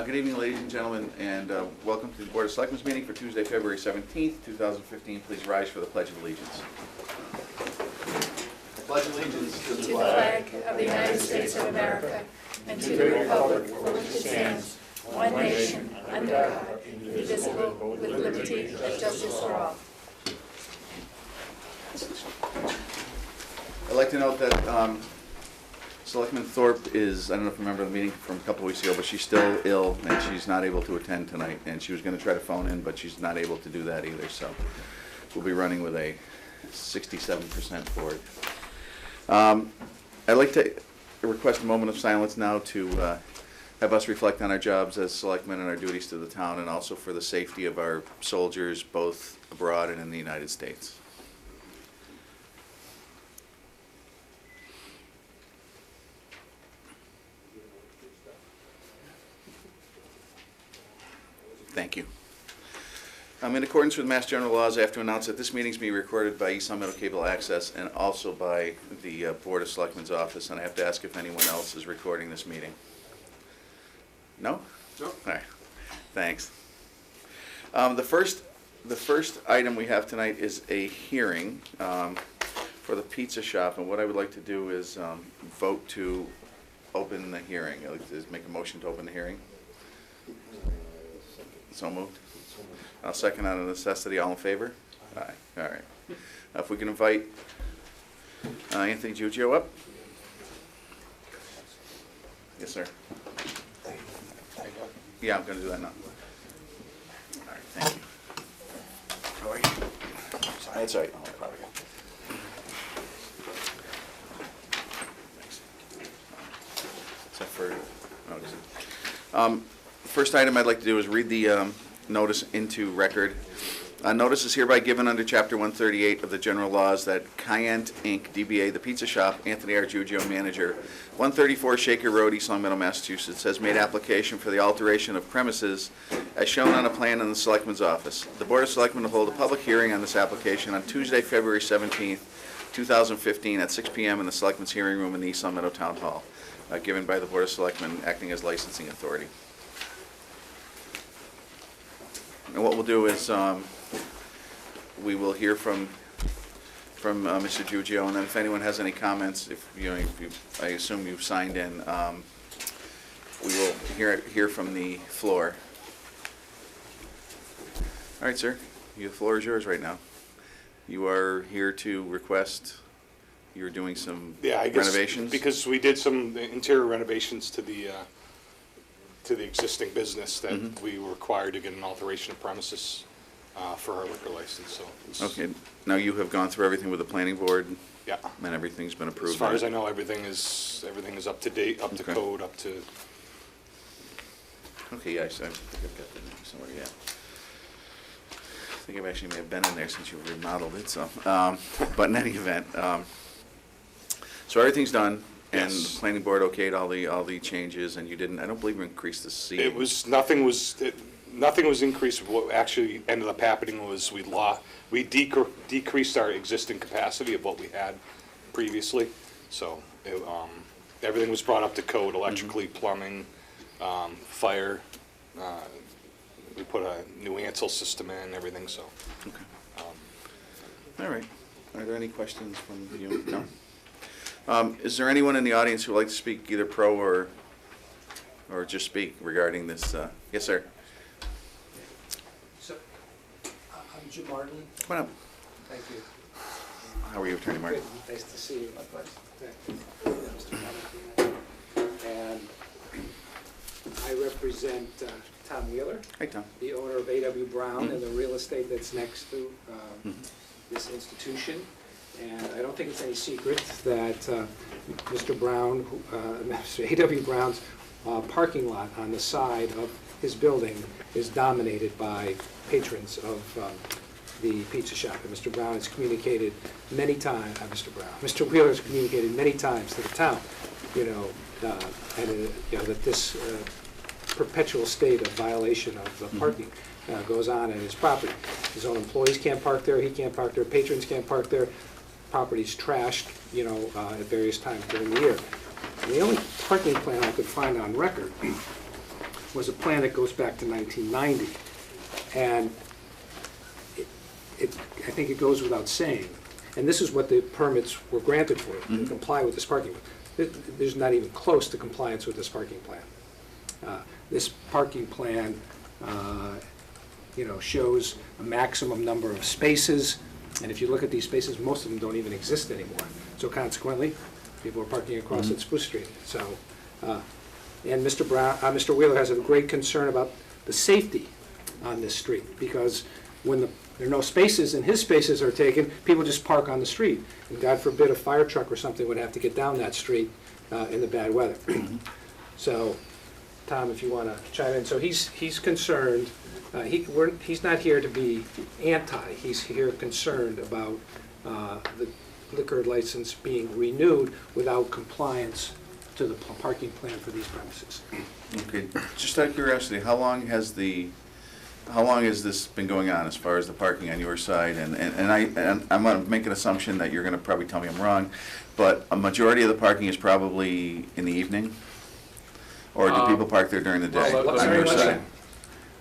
Good evening, ladies and gentlemen, and welcome to the Board of Selectmen's meeting for Tuesday, February 17th, 2015. Please rise for the Pledge of Allegiance. I pledge allegiance to the flag of the United States of America and to the republic for which it stands, one nation, under God, indivisible, with liberty and justice for all. I'd like to note that Selectman Thorpe is, I don't know if you remember the meeting from a couple of weeks ago, but she's still ill and she's not able to attend tonight. And she was going to try to phone in, but she's not able to do that either. So we'll be running with a 67% for it. I'd like to request a moment of silence now to have us reflect on our jobs as selectmen and our duties to the town, and also for the safety of our soldiers both abroad and in the United States. Thank you. In accordance with Mass General laws, I have to announce that this meeting is being recorded by East Meadow Cable Access and also by the Board of Selectmen's office, and I have to ask if anyone else is recording this meeting. No? No. All right. Thanks. The first item we have tonight is a hearing for the pizza shop, and what I would like to do is vote to open the hearing. I'd like to make a motion to open the hearing. So moved. I'll second on the necessity. All in favor? Aye. All right. If we can invite Anthony Giuggio up. Yes, sir. Yeah, I'm going to do that now. All right. Thank you. How are you? That's all right. Except for first item I'd like to do is read the notice into record. Notice is hereby given under Chapter 138 of the General Laws that Kyant Inc., DBA The Pizza Shop, Anthony R. Giuggio, manager, 134 Shaker Road, East Long Meadow, Massachusetts, has made application for the alteration of premises as shown on a plan in the Selectmen's office. The Board of Selectmen will hold a public hearing on this application on Tuesday, February 17th, 2015 at 6 p.m. in the Selectmen's hearing room in the East Long Meadow Town Hall, given by the Board of Selectmen acting as licensing authority. And what we'll do is we will hear from Mr. Giuggio, and then if anyone has any comments, I assume you've signed in, we will hear from the floor. All right, sir. The floor is yours right now. You are here to request. You're doing some renovations, because we did some interior renovations to the existing business that we were required to get an alteration of premises for our liquor license. So okay. Now you have gone through everything with the planning board. Yeah. And everything's been approved. As far as I know, everything is up to date, up to code, up to. Okay. Yeah. I think I've got the name somewhere. Yeah. I think I actually may have been in there since you remodeled it. So, but in any event, so everything's done. And Yes. the planning board okayed all the changes, and you didn't. I don't believe you increased the seat. It was nothing was increased. What actually ended up happening was we decreased our existing capacity of what we had previously. So everything was brought up to code, electrically, plumbing, fire. We put a new Ansel system in, everything. So. Okay. All right. Are there any questions from you? No. Is there anyone in the audience who would like to speak, either pro or just speak regarding this? Yes, sir. So, I'm Jim Martin. Come on up. Thank you. How are you, Attorney Martin? Good. Nice to see you. Mr. Martin. And I represent Tom Wheeler, Hey, Tom. the owner of A.W. Brown and the real estate that's next to this institution. And I don't think it's any secret that Mr. Brown, Mr. A.W. Brown's parking lot on the side of his building is dominated by patrons of the pizza shop. And Mr. Brown has communicated many times, Mr. Wheeler has communicated many times to the town, that this perpetual state of violation of the parking goes on at his property. His own employees can't park there, he can't park there, patrons can't park there. Property's trashed, at various times during the year. And the only parking plan I could find on record was a plan that goes back to 1990. And I think it goes without saying, and this is what the permits were granted for, to comply with this parking. There's not even close to compliance with this parking plan. This parking plan, shows a maximum number of spaces, and if you look at these spaces, most of them don't even exist anymore. So consequently, people are parking across at Spruce Street. So, and Mr. Wheeler has a great concern about the safety on this street, because when there are no spaces and his spaces are taken, people just park on the street. And God forbid a fire truck or something would have to get down that street in the bad weather. So, Tom, if you want to chime in. So he's concerned, he's not here to be anti, he's here concerned about the liquor license being renewed without compliance to the parking plan for these premises. Okay, just out of curiosity, how long has this been going on as far as the parking on your side? And I'm going to make an assumption that you're going to probably tell me I'm wrong, but a majority of the parking is probably in the evening? Or do people park there during the day Well, on your side?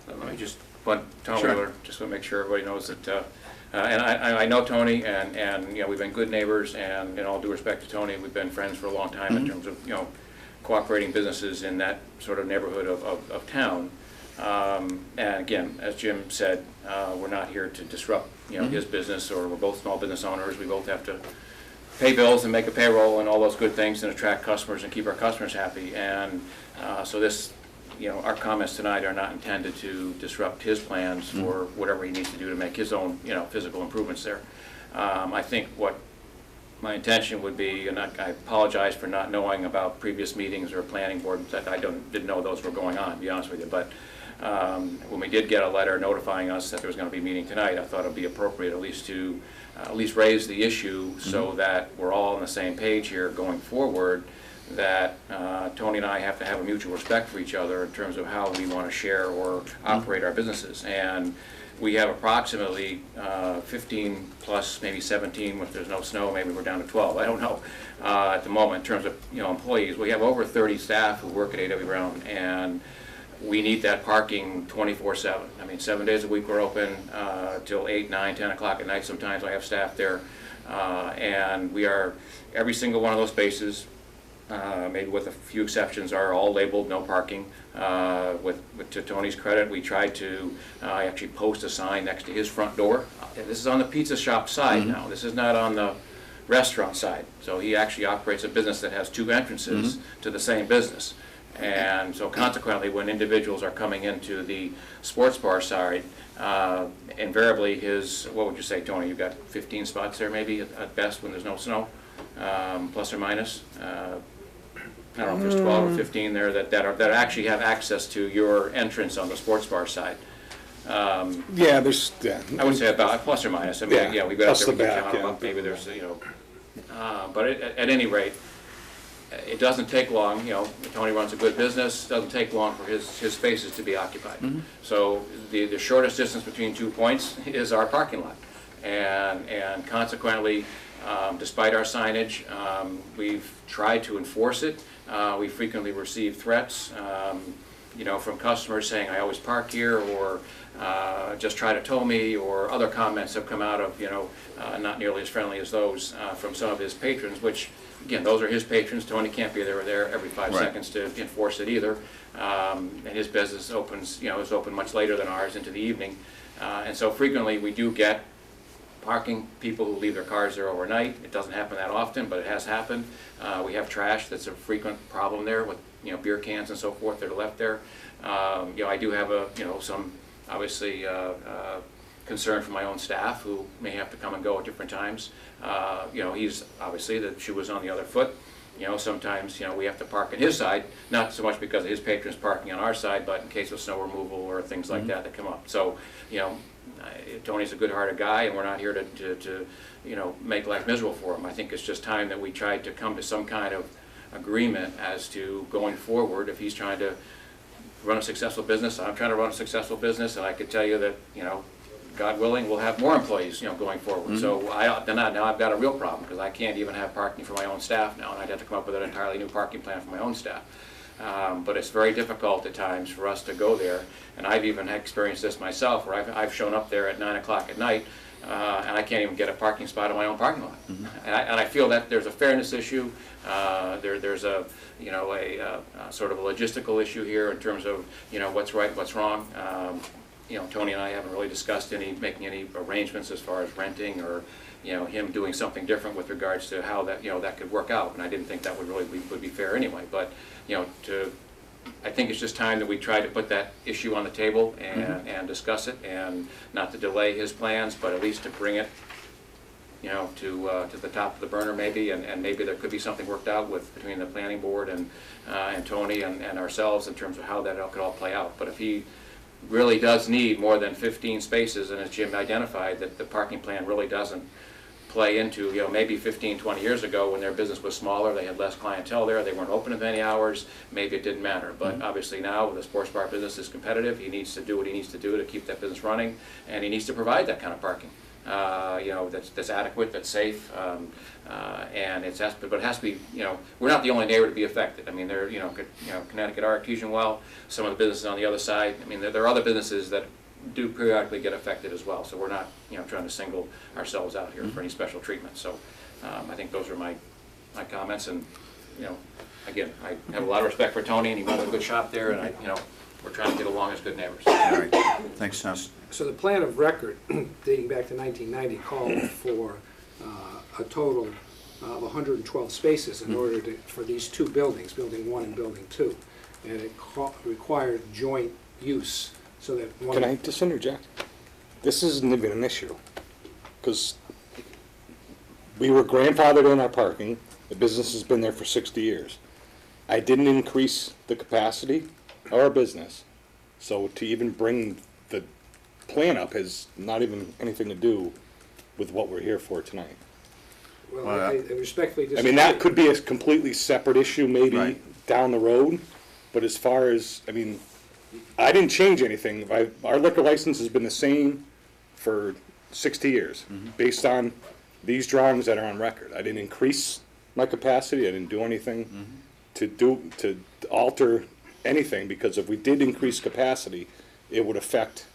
Let me just, Tom Sure. Wheeler, just to make sure everybody knows that, and I know Tony, and we've been good neighbors, and in all due respect to Tony, we've been friends for a long time in terms of, cooperating businesses in that sort of neighborhood of town. And again, as Jim said, we're not here to disrupt, his business, or we're both small business owners. We both have to pay bills and make a payroll and all those good things and attract customers and keep our customers happy. And so this, our comments tonight are not intended to disrupt his plans for whatever he needs to do to make his own, physical improvements there. I think what my intention would be, and I apologize for not knowing about previous meetings or planning board, that I didn't know those were going on, to be honest with you. But when we did get a letter notifying us that there was going to be a meeting tonight, I thought it would be appropriate at least to raise the issue so that we're all on the same page here going forward, that Tony and I have to have a mutual respect for each other in terms of how we want to share or operate our businesses. And we have approximately 15 plus maybe 17, if there's no snow, maybe we're down to 12, I don't know, at the moment in terms of employees. We have over 30 staff who work at A.W. Brown, and we need that parking 24/7. I mean, 7 days a week we're open till 8, 9, 10 o'clock at night. Sometimes I have staff there, and we are, every single one of those spaces, maybe with a few exceptions, are all labeled no parking. To Tony's credit, we tried to actually post a sign next to his front door. This is on the pizza shop side now. This is not on the restaurant side. So he actually operates a business that has two entrances to the same business. And so consequently, when individuals are coming into the sports bar side, invariably what would you say, Tony? You've got 15 spots there maybe at best when there's no snow, plus or minus. I don't know if there's 12 or 15 there that actually have access to your entrance on the sports bar side. Yeah, there's, yeah. I would say about plus or minus. I mean, Yeah, we've got plus there, we the can back, count them yeah. up. Maybe there's, but at any rate, it doesn't take long. Tony runs a good business. It doesn't take long for his spaces to be occupied. So the shortest distance between 2 points is our parking lot, and consequently, despite our signage, we've tried to enforce it. We frequently receive threats, from customers saying, "I always park here," or "just try to tow me," or other comments have come out of, not nearly as friendly as those from some of his patrons, which, again, those are his patrons. Tony can't be there every 5 Right. seconds to enforce it either. And his business opens, is open much later than ours into the evening. And so frequently we do get parking people who leave their cars there overnight. It doesn't happen that often, but it has happened. We have trash that's a frequent problem there with, beer cans and so forth that are left there. I do have some obviously concern for my own staff who may have to come and go at different times. He's obviously, the shoe was on the other foot. Sometimes, we have to park on his side, not so much because of his patrons parking on our side, but in case of snow removal or things like that come up. So, Tony's a good-hearted guy, and we're not here to make life miserable for him. I think it's just time that we tried to come to some kind of agreement as to going forward. If he's trying to run a successful business, I'm trying to run a successful business, and I could tell you that, God willing, we'll have more employees, going forward. So now I've got a real problem, because I can't even have parking for my own staff now, and I'd have to come up with an entirely new parking plan for my own staff. But it's very difficult at times for us to go there, and I've even experienced this myself, where I've shown up there at 9 o'clock at night, and I can't even get a parking spot in my own parking lot. And I feel that there's a fairness issue, there's a, you know, a sort of a logistical issue here in terms of, you know, what's right, what's wrong. You know, Tony and I haven't really discussed making any arrangements as far as renting or, you know, him doing something different with regards to how that, you know, that could work out. And I didn't think that would really would be fair anyway. But, you know, I think it's just time that we try to put that issue on the table and discuss it, and not to delay his plans, but at least to bring it, you know, to the top of the burner maybe, and maybe there could be something worked out between the planning board and Tony and ourselves in terms of how that could all play out. But if he really does need more than 15 spaces, and as Jim identified, that the parking plan really doesn't play into, you know, maybe 15, 20 years ago when their business was smaller, they had less clientele there, they weren't open as many hours, maybe it didn't matter. But obviously now, the sports bar business is competitive, he needs to do what he needs to do to keep that business running, and he needs to provide that kind of parking. You know, that's adequate, that's safe, and but it has to be, you know, we're not the only neighbor to be affected. I mean, there, you know, Connecticut Artesian Well, some of the businesses on the other side. I mean, there are other businesses that do periodically get affected as well. So we're not, you know, trying to single ourselves out here for any special treatment. So I think those are my comments. And, you know, again, I have a lot of respect for Tony, and he runs a good shop there, and you know, we're trying to get along as good neighbors. All right, thanks, Tom. So the plan of record dating back to 1990 called for a total of 112 spaces in order for these two buildings, Building 1 and Building 2. And it required joint use so that one... Can I just interject? This isn't even an issue, because we were grandfathered in our parking. The business has been there for 60 years. I didn't increase the capacity of our business, so to even bring the plan up has not even anything to do with what we're here for tonight. Well, I respectfully disagree. I mean, that could be a completely separate issue maybe Right. down the road, but as far as, I mean, I didn't change anything. Our liquor license has been the same for 60 years, based on these drawings that are on record. I didn't increase my capacity, I didn't do anything to alter anything, because if we did increase capacity, it would affect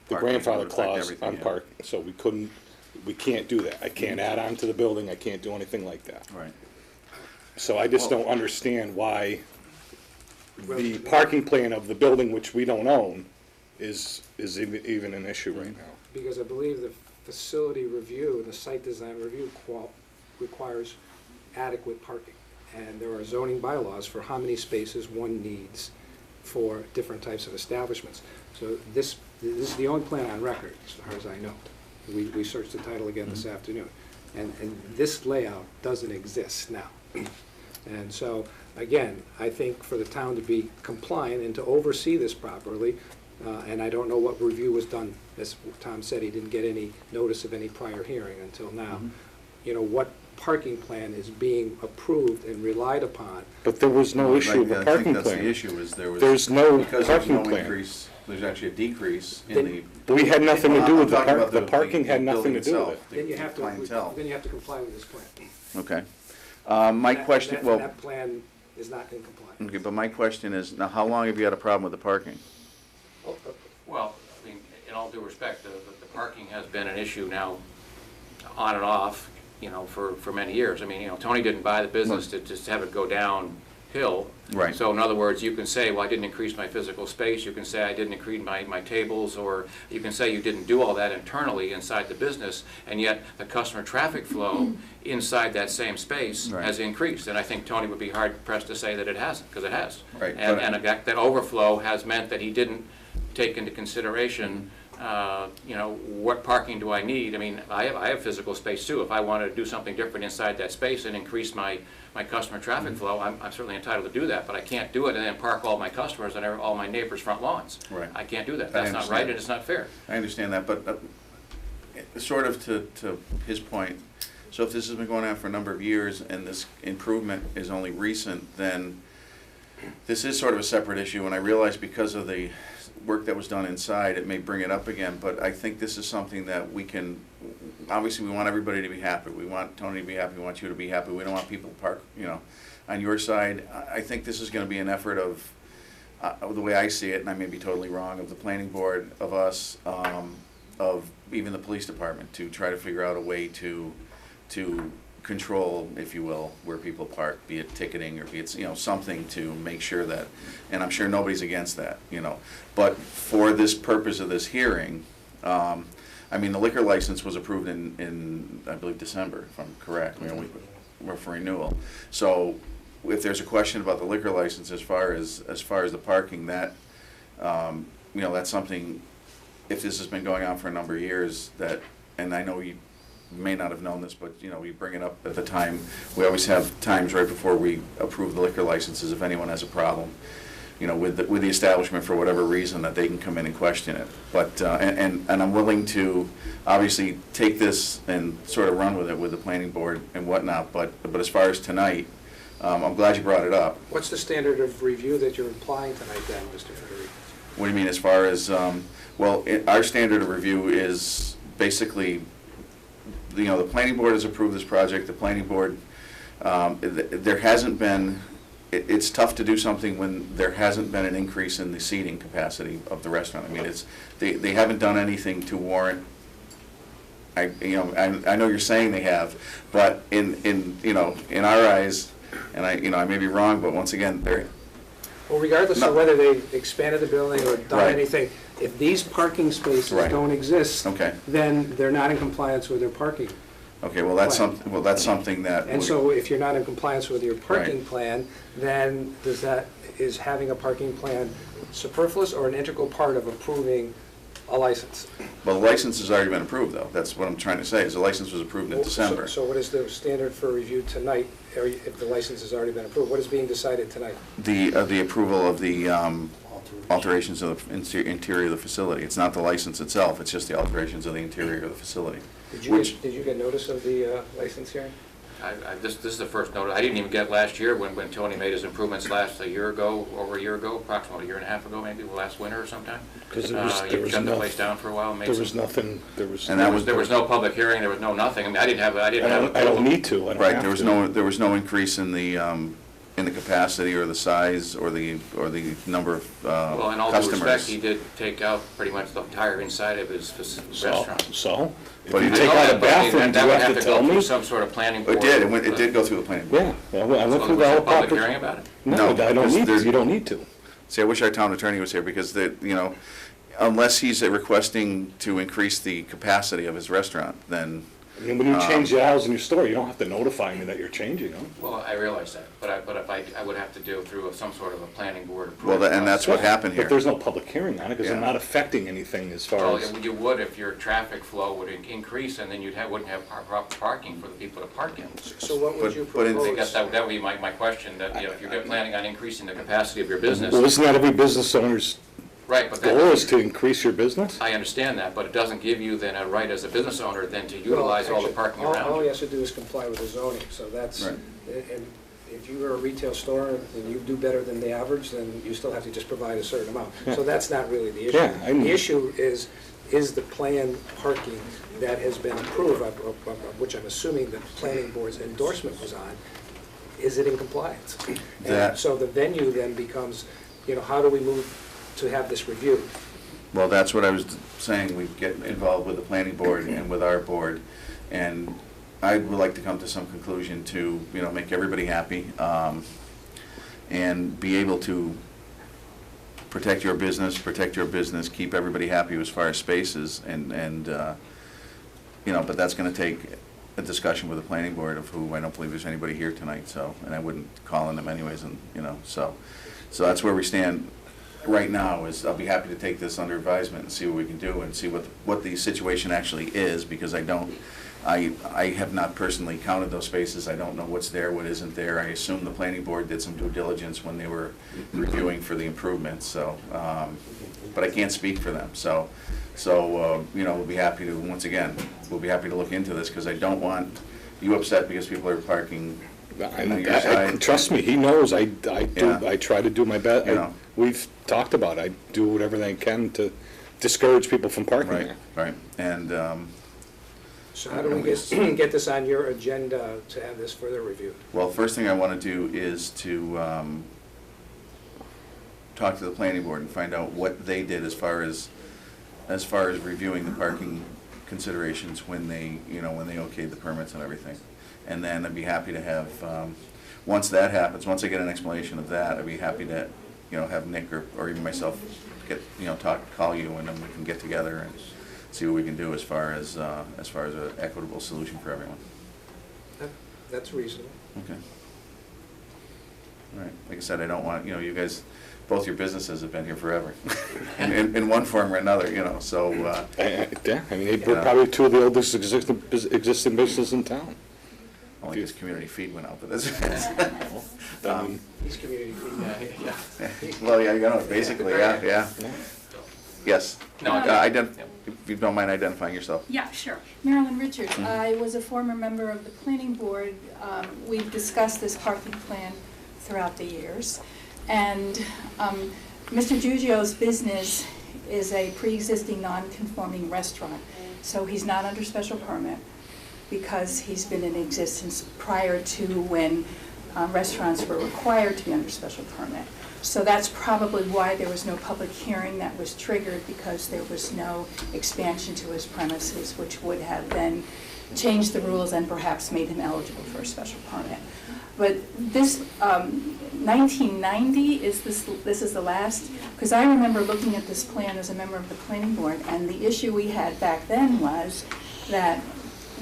the Parking, grandfather it would affect clause everything, on yeah. park, so we can't do that. I can't add on to the building, I can't do anything like that. Right. So I just don't understand why the parking plan of the building, which we don't own, is even an issue right now. Because I believe the facility review and the site design review requires adequate parking. And there are zoning bylaws for how many spaces one needs for different types of establishments. So this is the only plan on record, as far as I know. We searched the title again this afternoon. And this layout doesn't exist now. And so, again, I think for the town to be compliant and to oversee this properly, and I don't know what review was done, as Tom said, he didn't get any notice of any prior hearing until now. You know, what parking plan is being approved and relied upon. But there was no issue of a I parking think that's the plan. issue, is There's no because there's parking no plan. increase, there's actually a decrease in Then- the. We had nothing to do with the I'm talking park, about the parking had nothing to do building with it. itself, Then you the have to, clientele. then you have to comply with this plan. Okay. And My that- question, and well, that plan is not in compliance. okay, but my question is, now, how long have you had a problem with the parking? Well, I mean, in all due respect, the parking has been an issue now on and off, you know, for many years. I mean, you know, Tony didn't buy the business to just have it go downhill. Right. So in other words, you can say, well, I didn't increase my physical space, you can say I didn't increase my tables, or you can say you didn't do all that internally inside the business, and yet the customer traffic flow inside that same space Right. has increased. And I think Tony would be hard pressed to say that it hasn't, because it has. Right, And, but- and that overflow has meant that he didn't take into consideration, you know, what parking do I need? I mean, I have physical space too. If I wanted to do something different inside that space and increase my customer traffic flow, I'm certainly entitled to do that, but I can't do it and then park all my customers on all my neighbors' front lawns. Right. I can't do that. I That's not right understand. and it's not fair. I understand that, but sort of to his point, so if this has been going on for a number of years and this improvement is only recent, then this is sort of a separate issue, and I realize because of the work that was done inside, it may bring it up again, but I think this is something that we can, obviously we want everybody to be happy. We want Tony to be happy, we want you to be happy, we don't want people to park, you know, on your side, I think this is gonna be an effort of, the way I see it, and I may be totally wrong, of the planning board, of us, of even the police department, to try to figure out a way to control, if you will, where people park, be it ticketing or be it, something to make sure that, and I'm sure nobody's against that, But for this purpose of this hearing, I mean, the liquor license was approved in I believe, December, if I'm correct. We're for renewal. So if there's a question about the liquor license as far as the parking, that, that's something, if this has been going on for a number of years, that, and I know you may not have known this, but, we bring it up at the time. We always have times right before we approve the liquor licenses, if anyone has a problem, with the establishment for whatever reason, that they can come in and question it. But, and I'm willing to obviously take this and sort of run with it with the planning board and whatnot, but as far as tonight, I'm glad you brought it up. What's the standard of review that you're implying tonight then, Mr. Federico? What do you mean as far as, our standard of review is basically, the planning board has approved this project, the planning board, there hasn't been, it's tough to do something when there hasn't been an increase in the seating capacity of the restaurant. I mean, they haven't done anything to warrant, I know you're saying they have, but in our eyes, and I may be wrong, but once again, they're. Well, regardless of whether they've expanded the building or done Right. anything, if these parking spaces Right. don't exist, Okay. then they're not in compliance with their parking. Okay, well, that's Plan. something that. And so if you're not in compliance with your parking plan, then is having a parking plan superfluous or an integral part of approving a license? Well, the license has already been approved, though. That's what I'm trying to say, is the license was approved in December. So what is the standard for review tonight, or if the license has already been approved? What is being decided tonight? The approval of the alterations of the interior of the facility. It's not the license itself, it's just the alterations of the interior of the facility. Did you get notice of the license hearing? This is the first notice. I didn't even get last year when Tony made his improvements over a year ago, approximately a year and a half ago, maybe last winter or sometime. Because You shut the place down for a while. there was nothing, And that There was no public hearing, there was no nothing. I mean, I didn't have I don't need to, I don't Right, have there to. was no increase in the capacity or the size or the number of Well, in all due respect, customers. he did take out pretty much the entire inside of his restaurant. So, if But you he take did- out a bathroom, do That you would have to tell go me? through some sort of planning board. It did go through the planning board. Yeah, I went So through was the there whole a public proper. hearing about it? No, I don't because need to, there's- you don't need to. See, I wish our town attorney was here, because unless he's requesting to increase the capacity of his restaurant, then, I mean, when you change the aisles in your store, you don't have to notify me that you're changing them. Well, I realize that, but if I would have to do through some sort of a planning board approval. well, and that's what happened here. But there's no public hearing on it, because Yeah. I'm not affecting anything as far Well, as. you would if your traffic flow would increase, and then wouldn't have proper parking for the people to park in. So what would you But in- I guess propose? that would be my question, that, if you're planning on increasing the capacity of your business. Well, isn't that every business owner's Right, but goal is to increase your business? I understand that, but it doesn't give you then a right as a business owner then to utilize all the parking All around he you. has to do is comply with the zoning, so that's, Right. and if you are a retail store and you do better than the average, then you still have to just provide a certain amount. So that's not really the issue. Yeah, I know. The issue is the planned parking that has been approved, of which I'm assuming the planning board's endorsement was on, is it in compliance? And That- so the venue then becomes, how do we move to have this reviewed? Well, that's what I was saying, we get involved with the planning board and with our board, and I would like to come to some conclusion to, make everybody happy, and be able to protect your business, keep everybody happy as far as spaces, and but that's gonna take a discussion with the planning board, of who I don't believe there's anybody here tonight, so, and I wouldn't call on them anyways, and, so that's where we stand right now. Is I'll be happy to take this under advisement and see what we can do, and see what the situation actually is, because I have not personally counted those spaces. I don't know what's there, what isn't there. I assume the planning board did some due diligence when they were reviewing for the improvements, so, but I can't speak for them, so, we'll be happy to, once again, we'll be happy to look into this, because I don't want you upset because people are parking on your side. Trust me, he knows, I Yeah. try to do my best. You know. We've talked about it, I do whatever I can to discourage people from parking Right, there. right, and, So how do we get this on your agenda to have this further reviewed? Well, first thing I want to do is to talk to the planning board and find out what they did as far as reviewing the parking considerations when they, when they okayed the permits and everything. And then I'd be happy to have, once that happens, once I get an explanation of that, I'd be happy to, have Nick or even myself get, call you, and then we can get together and see what we can do as far as an equitable solution for everyone. That's reasonable. Okay. All right. Like I said, I don't want, you guys, both your businesses have been here forever, in one form or another, so. Yeah, I mean, we're probably two of the oldest existing businesses in town. Only because community feed went out, but that's. These community feedback. Well, yeah, basically, yeah. Yes. No, If you don't mind identifying yourself. Yeah, sure. Marilyn Richards. I was a former member of the planning board. We've discussed this parking plan throughout the years. And Mr. Giugio's business is a pre-existing non-conforming restaurant. So he's not under special permit because he's been in existence prior to when restaurants were required to be under special permit. So that's probably why there was no public hearing that was triggered, because there was no expansion to his premises, which would have then changed the rules and perhaps made him eligible for a special permit. But this 1990 this is the last, because I remember looking at this plan as a member of the planning board, and the issue we had back then was that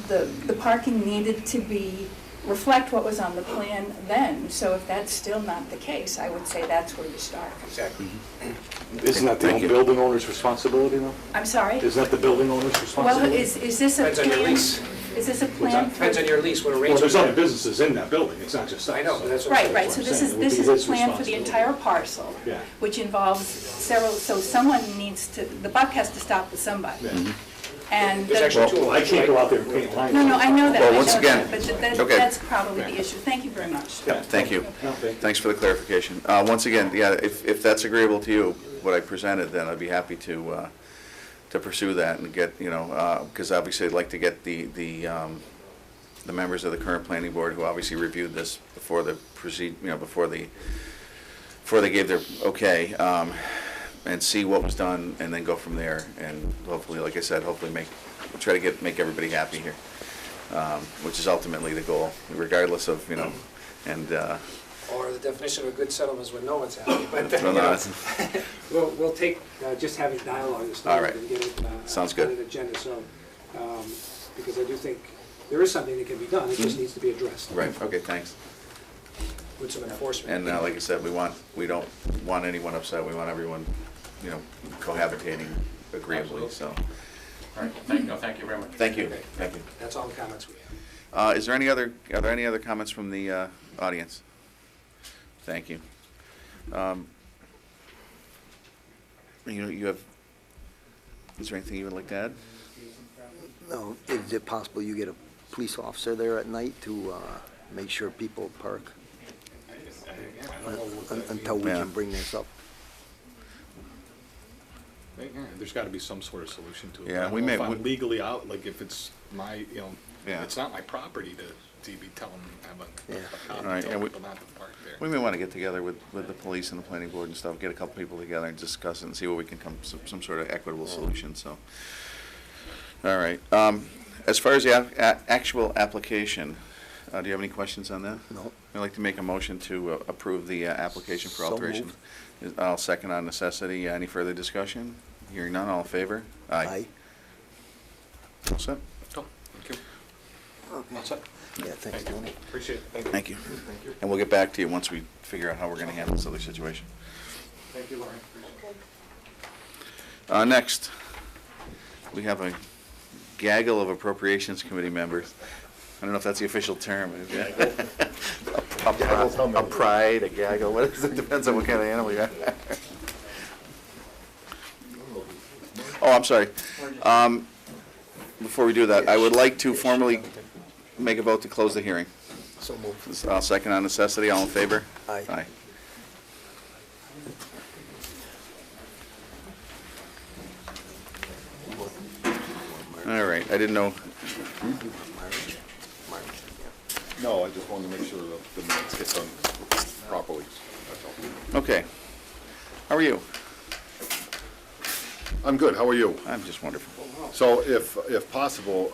the parking needed to reflect what was on the plan then. So if that's still not the case, I would say that's where you start. Exactly. Isn't that Thank the you. building owner's responsibility, though? I'm sorry? Isn't that the building owner's Well, responsibility? is this a Depends on your plan? lease. Is this a plan for? Depends on your lease, what Well, arrangements. there's other businesses in that building, it's not just us. I know, but that's what I'm Right, saying. right, so saying. It would this be is a his plan for the responsibility. entire parcel, Yeah. which involves several, so someone needs to, the buck has to stop with somebody. Yeah. And There's that- actually two. Well, I can't go out there and paint lines. no, I know that, Well, I know once again, that, but okay. that's probably the issue. Thank you very much. Yeah. Thank you. No, thank you. Thanks for the clarification. Once again, yeah, if that's agreeable to you, what I presented, then I'd be happy to pursue that and get, because obviously I'd like to get the members of the current planning board who obviously reviewed this before before they gave their okay, and see what was done, and then go from there, and hopefully, like I said, try to make everybody happy here, which is ultimately the goal, regardless of, and, Or the definition of a good settlement is when no one's happy, but, well, no, that's- we'll take, just having dialogue this All time right. and get it Sounds on good. an agenda, so, because I do think there is something that can be done, it just needs to be addressed. right, okay, thanks. With some enforcement. And like I said, we don't want anyone upset, we want everyone, cohabitating agreeably, so, All right, thank you very much. thank you, thank you. That's all the comments we have. Are there any other comments from the audience? Thank you. You have, is there anything you would like to add? No, is it possible you get a police officer there at night to make sure people park? Until we Yeah. can bring this up. Yeah, there's gotta be some sort of solution to it. Yeah, I don't we know may- if I'm we- legally out, like if it's my, Yeah. it's not my property to be telling them, have Yeah. a cop Right, tell and we- people not to park there. We may want to get together with the police and the planning board and stuff, get a couple people together and discuss it and see what we can some sort of equitable solution, so. All right. As far as the actual application, do you have any questions on that? No. I'd like to make a motion to approve the application for So alteration. I'll second on necessity. Any further discussion? Hearing none, all in favor? Aye. All set? Oh, thank you. Okay. What's up? Yeah, thanks, Tony. Appreciate it. Thank you. Thank you. Thank you. And we'll get back to you once we figure out how we're going to handle this other situation. Thank you, Lauren. Next, we have a gaggle of appropriations committee members. I don't know if that's the official term. A pride, a gaggle, what is it? Depends on what kind of animal you are. Oh, I'm sorry. Before we do that, I would like to formally make a vote to close the hearing. So moved. I'll second on necessity. All in favor? Aye. Aye. All right, I didn't know Marge, yeah. No, I just wanted to make sure that the minutes get done properly, that's all. Okay. How are you? I'm good, how are you? I'm just wonderful. So if possible,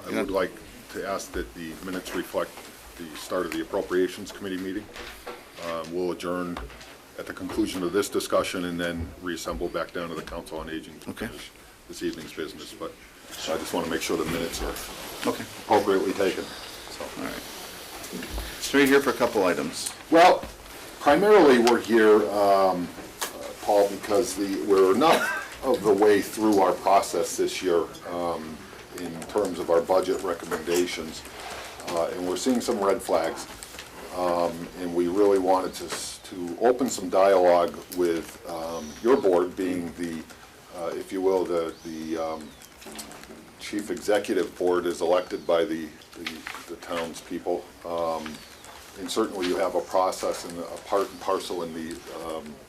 I would like to ask that the minutes reflect the start of the Appropriations Committee meeting. We'll adjourn at the conclusion of this discussion and then reassemble back down to the Council on Aging to Okay. finish this evening's business, but I just want to make sure the minutes are Okay. appropriately taken, so. All right. So we're here for a couple items. Well, primarily we're here, Paul, because we're enough of the way through our process this year in terms of our budget recommendations, and we're seeing some red flags, and we really wanted to open some dialogue with your board, being the, if you will, the chief executive board is elected by the townspeople. And certainly you have a process and a part and parcel in the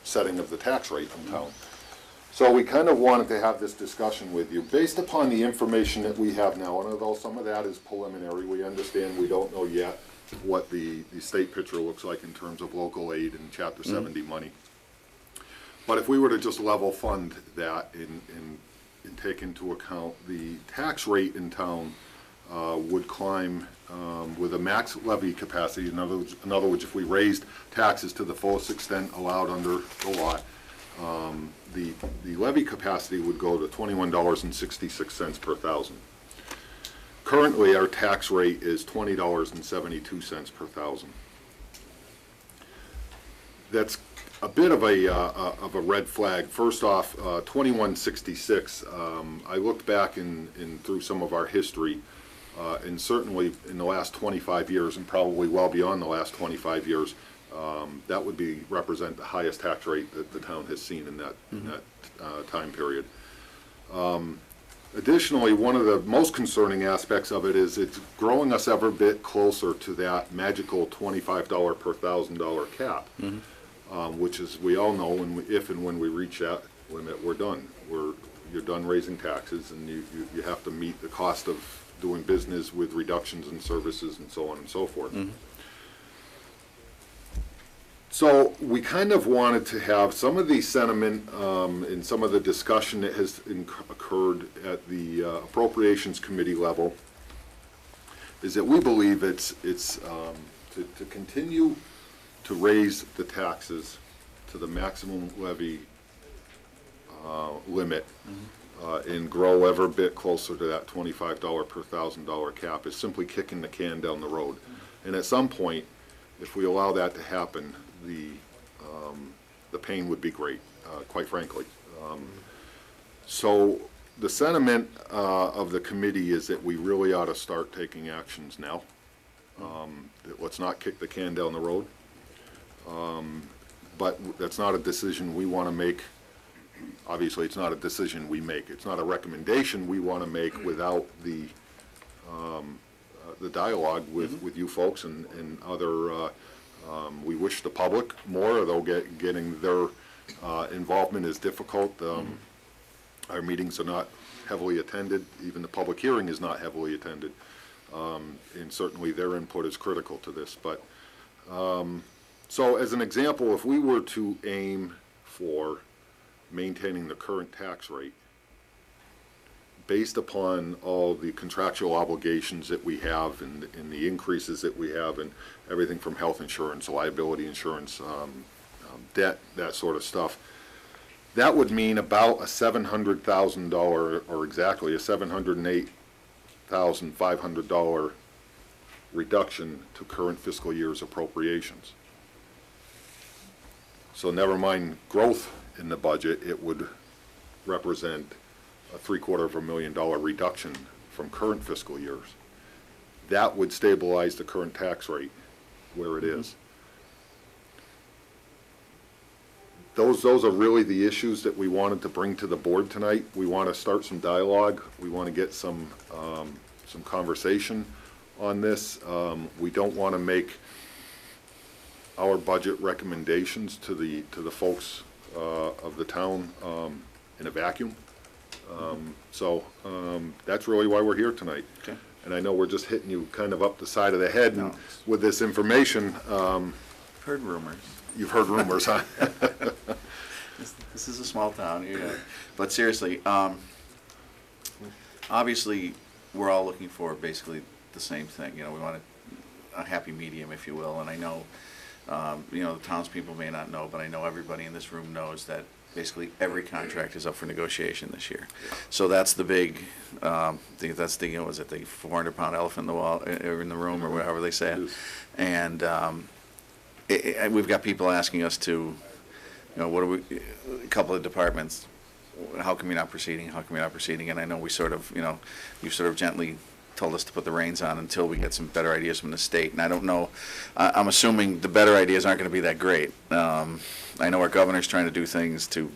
setting of the tax rate in town. So we kind of wanted to have this discussion with you. Based upon the information that we have now, and although some of that is preliminary, we understand we don't know yet what the state picture looks like in terms of local aid and Chapter 70 money. But if we were to just level fund that and take into account the tax rate in town would climb with a max levy capacity. In other words, if we raised taxes to the fullest extent allowed under the law, the levy capacity would go to $21.66 per thousand. Currently, our tax rate is $20.72 per thousand. That's a bit of a red flag. First off, 2166. I looked back through some of our history, and certainly in the last 25 years, and probably well beyond the last 25 years, that would represent the highest tax rate that the town has seen in that time period. Additionally, one of the most concerning aspects of it is it's growing us ever bit closer to that magical $25 per $1,000 cap, which is, we all know, if and when we reach that limit, we're done. You're done raising taxes, and you have to meet the cost of doing business with reductions in services and so on and so forth. So we kind of wanted to have some of the sentiment and some of the discussion that has occurred at the Appropriations Committee level is that we believe it's to continue to raise the taxes to the maximum levy limit and grow ever bit closer to that $25 per $1,000 cap is simply kicking the can down the road. And at some point, if we allow that to happen, the pain would be great, quite frankly. So the sentiment of the committee is that we really ought to start taking actions now. Let's not kick the can down the road. But that's not a decision we want to make. Obviously, it's not a decision we make. It's not a recommendation we want to make without the dialogue with you folks and other. We wish the public more, although getting their involvement is difficult. Our meetings are not heavily attended. Even the public hearing is not heavily attended. And certainly their input is critical to this. But so as an example, if we were to aim for maintaining the current tax rate, based upon all the contractual obligations that we have and the increases that we have and everything from health insurance, liability insurance, debt, that sort of stuff, that would mean about a $700,000 or exactly a $708,500 reduction to current fiscal year's appropriations. So never mind growth in the budget, it would represent a $750,000 reduction from current fiscal years. That would stabilize the current tax rate where it is. Those are really the issues that we wanted to bring to the board tonight. We want to start some dialogue. We want to get some conversation on this. We don't want to make our budget recommendations to the folks of the town in a vacuum. So that's really why we're here tonight. Okay. and I know we're just hitting you kind of up the side of the head No. with this information. Heard rumors. You've heard rumors, huh? This is a small town, yeah. But seriously, obviously, we're all looking for basically the same thing. You know, we want a happy medium, if you will. And I know, you know, the townspeople may not know, but I know everybody in this room knows that basically every contract is up for negotiation this year. So that's the big, that's the, was it the 400-pound elephant in the wall, in the room, or whatever they say it. And we've got people asking us to, you know, what are we, a couple of departments, how come you're not proceeding, how come you're not proceeding? And I know we sort of, you know, you've sort of gently told us to put the reins on until we get some better ideas from the state. And I don't know, I'm assuming the better ideas aren't going to be that great. I know our governor's trying to do things to,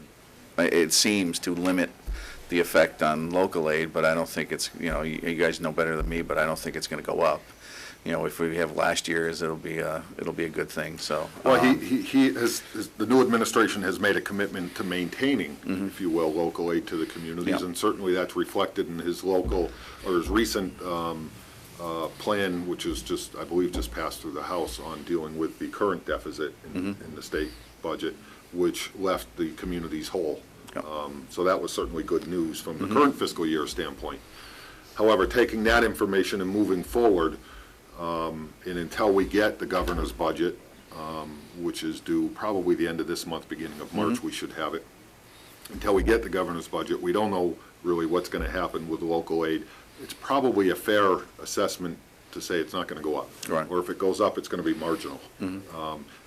it seems, to limit the effect on local aid, but I don't think it's, you know, you guys know better than me, but I don't think it's going to go up. You know, if we have last year's, it'll be a good thing, so. Well, he has, the new administration has made a commitment to maintaining, if you will, local aid to the communities, Yep. and certainly that's reflected in his local, or his recent plan, which is just, I believe, just passed through the House on dealing with the current deficit in the state budget, which left the communities whole. Yep. So that was certainly good news from the current fiscal year standpoint. However, taking that information and moving forward, and until we get the governor's budget, which is due probably the end of this month, beginning of March, we should have it. Until we get the governor's budget, we don't know really what's going to happen with local aid. It's probably a fair assessment to say it's not going to go up. Right. Or if it goes up, it's going to be marginal. And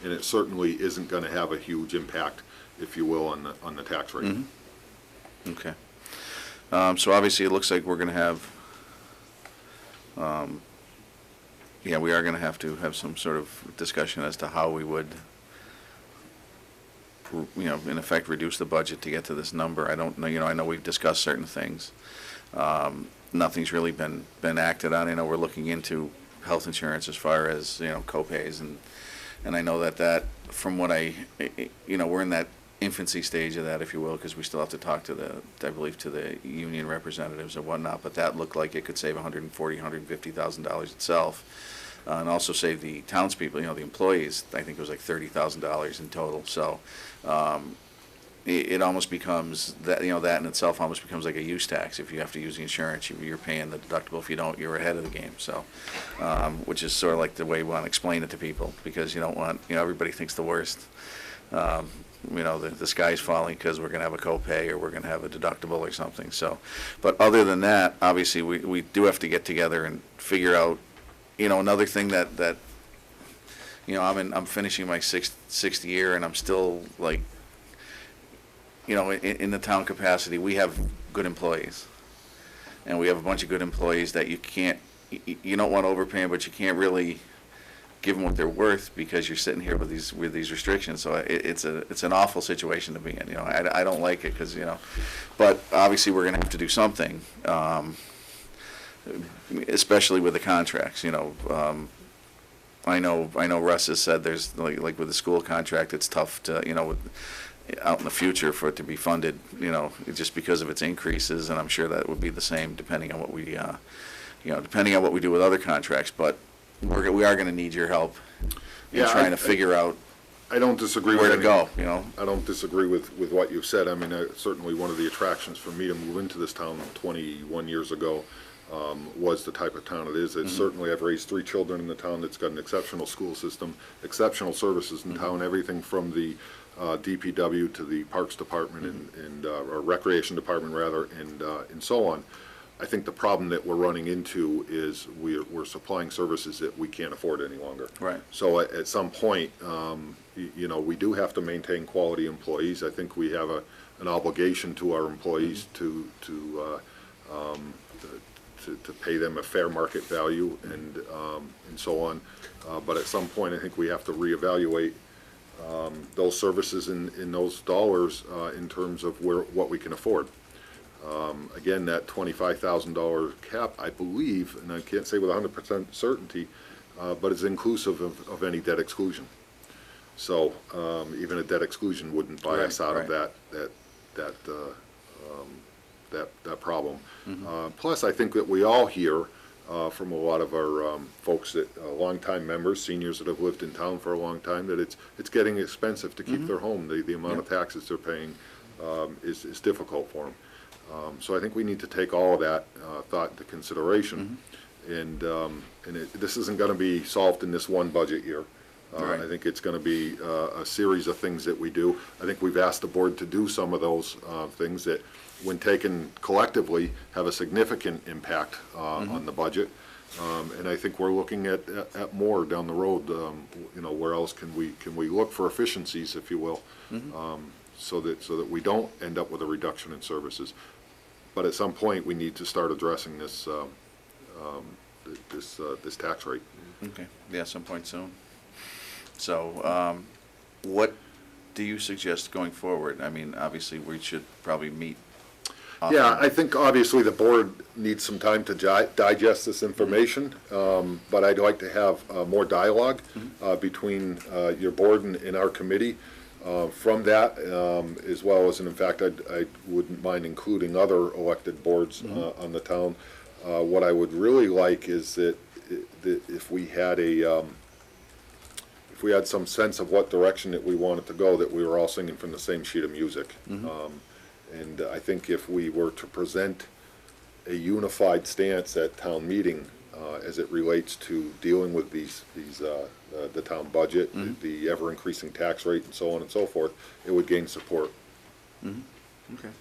it certainly isn't going to have a huge impact, if you will, on the tax rate. Okay. So obviously, it looks like we're going to have, yeah, we are going to have some sort of discussion as to how we would, you know, in effect, reduce the budget to get to this number. I don't know, you know, I know we've discussed certain things. Nothing's really been acted on. I know we're looking into health insurance as far as, you know, co-pays, and I know that from what you know, we're in that infancy stage of that, if you will, because we still have to talk to I believe, to the union representatives and whatnot, but that looked like it could save $140,000, $150,000 itself, and also save the townspeople, you know, the employees, I think it was like $30,000 in total. So it almost becomes that, you know, that in itself almost becomes like a use tax. If you have to use the insurance, you're paying the deductible. If you don't, you're ahead of the game. So, which is sort of like the way we want to explain it to people, because you don't want, you know, everybody thinks the worst. You know, the sky's falling because we're going to have a copay or we're going to have a deductible or something. So, but other than that, obviously, we do have to get together and figure out, you know, another thing that you know, I'm finishing my sixth year, and I'm still like, you know, in the town capacity, we have good employees, and we have a bunch of good employees that you don't want to overpay them, but you can't really give them what they're worth because you're sitting here with these restrictions. So it's an awful situation to be in. You know, I don't like it because, you know, but obviously we're going to have to do something, especially with the contracts. You know, I know Russ has said there's like with the school contract, it's tough to, you know, out in the future for it to be funded, you know, just because of its increases, and I'm sure that would be the same depending on what we, you know, depending on what we do with other contracts. But we are going to need your help in trying to figure out I don't disagree where with to go, you know. I don't disagree with what you've said. I mean, certainly one of the attractions for me to move into this town 21 years ago was the type of town it is. It's certainly, I've raised 3 children in the town that's got an exceptional school system, exceptional services in town, everything from the DPW to the Parks Department and or Recreation Department rather, and so on. I think the problem that we're running into is we're supplying services that we can't afford any longer. Right. So at some point, you know, we do have to maintain quality employees. I think we have an obligation to our employees to pay them a fair market value and so on. But at some point, I think we have to reevaluate those services in those dollars in terms of what we can afford. Again, that $25,000 cap, I believe, and I can't say with 100% certainty, but it's inclusive of any debt exclusion. So even a debt exclusion wouldn't buy us out of that problem. Plus, I think that we all here from a lot of our folks that, longtime members, seniors that have lived in town for a long time, that it's getting expensive to keep their home. The amount of taxes they're paying is difficult for them. So I think we need to take all of that thought into consideration. And this isn't going to be solved in this one budget year. Right. I think it's going to be a series of things that we do. I think we've asked the board to do some of those things that, when taken collectively, have a significant impact on the budget. And I think we're looking at more down the road. Where else can we look for efficiencies, if you will, so that we don't end up with a reduction in services. But at some point, we need to start addressing this this tax rate. Okay, yeah, some point soon. So, what do you suggest going forward? I mean, obviously, we should probably meet often. Yeah, I think obviously the board needs some time to digest this information, but I'd like to have more dialogue between your board and our committee from that, as well as, and in fact, I wouldn't mind including other elected boards on the town. What I would really like is that if we had if we had some sense of what direction that we wanted to go, that we were all singing from the same sheet of music. And I think if we were to present a unified stance at town meeting as it relates to dealing with the town budget, the ever-increasing tax rate, and so on and so forth, it would gain support. Okay.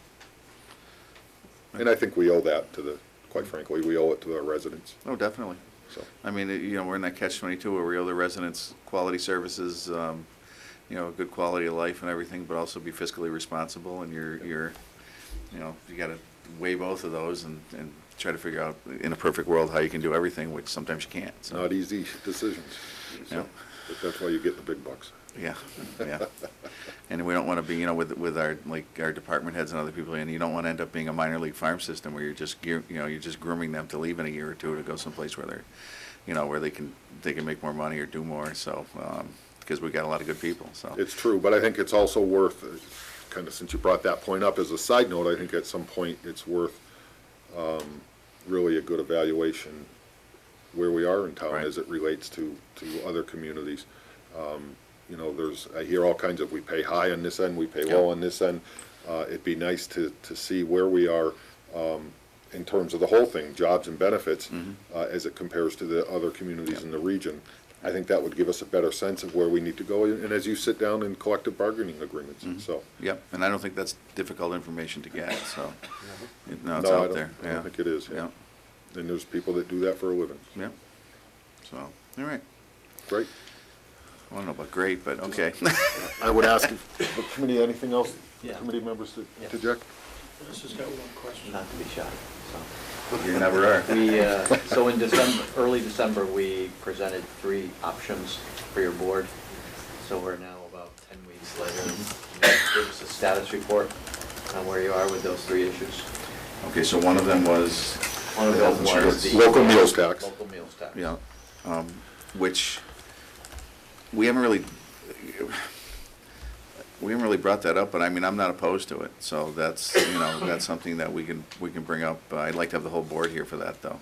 And I think we owe that to quite frankly, we owe it to our residents. Oh, definitely. So, I mean, we're in that catch-22 where we owe the residents quality services, good quality of life and everything, but also be fiscally responsible, and you gotta weigh both of those and try to figure out, in a perfect world, how you can do everything, which sometimes you can't, so. not easy decisions. So, Yeah. but that's why you get the big bucks. Yeah, yeah. And we don't want to be, with our department heads and other people, and you don't want to end up being a minor league farm system where you're just grooming them to leave in a year or two to go someplace where they're, where they can make more money or do more. So, because we've got a lot of good people. So It's true, but I think it's also worth, kind of since you brought that point up, as a side note, I think at some point it's worth really a good evaluation where we are in town Right. as it relates to other communities. I hear all kinds of, we pay high on this end, we pay low on this end. It'd be nice to see where we are in terms of the whole thing, jobs and benefits, as it compares to the other communities in the region. I think that would give us a better sense of where we need to go, and as you sit down in collective bargaining agreements, so. Yep, and I don't think that's difficult information to get, so, no, it's No, out there, I don't think it is, yeah. Yeah, And there's people that do that for a living. yeah, so, all right. Great. I don't know about great, but okay. I would ask if the committee, anything else, Yeah. committee members to Yeah. interject? This has got one question. Not to be shy, so. You never are. So in December, early December, we presented 3 options for your board. So we're now about 10 weeks later. Give us a status report on where you are with those 3 issues. Okay, so one of them was. One of the health them was insurance. the. Local meals tax. Local meals tax. Yeah, which we haven't really brought that up, but I mean, I'm not opposed to it. So that's, that's something that we can bring up. I'd like to have the whole board here for that, though.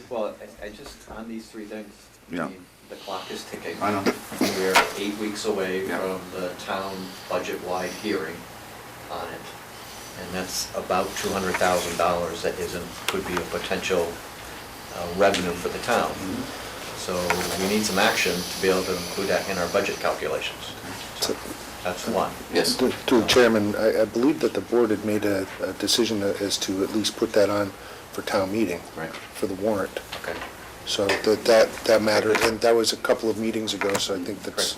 Well, I just, on these 3 things, Yeah. the clock is ticking. I know. We're 8 weeks away Yeah. from the town budget-wide hearing on it. And that's about $200,000 that could be a potential revenue for the town. So we need some action to be able to include that in our budget calculations. So that's one. Yes. To the chairman, I believe that the board had made a decision as to at least put that on for town meeting. Right. For the warrant. Okay. So that mattered, and that was a couple of meetings ago, so I think that's,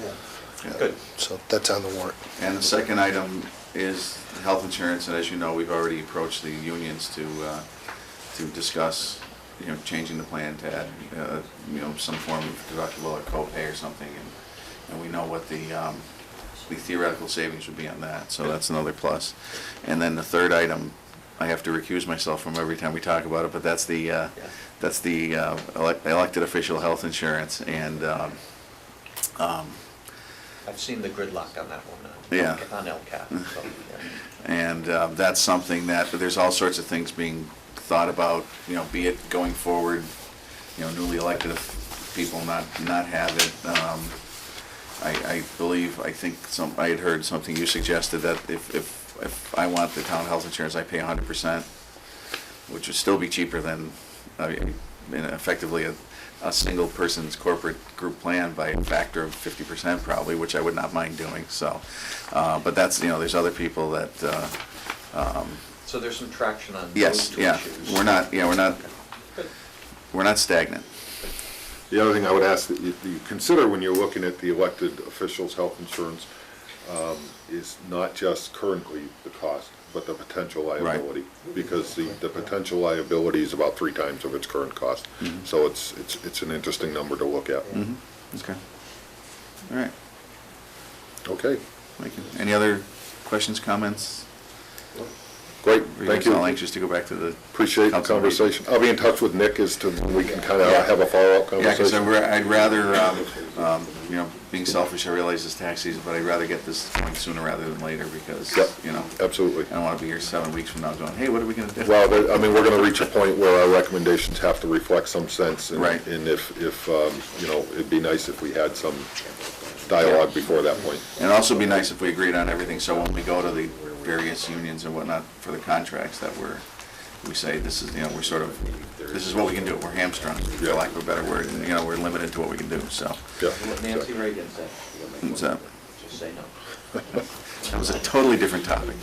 Good. so that's on the warrant. And the second item is health insurance, and as you know, we've already approached the unions to discuss, changing the plan to add, some form of deductible or copay or something, and we know what the theoretical savings would be on that, so that's another plus. And then the third item, I have to recuse myself from every time we talk about it, but that's the elected official health insurance, and I've seen the gridlock on that one. Yeah. On LCAT. So, yeah. and that's something that, there's all sorts of things being thought about, be it going forward, newly elected people not have it. I believe, I had heard something you suggested, that if I want the town health insurance, I pay 100%, which would still be cheaper than, effectively a single person's corporate group plan by a factor of 50% probably, which I would not mind doing, so. But that's, there's other people that, So there's some traction on those yes, two yeah, issues. we're not stagnant. The other thing I would ask that you consider when you're looking at the elected officials' health insurance is not just currently the cost, but the potential liability. Because the potential liability is about 3 times of its current cost. Mhm. So it's an interesting number to look at. Okay. All right, Okay, thank you. Any other questions, comments? great, Or thank guys you. all anxious to go back to the Appreciate the council meeting? conversation. I'll be in touch with Nick as to when we can kind of Yeah. have a follow-up Yeah, because conversation. I'd rather, being selfish, I realize it's tax season, but I'd rather get this going sooner rather than later, because, Yep. I Absolutely. don't want to be here 7 weeks from now going, hey, what are we going to do? Well, we're going to reach a point where our recommendations have to reflect some sense. Right. And if it'd be nice if we had some dialogue before that point. And it'd also be nice if we agreed on everything, so when we go to the various unions and whatnot for the contracts, that we say, this is, this is what we can do. We're hamstrung, for lack of a better word, and, we're limited to what we can do, so. Yeah. What Nancy Reagan said. What's that? Just say no. That was a totally different topic.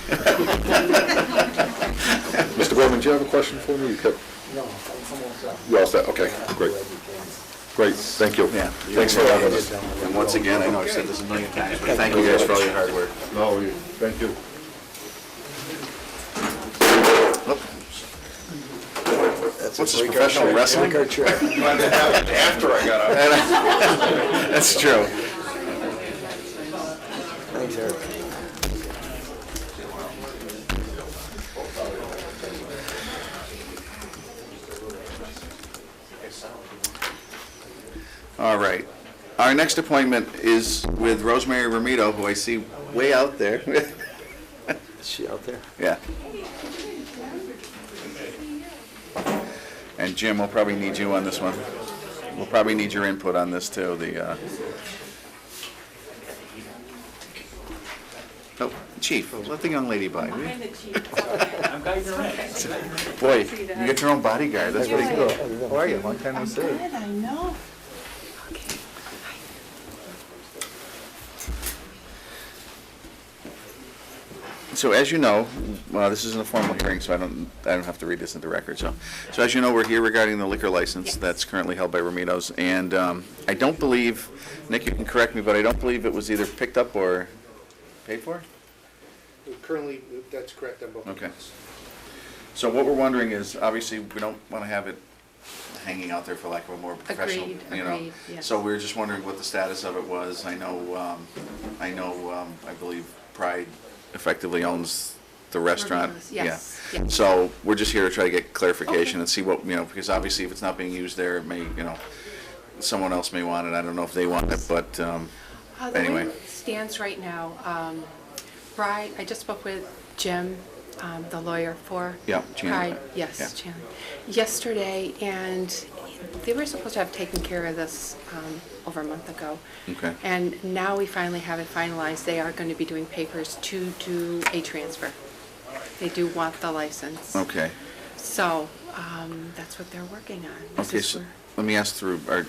Mr. Gorman, do you have a question for me? You kept, No, I'm almost up. you all set? Okay, great. Great, thank you. Yeah. Thanks for having us. And once again, I know I've said this a million times, but thank you guys for all your hard work. No, thank you. What's this, professional wrestling? After I got up. That's true. Thanks, Eric. All right. Our next appointment is with Rosemary Ramito, who I see way out there. Is she out there? Yeah. And Jim, we'll probably need you on this one. We'll probably need your input on this too, Oh, Chief, let the young lady by, will you? I'm glad you're right. Boy, you get your own bodyguard, that's pretty cool. How are you? Long time no see. Good, I know. So as you know, this isn't a formal hearing, so I don't have to read this into record. So as you know, we're here regarding the liquor license that's currently held by Ramito's, and I don't believe, Nick, you can correct me, but I don't believe it was either picked up or paid for? Currently, that's correct on both. Okay. So what we're wondering is, obviously, we don't want to have it hanging out there, for lack of a more professional, Agreed, yes. So we were just wondering what the status of it was. I believe Pride effectively owns the restaurant. Ramito's, yes, Yeah. yes. So we're just here to try to get clarification Okay. and see what, because obviously if it's not being used there, it may, someone else may want it. I don't know if they want it, but The anyway. way it stands right now, Bride, I just spoke with Jim, the lawyer for Yeah, Chandler. Pride. Yes, Yeah. Chandler. Yesterday, and they were supposed to have taken care of this over a month ago. Okay. And now we finally have it finalized. They are going to be doing papers to do a transfer. They do want the license. Okay. So that's what they're working on. This Okay, is so where- let me ask through our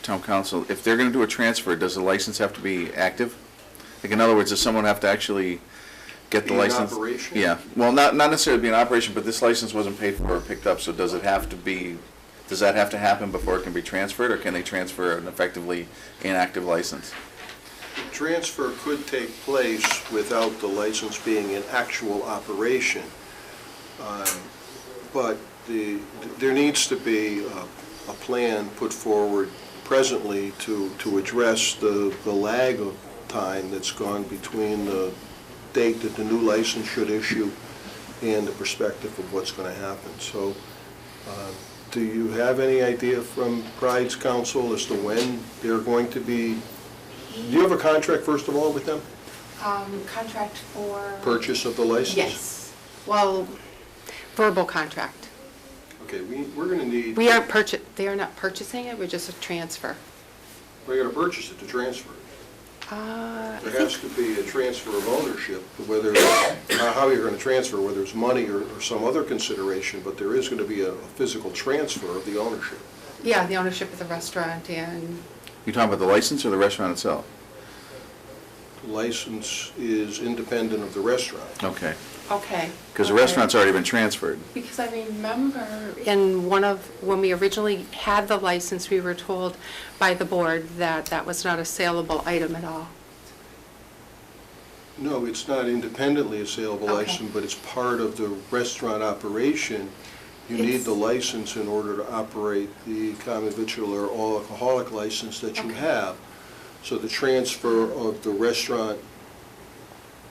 town council, if they're gonna do a transfer, does the license have to be active? Like, in other words, does someone have to actually get the Be in license? operation? Yeah, well, not necessarily be in operation, but this license wasn't paid for or picked up, so does that have to happen before it can be transferred, or can they transfer an effectively inactive license? The transfer could take place without the license being in actual operation. But there needs to be a plan put forward presently to address the lag of time that's gone between the date that the new license should issue and the perspective of what's going to happen. So do you have any idea from Pride's counsel as to when they're going to be, do you have a contract, first of all, with them? Contract for? Purchase of the license? Yes. Well, verbal contract. Okay, we're gonna need. We aren't they are not purchasing it, we're just a transfer. We're gonna purchase it to transfer it. I There think, has to be a transfer of ownership, whether, how you're gonna transfer, whether it's money or some other consideration, but there is gonna be a physical transfer of the ownership. yeah, the ownership of the restaurant and, You talking about the license or the restaurant itself? License is independent of the restaurant. Okay, okay. because the okay. restaurant's already been transferred. Because I remember when we originally had the license, we were told by the board that that was not a saleable item at all. No, it's not independently a saleable Okay. license, but it's part of the restaurant operation. You need It's- the license in order to operate the common victual or all alcoholic license that you Okay. have. So the transfer of the restaurant,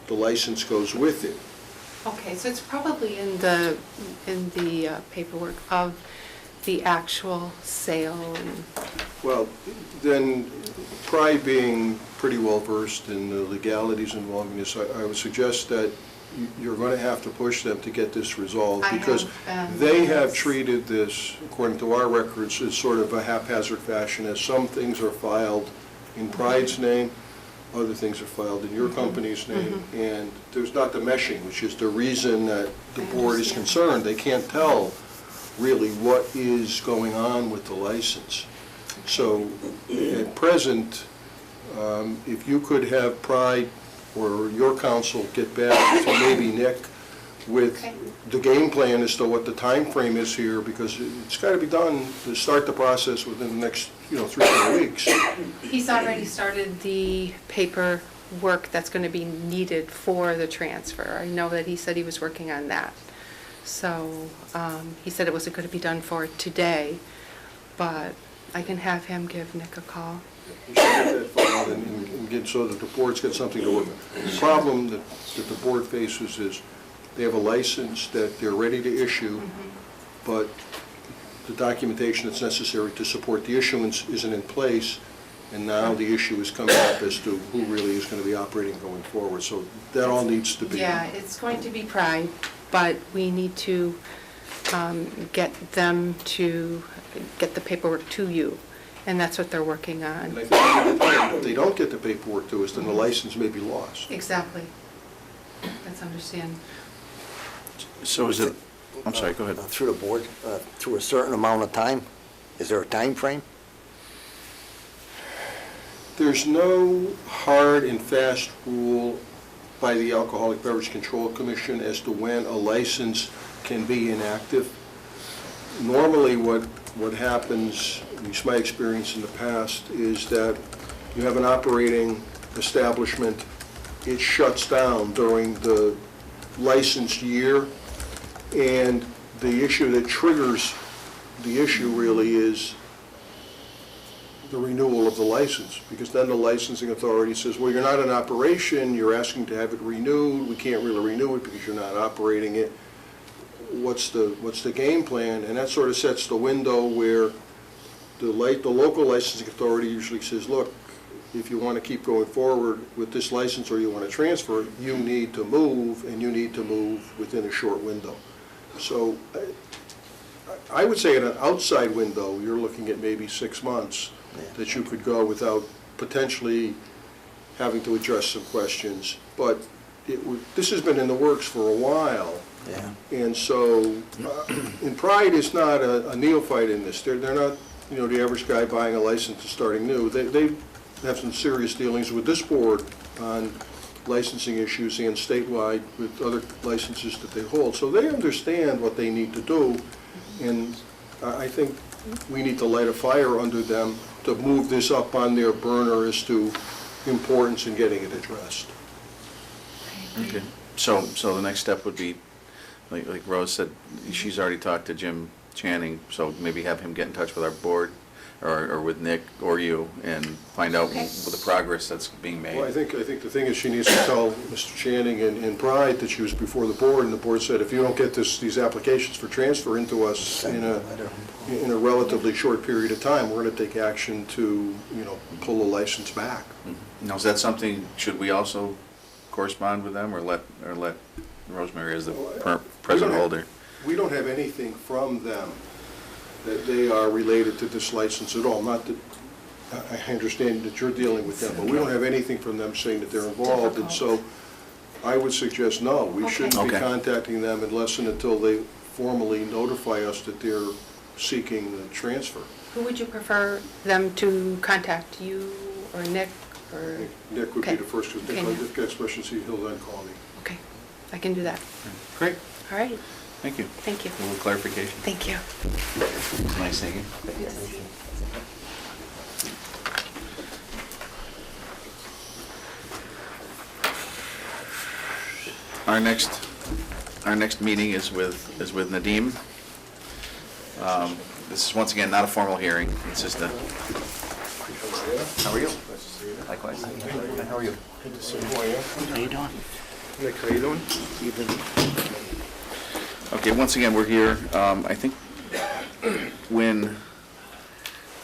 the license goes with it. Okay, so it's probably in the paperwork of the actual sale and, Well, then, Pride being pretty well-versed in the legalities involved in this, I would suggest that you're going to have to push them to get this resolved. I Because have, they have yes. treated this, according to our records, as sort of a haphazard fashion, as some things are filed in Pride's name, other things are filed in your company's name, and there's not the meshing, which is the reason that the I board is understand. concerned. They can't tell really what is going on with the license. So at present, if you could have Pride or your council get back to maybe Nick with Okay. the game plan as to what the time frame is here, because it's got to be done to start the process within the next, 3 or 4 weeks. he's already started the paperwork that's going to be needed for the transfer. I know that he said he was working on that. So he said it wasn't going to be done for today, but I can have him give Nick a call. You should get that filed and get, so that the board's got something to work with. The problem that the board faces is they have a license that they're ready to issue, but the documentation that's necessary to support the issuance isn't in place, and now the issue is coming up as to who really is going to be operating going forward. So that all needs to be. Yeah, it's going to be Pride, but we need to get them to get the paperwork to you, and that's what they're working And I on. think if they don't get the paperwork to us, then the license may be lost. Exactly. That's understand. So is it, I'm sorry, go ahead. Through the board, through a certain amount of time? Is there a time frame? There's no hard and fast rule by the Alcoholic Beverage Control Commission as to when a license can be inactive. Normally, what happens, at least my experience in the past, is that you have an operating establishment, it shuts down during the licensed year, and the issue that triggers the issue really is the renewal of the license, because then the licensing authority says, well, you're not in operation, you're asking to have it renewed, we can't really renew it because you're not operating it. What's the game plan? And that sort of sets the window where the local licensing authority usually says, look, if you want to keep going forward with this license or you want to transfer it, you need to move, and you need to move within a short window. So I would say at an outside window, you're looking at maybe 6 months that you could go without potentially having to address some questions. But this has been in the works for a while. Yeah. And so, and Pride is not a neophyte in this. They're not, the average guy buying a license and starting new. They have some serious dealings with this board on licensing issues and statewide with other licenses that they hold. So they understand what they need to do, and I think we need to light a fire under them to move this up on their burner as to importance in getting it addressed. Okay. So the next step would be, like Rose said, she's already talked to Jim Channing, so maybe have him get in touch with our board, or with Nick or you, and find out Okay. the progress that's being made. Well, I think the thing is she needs to tell Mr. Channing and Pride that she was before the board, and the board said, if you don't get these applications for transfer into us in a relatively short period of time, we're going to take action to, pull the license back. Now, is that something, should we also correspond with them, or let Rosemary as the present holder? We don't have anything from them that they are related to this license at all. Not that, I understand that you're dealing with them, but we don't have anything from them saying that they're involved. And so I would suggest no, we shouldn't be Okay. contacting them unless and until they formally notify us that they're seeking the transfer. Who would you prefer them to contact, you or Nick or? Nick would be Okay. the first, because Nick, Okay. if gets questions, he'll then call me. Okay, I can do that. Great, All right, thank you. thank you. A little clarification. Thank you. Nice thinking. Our next meeting is with Nadeem. This is once again not a formal hearing, it's just a. How are you? Likewise. How are you? How you doing? Nick, how you doing? Evening. Okay, once again, we're here. I think when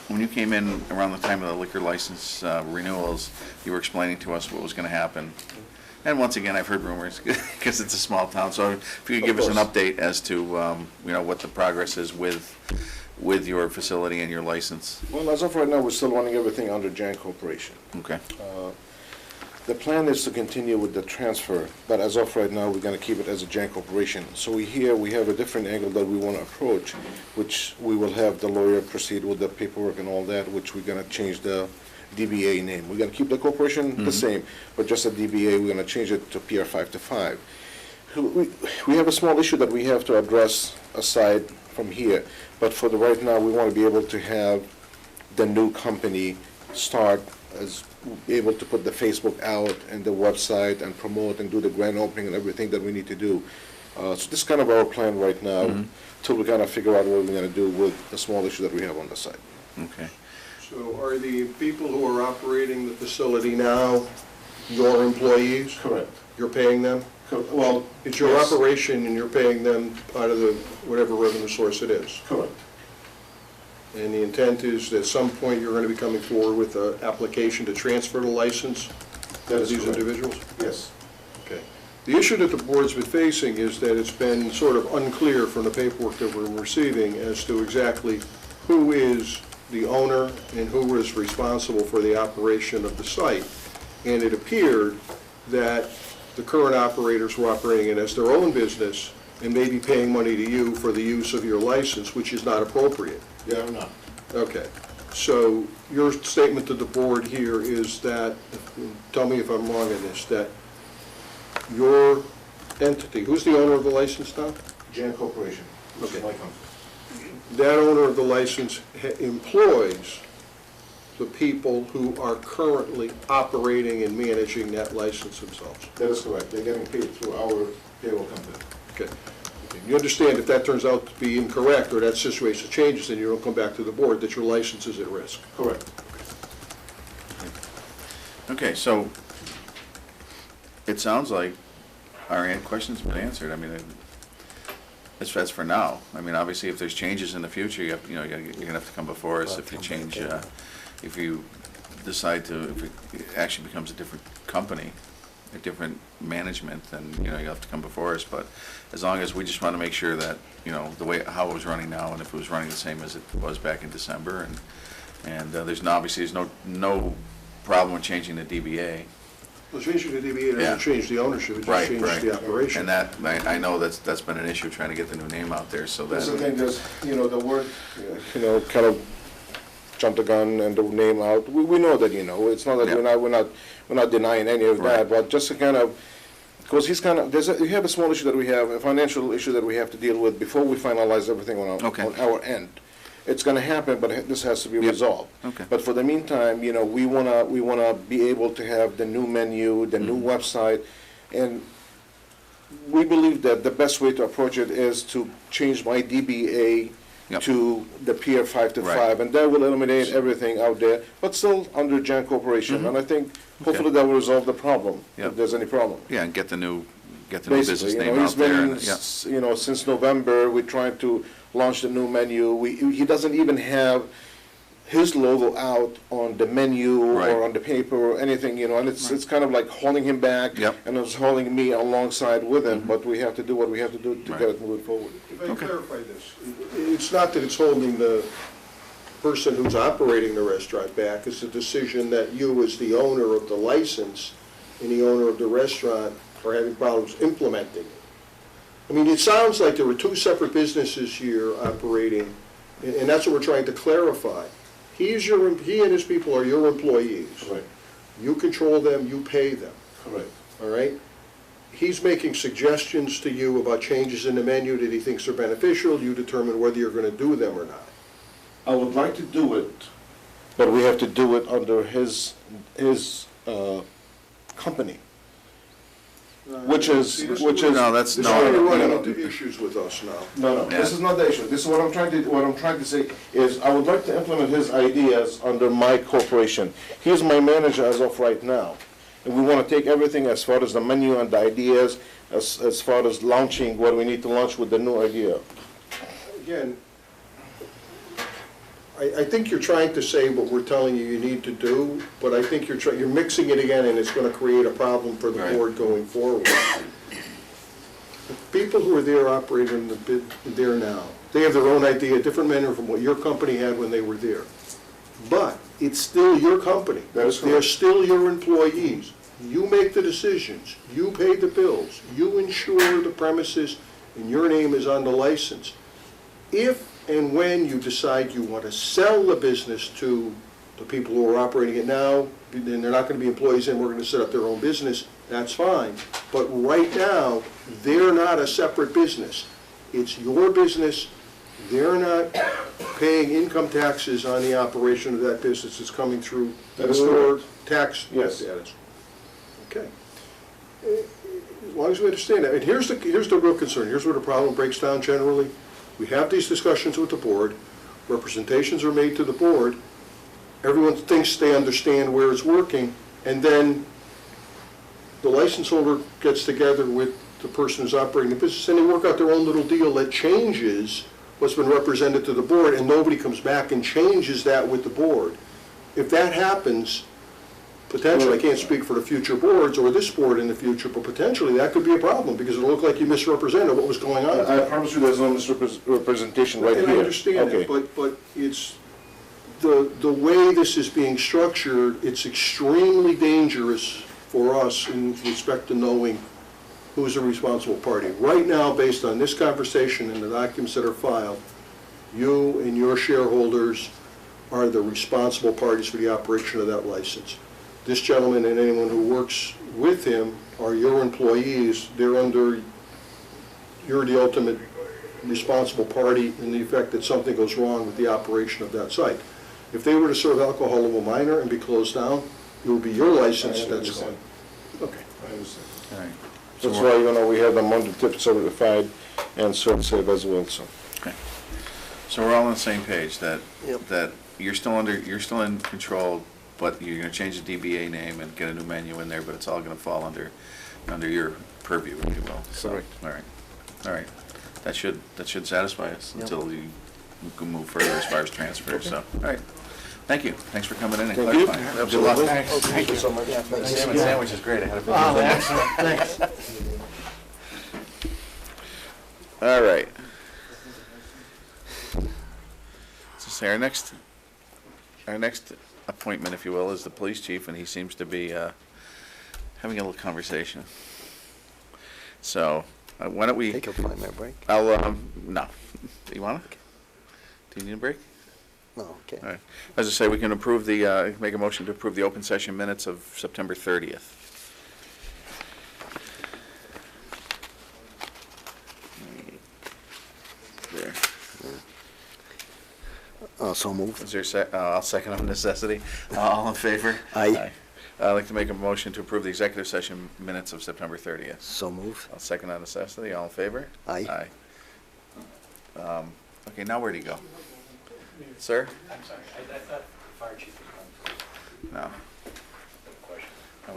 you came in around the time of the liquor license renewals, you were explaining to us what was going to happen. And once again, I've heard rumors, because it's a small town, so if you could give us an update as to, what the progress is with your facility and your license. Well, as of right now, we're still running everything under Jan Corporation. Okay, The plan is to continue with the transfer, but as of right now, we're going to keep it as a Jan Corporation. So we have a different angle that we want to approach, which we will have the lawyer proceed with the paperwork and all that, which we're going to change the DBA name. We're going to keep the corporation the same, but just a DBA, we're going to change it to PR 5 to 5. We have a small issue that we have to address aside from here, but for the right now, we want to be able to have the new company start as able to put the Facebook out and the website and promote and do the grand opening and everything that we need to do. So this is kind of our plan right now, till we kind of figure out what we're going to do with the small issue that we have on the site. okay. So are the people who are operating the facility now your employees? Correct. You're paying them? Well, It's your operation and you're paying them out of the, whatever revenue source it is. correct. And the intent is that at some point you're going to be coming forward with an application to transfer the license to That is these correct. individuals? Yes. Okay. The issue that the board's been facing is that it's been sort of unclear from the paperwork that we're receiving as to exactly who is the owner and who is responsible for the operation of the site. And it appeared that the current operators were operating it as their own business and maybe paying money to you for the use of your license, which is not appropriate. Yeah, I'm not. Okay. So your statement to the board here is that, tell me if I'm wrong in this, that your entity, who's the owner of the license now? Jan Corporation, which is Okay. my company. That owner of the license employs the people who are currently operating and managing that license themselves. That is correct. They're getting paid through our payroll company. Okay. You understand if that turns out to be incorrect or that situation changes, then you don't come back to the board, that your license is at risk. Correct. Okay, so it sounds like our question's been answered. I mean, as for now. I mean, obviously, if there's changes in the future, you're gonna have to come before us if you change, if you decide to, if it actually becomes a different company, a different management, then, you have to come before us. But as long as we just want to make sure that, the way, how it was running now, and if it was running the same as it was back in December, and obviously, there's no problem with changing the DBA. Well, changing the DBA Yeah. doesn't change the ownership, it just Right, changes right. the operation. And that, I know that's been an issue, trying to get the new name out there, so That's the thing, that, there's, the word, kind of jumped the gun and the name out. We know that, it's not that Yeah. we're not denying any of Right. that, but just to kind of, because we have a small issue that we have, a financial issue that we have to deal with before we finalize everything on Okay. our end. It's gonna happen, but this has to be Yep. resolved. Okay. But for the meantime, we wanna be able to have the new menu, the new website, and we believe that the best way to approach it is to change my DBA Yep. to the PR 5 to Right. 5, and that will eliminate everything out there, but still under Jan Corporation, and I think hopefully that will resolve the problem, Yep. if there's any problem. yeah, and get the new business Basically, name he's out there. been, and- yeah. since November, we're trying to launch the new menu. He doesn't even have his logo out on the menu Right. or on the paper or anything, and it's kind of like holding him back. Yep. And it's holding me alongside with him, but we have to do what we have to do to Right. get it moving forward. If I clarify this, it's not that it's holding the person who's operating the restaurant back, it's a decision that you, as the owner of the license and the owner of the restaurant, are having problems implementing it. I mean, it sounds like there were two separate businesses here operating, and that's what we're trying to clarify. He and his people are your employees. Right. You control them, you pay them, Correct. all right? He's making suggestions to you about changes in the menu that he thinks are beneficial. You determine whether you're going to do them or not. I would like to do it, but we have to do it under his company, which is. No, that's, This is no, where you're no, running no. into issues with us now. No, Yeah. this is not the issue. This is what I'm trying to say is I would like to implement his ideas under my corporation. He's my manager as of right now. And we want to take everything as far as the menu and the ideas, as far as launching what we need to launch with the new idea. Again, I think you're trying to say what we're telling you need to do, but I think you're mixing it again, and it's going to create a problem for the Right. board going forward. The people who are there operating there now, they have their own idea, different manner from what your company had when they were there. But it's still your company. That is They're correct. still your employees. You make the decisions, you pay the bills, you insure the premises, and your name is on the license. If and when you decide you want to sell the business to the people who are operating it now, then they're not going to be employees and we're going to set up their own business, that's fine. But right now, they're not a separate business. It's your business. They're not paying income taxes on the operation of that business. It's coming through That is your tax Yes. status. Okay. As long as we understand that. And here's the real concern. Here's where the problem breaks down generally. We have these discussions with the board. Representations are made to the board. Everyone thinks they understand where it's working. And then the license holder gets together with the person who's operating the business and they work out their own little deal that changes what's been represented to the board, and nobody comes back and changes that with the board. If that happens, potentially, I can't speak for the future boards or this board in the future, but potentially that could be a problem because it'll look like you misrepresented what was going on. I promise you there's no misrepresentation right here. And I understand Okay. that, but it's, the way this is being structured, it's extremely dangerous for us in respect to knowing who's a responsible party. Right now, based on this conversation and the documents that are filed, you and your shareholders are the responsible parties for the operation of that license. This gentleman and anyone who works with him are your employees. You're the ultimate responsible party in the effect that something goes wrong with the operation of that site. If they were to serve alcohol to a minor and be closed down, it would be your license that's gone. Okay. I understand. All right. That's why, we have them on the tip certified and certified as well, so. Okay. So we're all on the same page, that, Yep. that you're still in control, but you're gonna change the DBA name and get a new menu in there, but it's all gonna fall under your purview, if you will. So, Correct. all right. That should satisfy us Yep. until we can move further as far as transfer, so, all right. Thank you. Thanks for coming in and Thank you. clarifying. Good luck. Thank you so much. Salmon sandwich is great. I had a big Oh, one. excellent, thanks. All right. So say our next appointment, if you will, is the police chief, and he seems to be having a little conversation. So why don't we? Take a 5-minute break? I'll no. Do you wanna? Do you need a break? No, okay. All right. As I say, we can approve make a motion to approve the open session minutes of September 30th. There. So moved. Is there I'll second on necessity. All in favor? Aye. I'd like to make a motion to approve the executive session minutes of September 30th. So moved. I'll second on necessity. All in favor? Aye. Aye. Okay, now where do you go? Sir? I'm sorry, I thought the fire chief was going No. to question. Are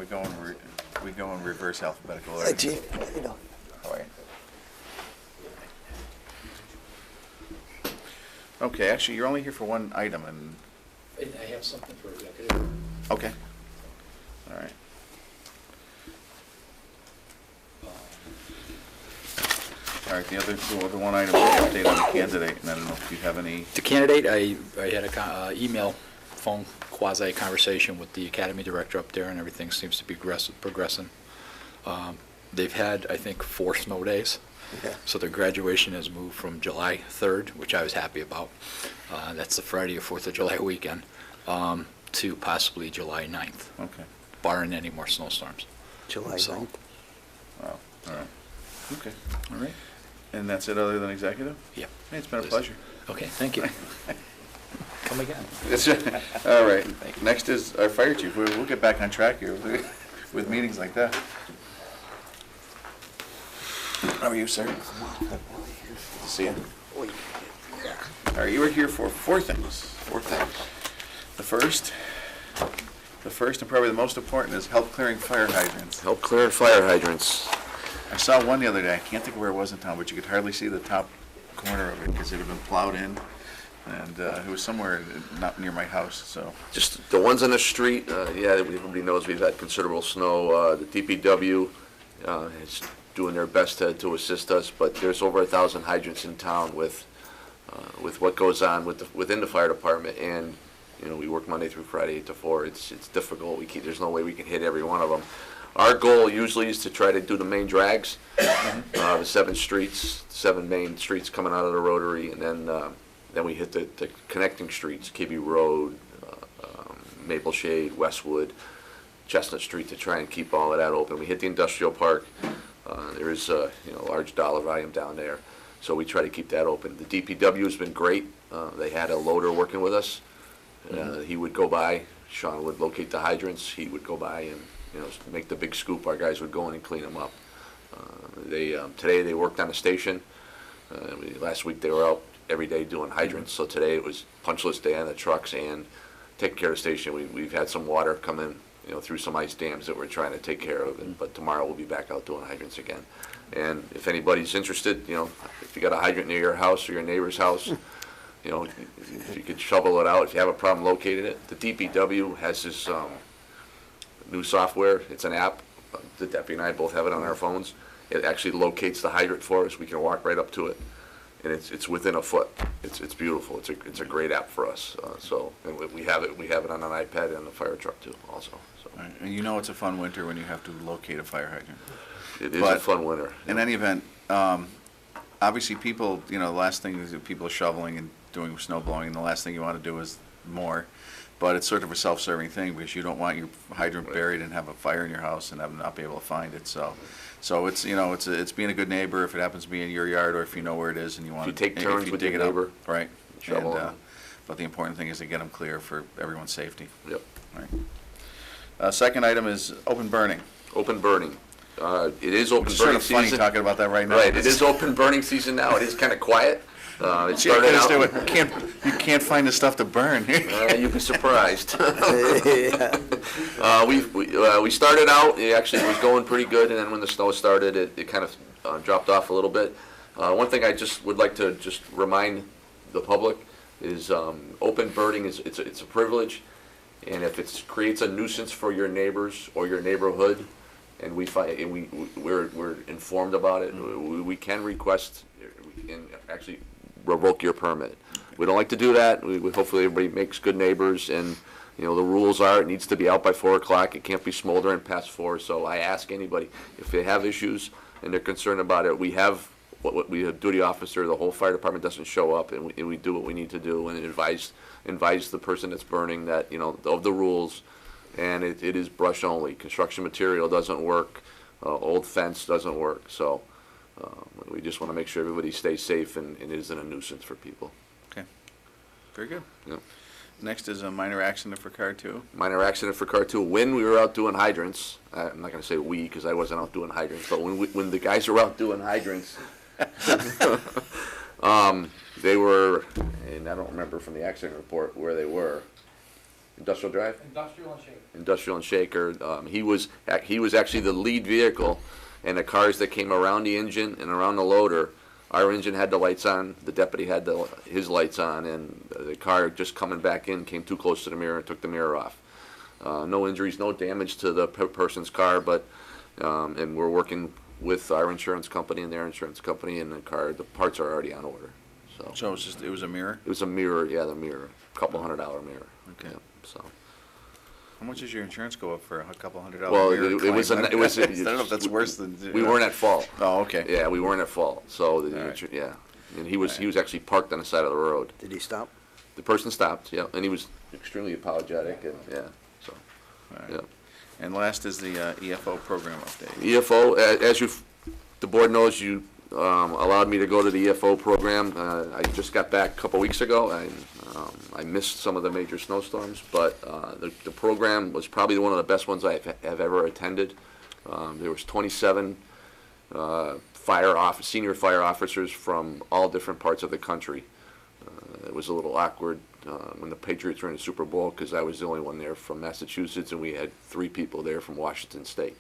we go in reverse alphabetical order? Hi, Chief. You know. How are you? Okay, actually, you're only here for one item, and have something for executive. Okay. All right. All right, the one item, is the update on the candidate, and I don't know if you have any. The candidate, I had a email, phone quasi conversation with the academy director up there, and everything seems to be progressing. They've had, I think, 4 snow days. Yeah. So their graduation has moved from July 3rd, which I was happy about. That's the Friday or 4th of July weekend, to possibly July 9th, Okay. barring any more snowstorms. July So- 9th. Wow, all right. Okay. All right? And that's it other than executive? Yep. Hey, it's been a Please. pleasure. Okay, thank you. Come again. All right. Next is our fire chief. We'll get back on track here with meetings like that. How are you, sir? Good to see you. All right, you were here for 4 things. 4 things. The first and probably the most important is help clearing fire hydrants. Help clearing fire hydrants. I saw one the other day. I can't think of where it was in town, but you could hardly see the top corner of it because it had been plowed in, and it was somewhere not near my house. So Just the ones on the street, yeah, everybody knows we've had considerable snow. The DPW is doing their best to assist us, but there's over 1,000 hydrants in town with what goes on within the fire department, and you know, we work Monday through Friday 8 to 4. It's difficult. There's no way we can hit every one of them. Our goal usually is to try to do the main drags, the 7 main streets coming out of the Rotary, and then we hit the connecting streets, Kibbe Road, Maple Shade, Westwood, Chestnut Street, to try and keep all of that open. We hit the industrial park. There is a large dollar volume down there, so we try to keep that open. The DPW has been great. They had a loader working with us. He would go by. Sean would locate the hydrants. He would go by and make the big scoop. Our guys would go in and clean them up. Today they worked on the station. Last week they were out every day doing hydrants. So today it was punch list day on the trucks and taking care of the station. We've had some water come in, through some ice dams that we're trying to take care of. But tomorrow we'll be back out doing hydrants again. And if anybody's interested, if you got a hydrant near your house or your neighbor's house, if you could shovel it out, if you have a problem locating it. The DPW has this new software. It's an app. The deputy and I both have it on our phones. It actually locates the hydrant for us. We can walk right up to it, and it's within a foot. It's beautiful. It's a great app for us. And we have it on an iPad and a fire truck too, also. So right. And it's a fun winter when you have to locate a fire hydrant. it is a fun winter. In any event, obviously people, the last thing is that people are shoveling and doing snow blowing, and the last thing you want to do is more. But it's sort of a self-serving thing because you don't want your hydrant buried and have a fire in your house and not be able to find it. So it's it's being a good neighbor if it happens to be in your yard or if you know where it is and you want If you take turns with your neighbor, right? shovel And, them. but the important thing is to get them clear for everyone's safety. Yep. Right. Second item is open burning. Open burning. It is open Which is burning sort of funny season. talking about that right now. Right. It is open burning season now. It is kind of quiet. It started out. You can't find the stuff to burn. You'd be surprised. We started out, it actually was going pretty good, and then when the snow started, it kind of dropped off a little bit. One thing I just would like to just remind the public is open burning it's a privilege, and if it creates a nuisance for your neighbors or your neighborhood, and we're informed about it, we can request and actually revoke your permit. We don't like to do that. We hopefully everybody makes good neighbors, and the rules are it needs to be out by 4 o'clock. It can't be smoldering past 4. So I ask anybody if they have issues and they're concerned about it. We have a duty officer. The whole fire department doesn't show up, and we do what we need to do and advise the person that's burning that of the rules. And it is brush only. Construction material doesn't work. Old fence doesn't work. So. We just want to make sure everybody stays safe and it isn't a nuisance for people. Okay. Very good. Yep. Next is a minor accident for car 2. Minor accident for car 2. When we were out doing hydrants, I'm not going to say we because I wasn't out doing hydrants, but when the guys were out doing hydrants, they were, and I don't remember from the accident report where they were. Industrial Drive? Industrial and Shaker. He was actually the lead vehicle. And the cars that came around the engine and around the loader our engine had the lights on, the deputy had his lights on, and the car just coming back in came too close to the mirror and took the mirror off. No injuries, no damage to the person's car, but, and we're working with our insurance company and their insurance company, and the parts are already on order, so. So it was a mirror? It was a mirror, yeah, the mirror, $200 mirror. Okay. Yeah, so. How much does your insurance go up for a couple $100 Well, mirror it was, claim? it was. I don't know if that's worse than. We weren't at fault. Oh, okay. Yeah, we weren't at fault, so, yeah. And he was actually parked on the side of the road. Did he stop? The person stopped, yeah, and he was extremely apologetic, and, yeah, so, All right. yeah. And last is the EFO program update. EFO, as the board knows, you allowed me to go to the EFO program. I just got back a couple weeks ago, and I missed some of the major snowstorms, but the program was probably one of the best ones I have ever attended. There was 27 senior fire officers from all different parts of the country. It was a little awkward when the Patriots were in the Super Bowl, because I was the only one there from Massachusetts, and we had 3 people there from Washington State.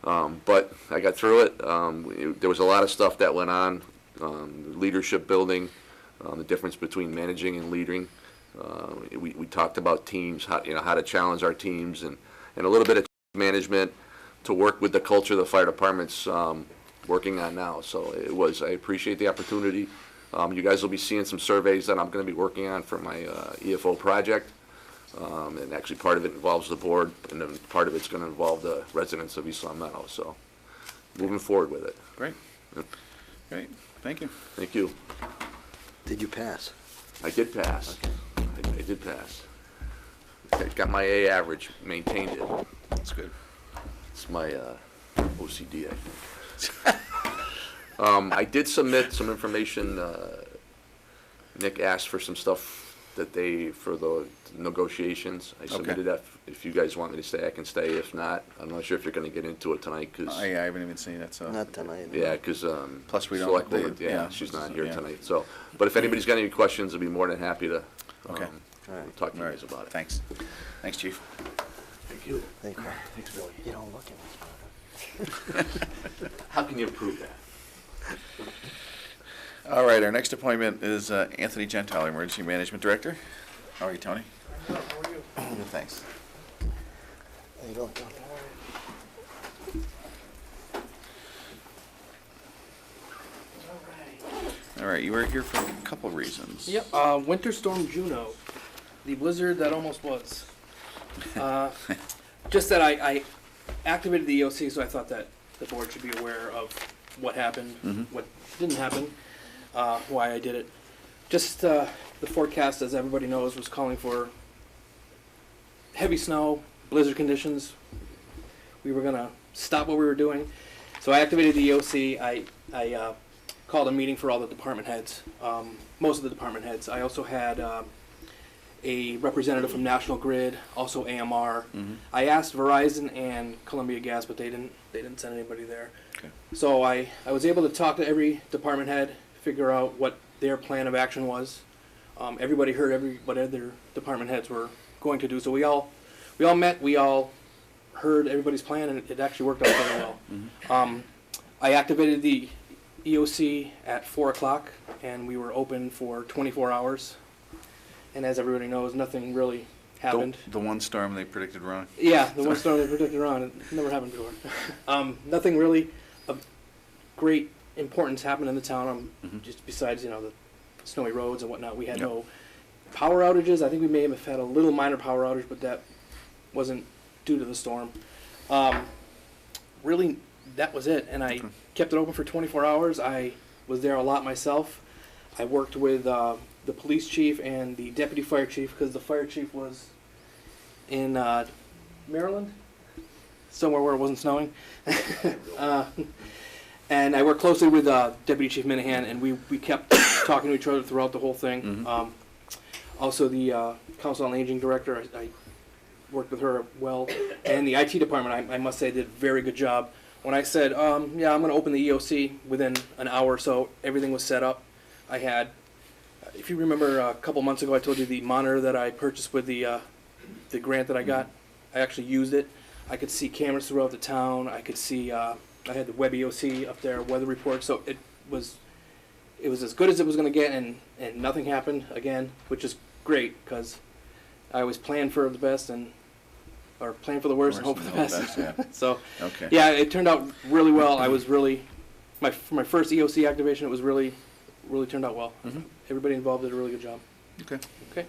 But I got through it. There was a lot of stuff that went on, leadership building, the difference between managing and leading. We talked about teams, how to challenge our teams, and a little bit of management to work with the culture the fire department's working on now. So I appreciate the opportunity. You guys will be seeing some surveys that I'm going to be working on for my EFO project. And actually part of it involves the board, and then part of it's going to involve the residents of East Long Meadow, so moving forward with it. Great. Yep. Great. Thank you. Thank you. Did you pass? I did pass. Okay. I did pass. I got my A average, maintained it. That's good. It's my OCD, I think. I did submit some information. Nick asked for some stuff for the negotiations. I submitted that. If you guys want me to stay, I can stay. If not, I'm not sure if you're going to get into it tonight, because. I haven't even seen it, so. Not tonight. Yeah, because. Plus we don't. She's not here tonight, so. But if anybody's got any questions, I'd be more than happy to. Okay. Talk to you guys about it. Thanks. Thanks, Chief. Thank you. Thank you. Thanks, Billy. You don't look at me. How can you improve that? All right, our next appointment is Anthony Gentile, Emergency Management Director. How are you, Tony? How are you? Good, thanks. You don't. All right, you were here for a couple reasons. Yep, Winter Storm Juno, the blizzard that almost was. Just that I activated the EOC, so I thought that the board should be aware of what happened, what didn't happen, why I did it. Just the forecast, as everybody knows, was calling for heavy snow, blizzard conditions. We were gonna stop what we were doing, so I activated the EOC. I called a meeting for all the department heads, most of the department heads. I also had a representative from National Grid, also AMR. I asked Verizon and Columbia Gas, but they didn't send anybody there. Okay. So I was able to talk to every department head, figure out what their plan of action was. Everybody heard what other department heads were going to do. So we all met, we all heard everybody's plan, and it actually worked out very well. I activated the EOC at 4 o'clock, and we were open for 24 hours. And as everybody knows, nothing really happened. The one storm they predicted wrong. Yeah, the one storm they predicted wrong. It never happened before. Nothing really of great importance happened in the town, just besides, the snowy roads and whatnot. We had no power outages. I think we may have had a little minor power outage, but that wasn't due to the storm. Really, that was it. And I kept it open for 24 hours. I was there a lot myself. I worked with the police chief and the deputy fire chief, because the fire chief was in Maryland, somewhere where it wasn't snowing. And I worked closely with Deputy Chief Minahan, and we kept talking to each other throughout the whole thing. Also, the Council on Aging director, I worked with her well, and the IT department, I must say, did a very good job. When I said, yeah, I'm going to open the EOC, within an hour or so, everything was set up. I had, if you remember a couple months ago, I told you the monitor that I purchased with the grant that I got. I actually used it. I could see cameras throughout the town. I could see, I had the web EOC up there, weather report, so it was it was as good as it was going to get, and nothing happened again, which is great because I always plan for the best or plan for the worst and hope for the best. Yeah. So, Okay. yeah, it turned out really well. I was really, for my first EOC activation, it was really turned out well. Mhm. Everybody involved did a really good job. Okay. Okay.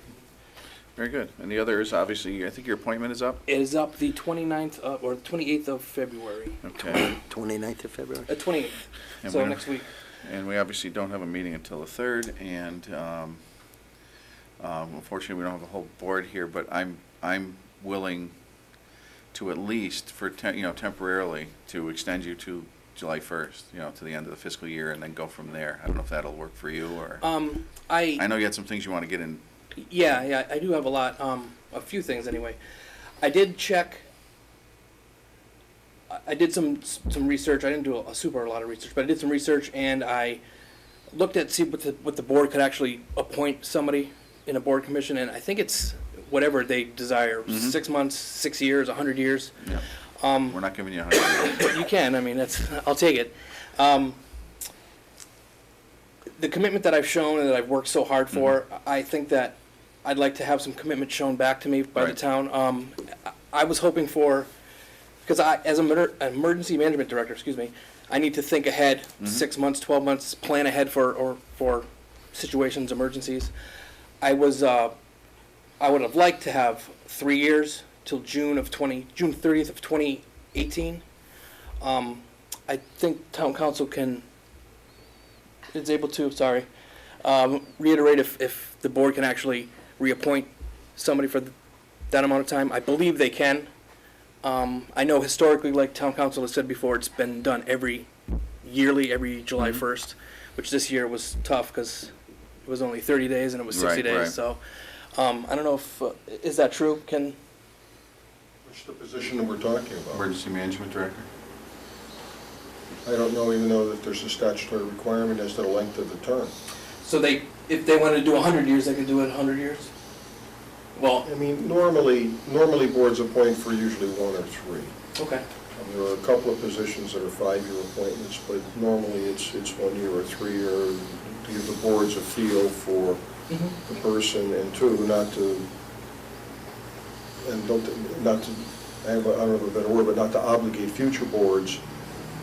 Very good. And the other is obviously, I think your appointment is up? It is up the 29th or 28th of February. Okay. 29th of February? 28th, And so when- next week. And we obviously don't have a meeting until the 3rd, and unfortunately, we don't have a whole board here, but I'm willing to at least, for temporarily, to extend you to July 1st, to the end of the fiscal year, and then go from there. I don't know if that'll work for you, or, I know you had some things you want to get in. Yeah, I do have a lot, a few things anyway. I did check, I did some research. I didn't do a super lot of research, but I did some research, and I looked at see what the board could actually appoint somebody in a board commission, and I think it's whatever they desire, 6 months, 6 years, 100 years. Yeah. We're not giving you 100 years. You can, I mean, I'll take it. The commitment that I've shown and that I've worked so hard for, I think that I'd like to have some commitment shown back to me by the Right. town. I was hoping for, because as an emergency management director, I need to think ahead, 6 months, 12 months, plan ahead for situations, emergencies. I would have liked to have 3 years till June 30th of 2018. I think town council is able to, reiterate if the board can actually reappoint somebody for that amount of time. I believe they can. I know historically, like town council has said before, it's been done every July 1st, which this year was tough because it was only 30 days and it was 60 days. Right. So I don't know if, is that true? What's the position that we're talking about? Emergency Management Director? I don't even know that there's a statutory requirement as to the length of the term. So if they wanted to do 100 years, they could do it 100 years? Well, I mean, normally boards appoint for usually 1 or 3. okay. There are a couple of positions that are 5-year appointments, but normally it's 1 year or 3 year, to give the boards a feel for the person, and 2, not to, I don't know a better word, but not to obligate future boards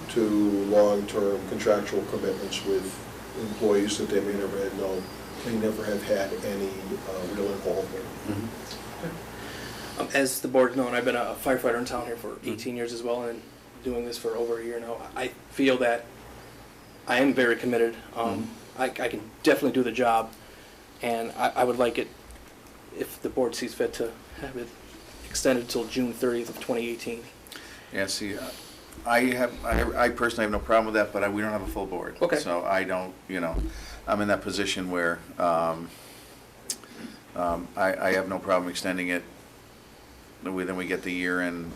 to long-term contractual commitments with employees that they may never have had any real involvement. As the board's known, I've been a firefighter in town here for 18 years as well, and doing this for over a year now. I feel that I am very committed. I can definitely do the job, and I would like it, if the board sees fit, to have it extended till June 30th of 2018. Yeah, see, I personally have no problem with that, but we don't have a full board. Okay. So I don't, I'm in that position where I have no problem extending it. Then we get the year in,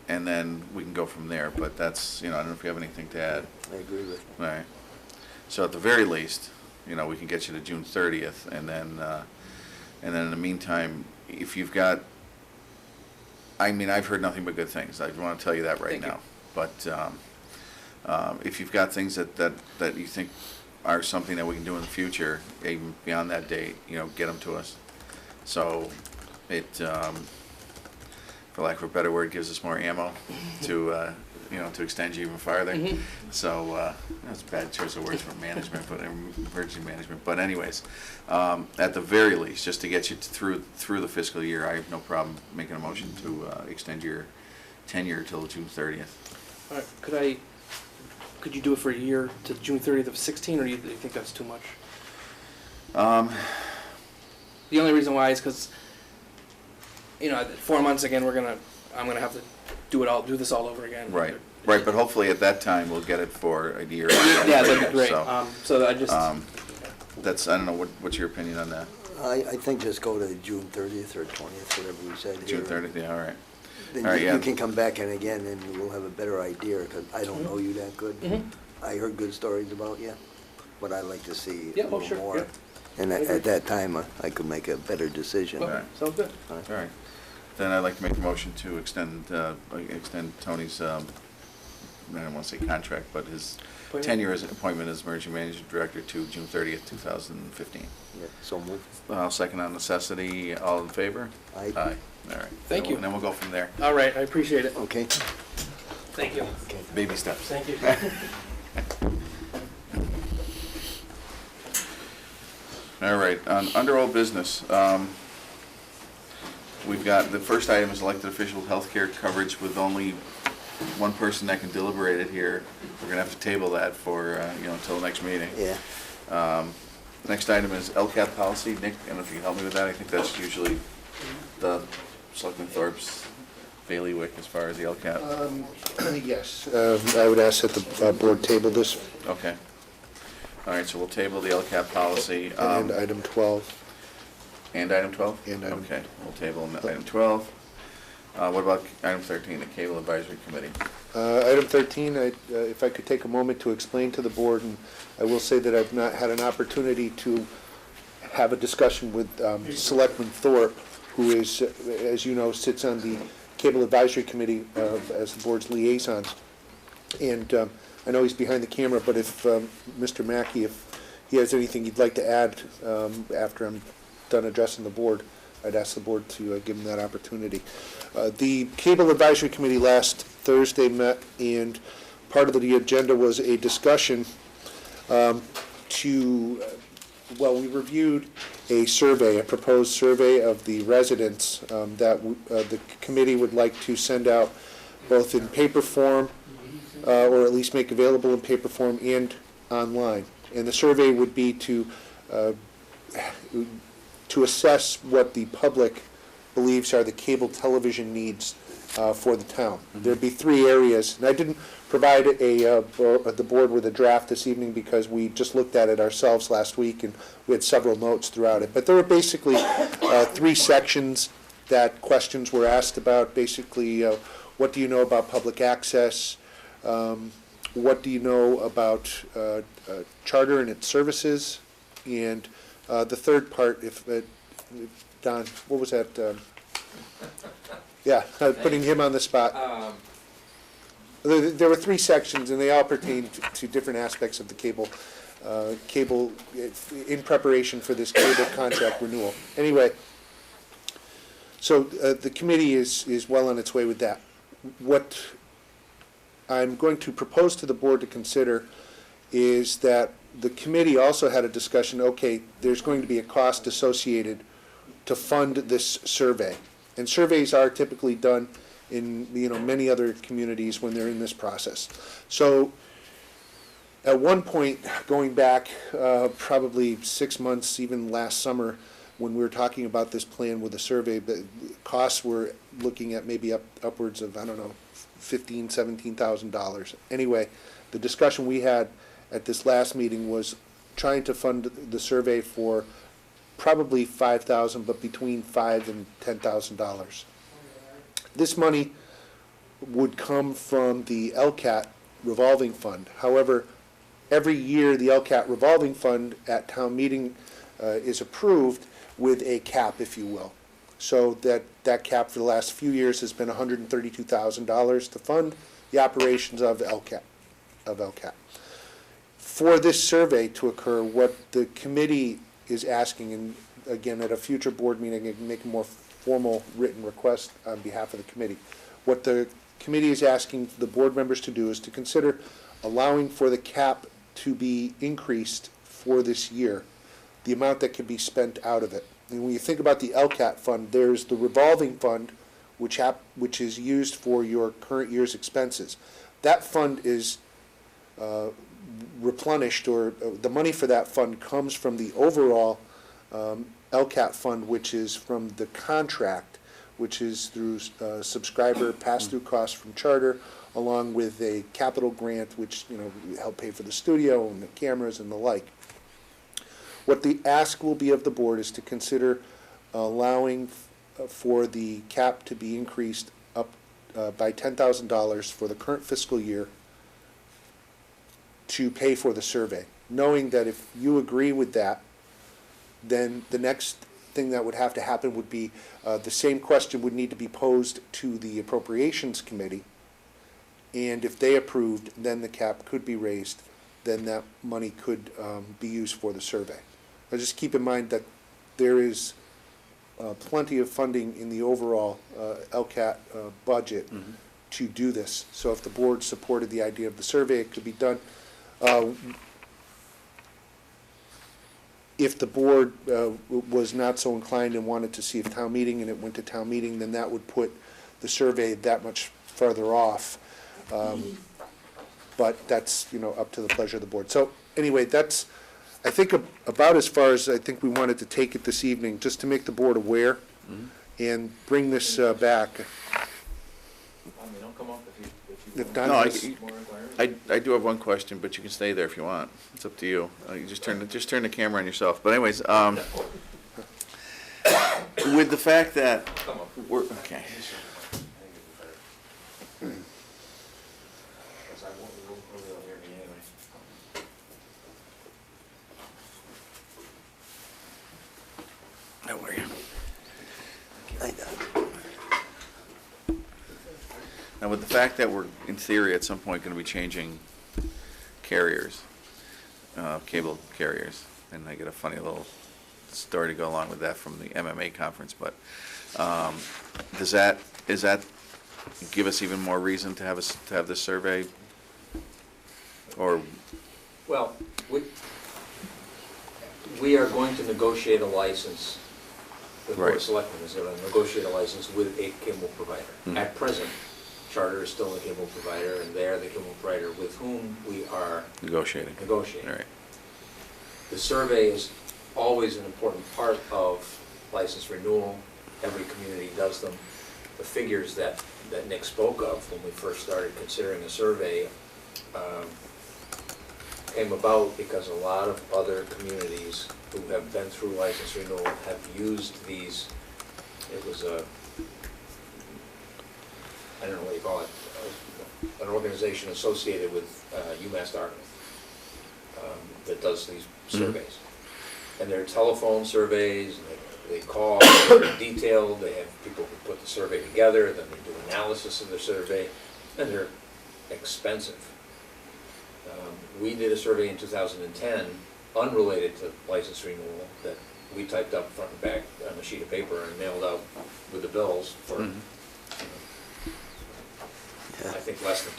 and then we can go from there. But that's, I don't know if you have anything to add. I agree with you. Right. So at the very least, we can get you to June 30th, and then in the meantime, if you've got, I've heard nothing but good things. I want to tell you that right now. But if you've got things that you think are something that we can do in the future, even beyond that date, get them to us. So it, for lack of a better word, gives us more ammo to extend you even farther. So that's a bad choice of words for management, but emergency management. But anyways, at the very least, just to get you through the fiscal year, I have no problem making a motion to extend your tenure till June 30th. All right. Could you do it for a year to June 30th of 16, or do you think that's too much? The only reason why is because, 4 months again, I'm gonna have to do this all over again. Right. But hopefully at that time, we'll get it for a year. Yeah, that'd be great. So I just. I don't know, what's your opinion on that? I think just go to June 30th or 20th, whatever we said here. June 30th, yeah, all right. Then All right, you yeah. can come back in again and we'll have a better idea, because I don't know you that good. I heard good stories about you, but I'd like to see a little more. Yeah. And at that time, I could make a better decision. Okay, sounds good. All right. Then I'd like to make a motion to extend Tony's, I don't want to say contract, but his appointment? tenure as appointment as emergency management director to June 30th, 2015. Yeah, so move. I'll second on necessity. All in favor? Aye. Aye. All right. Thank you. And then we'll go from there. All right, I appreciate it. Okay. Thank you. Okay. Baby steps. Thank you. All right, under old business, we've got, the first item is elected official healthcare coverage with only one person that can deliberate it here. We're gonna have to table that for, until the next meeting. Yeah. Next item is LCAP policy. Nick, I don't know if you can help me with that. I think that's usually the Selectman Thorpe's bailiwick as far as the LCAP. Yes, I would ask that the board table this, Okay. All right, so we'll table the LCAP policy. and item 12. And item 12? And item- Okay, we'll table item 12. What about item 13, the Cable Advisory Committee? Item 13, if I could take a moment to explain to the board, and I will say that I've not had an opportunity to have a discussion with Selectman Thorpe, who is, as you know, sits on the Cable Advisory Committee as the board's liaison. And I know he's behind the camera, but if Mr. Mackey, if he has anything he'd like to add after I'm done addressing the board, I'd ask the board to give him that opportunity. The Cable Advisory Committee last Thursday met, and part of the agenda was a discussion we reviewed a survey, a proposed survey of the residents that the committee would like to send out both in paper form, or at least make available in paper form and online. And the survey would be to assess what the public believes are the cable television needs for the town. There'd be 3 areas, and I didn't provide the board with a draft this evening because we just looked at it ourselves last week and we had several notes throughout it. But there were basically 3 sections that questions were asked about. Basically, what do you know about public access? What do you know about charter and its services? And the third part, if Don, what was that? Yeah, putting him on the spot. There were 3 sections, and they all pertained to different aspects of the cable in preparation for this cable contract renewal. Anyway, so the committee is well on its way with that. What I'm going to propose to the board to consider is that the committee also had a discussion, okay, there's going to be a cost associated to fund this survey. And surveys are typically done in many other communities when they're in this process. So at one point, going back probably 6 months, even last summer, when we were talking about this plan with the survey, the costs were looking at maybe upwards of, I don't know, $15,000, $17,000. Anyway, the discussion we had at this last meeting was trying to fund the survey for probably $5,000, but between $5,000 and $10,000. This money would come from the LCAT revolving fund. However, every year the LCAT revolving fund at town meeting is approved with a cap, if you will. So that cap for the last few years has been $132,000 to fund the operations of LCAT. For this survey to occur, what the committee is asking, and again, at a future board meeting, I can make a more formal written request on behalf of the committee. What the committee is asking the board members to do is to consider allowing for the cap to be increased for this year, the amount that can be spent out of it. And when you think about the LCAT fund, there's the revolving fund, which is used for your current year's expenses. That fund is replenished, or the money for that fund comes from the overall LCAT fund, which is from the contract, which is through subscriber pass-through costs from Charter, along with a capital grant, which help pay for the studio and the cameras and the like. What the ask will be of the board is to consider allowing for the cap to be increased up by $10,000 for the current fiscal year to pay for the survey, knowing that if you agree with that, then the next thing that would have to happen would be the same question would need to be posed to the Appropriations Committee, and if they approved, then the cap could be raised then that money could be used for the survey. But just keep in mind that there is plenty of funding in the overall LCAT budget to do this. So if the board supported the idea of the survey, it could be done. If the board was not so inclined and wanted to see if town meeting, and it went to town meeting, then that would put the survey that much further off. But that's, up to the pleasure of the board. So anyway, that's, I think, about as far as I think we wanted to take it this evening, just to make the board aware and bring this back. If No, Don I, has- I do have one question, but you can stay there if you want. It's up to you. You just turn the camera on yourself. But anyways, with the fact that we're, okay. How are you? Now, with the fact that we're, in theory, at some point going to be changing carriers, cable carriers, and I get a funny little story to go along with that from the MMA conference, but does that give us even more reason to have this survey? Or, Well, we are going to negotiate a license. The Board Right. of Selectmen is going to negotiate a license with a cable provider. At present, Charter is still the cable provider, and they are the cable provider with whom we are negotiating? negotiating. All right. The survey is always an important part of license renewal. Every community does them. The figures that Nick spoke of when we first started considering a survey came about because a lot of other communities who have been through license renewal have used these. It was I don't know what you call it, an organization associated with UMass Dartmouth that does these surveys. And they're telephone surveys, and they call, they're detailed, they have people who put the survey together, then they do analysis of the survey, and they're expensive. We did a survey in 2010, unrelated to license renewal, that we typed up front and back on a sheet of paper and mailed out with the bills for, I think, less than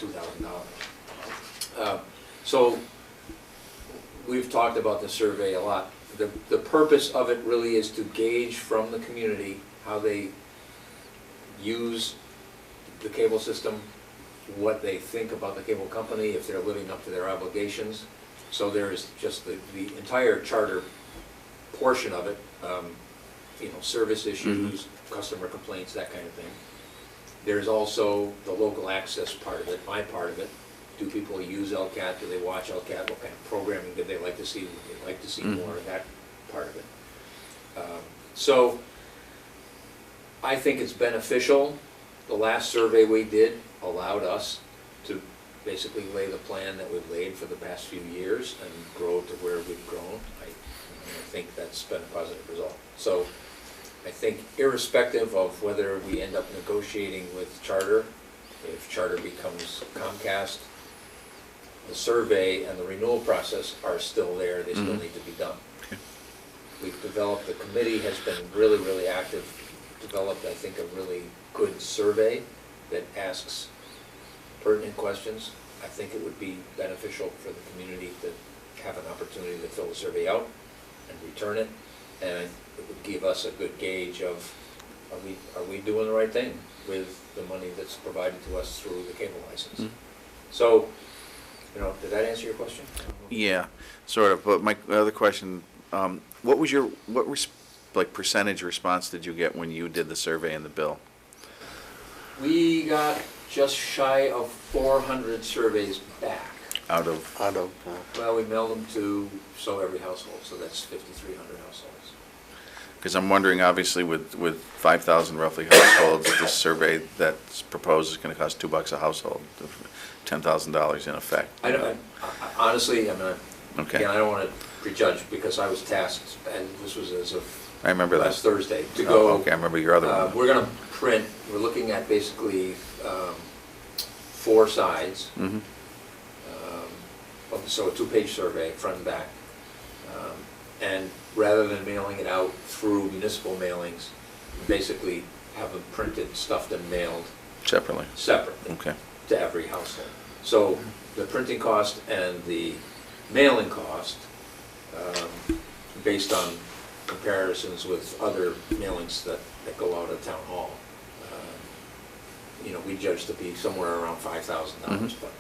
$2,000. So we've talked about the survey a lot. The purpose of it really is to gauge from the community how they use the cable system, what they think about the cable company, if they're living up to their obligations. So there's just the entire charter portion of it, service issues, customer complaints, that kind of thing. There's also the local access part of it, my part of it. Do people use LCAT? Do they watch LCAT? What kind of programming do they like to see? Would they like to see more of that part of it? So I think it's beneficial. The last survey we did allowed us to basically lay the plan that we've laid for the past few years and grow to where we've grown. I think that's been a positive result. So I think irrespective of whether we end up negotiating with Charter, if Charter becomes Comcast, the survey and the renewal process are still there, they still need to be done. We've developed, the committee has been really, really active, developed, I think, a really good survey that asks pertinent questions. I think it would be beneficial for the community to have an opportunity to fill the survey out and return it, and it would give us a good gauge of, are we doing the right thing with the money that's provided to us through the cable license? So, did that answer your question? Yeah, sort of. But my other question, what percentage response did you get when you did the survey and the bill? We got just shy of 400 surveys back. Out of? Well, we mailed them to every household, so that's 5,300 households. Because I'm wondering, obviously, with 5,000 roughly households, this survey that's proposed is going to cost $2 a household, $10,000 in effect. Honestly, Okay. again, I don't want to prejudge because I was tasked, and this was as of I remember that. last Thursday, to go. Okay, I remember your other one. We're going to print, we're looking at basically 4 sides. so a two-page survey, front and back. And rather than mailing it out through municipal mailings, basically have them printed, stuffed, and mailed Separately. separately Okay. to every household. So the printing cost and the mailing cost, based on comparisons with other mailings that go out of town hall, we judge to be somewhere around $5,000, but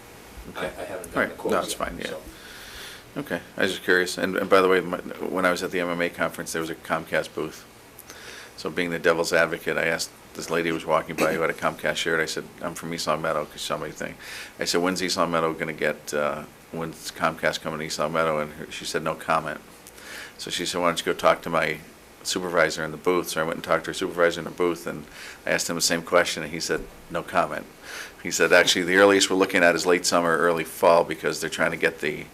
I haven't All done the right, quotes no, yet. it's fine, yeah. So. Okay, I was just curious. And by the way, when I was at the MMA conference, there was a Comcast booth. So being the devil's advocate, I asked this lady who was walking by who had a Comcast shirt, I said, I'm from East Long Meadow, because somebody thing. I said, when's East Long Meadow going to get, when's Comcast coming to East Long Meadow? And she said, no comment. So she said, why don't you go talk to my supervisor in the booth? So I went and talked to her supervisor in the booth, and I asked him the same question, and he said, no comment. He said, actually, the earliest we're looking at is late summer, early fall, because they're trying to get the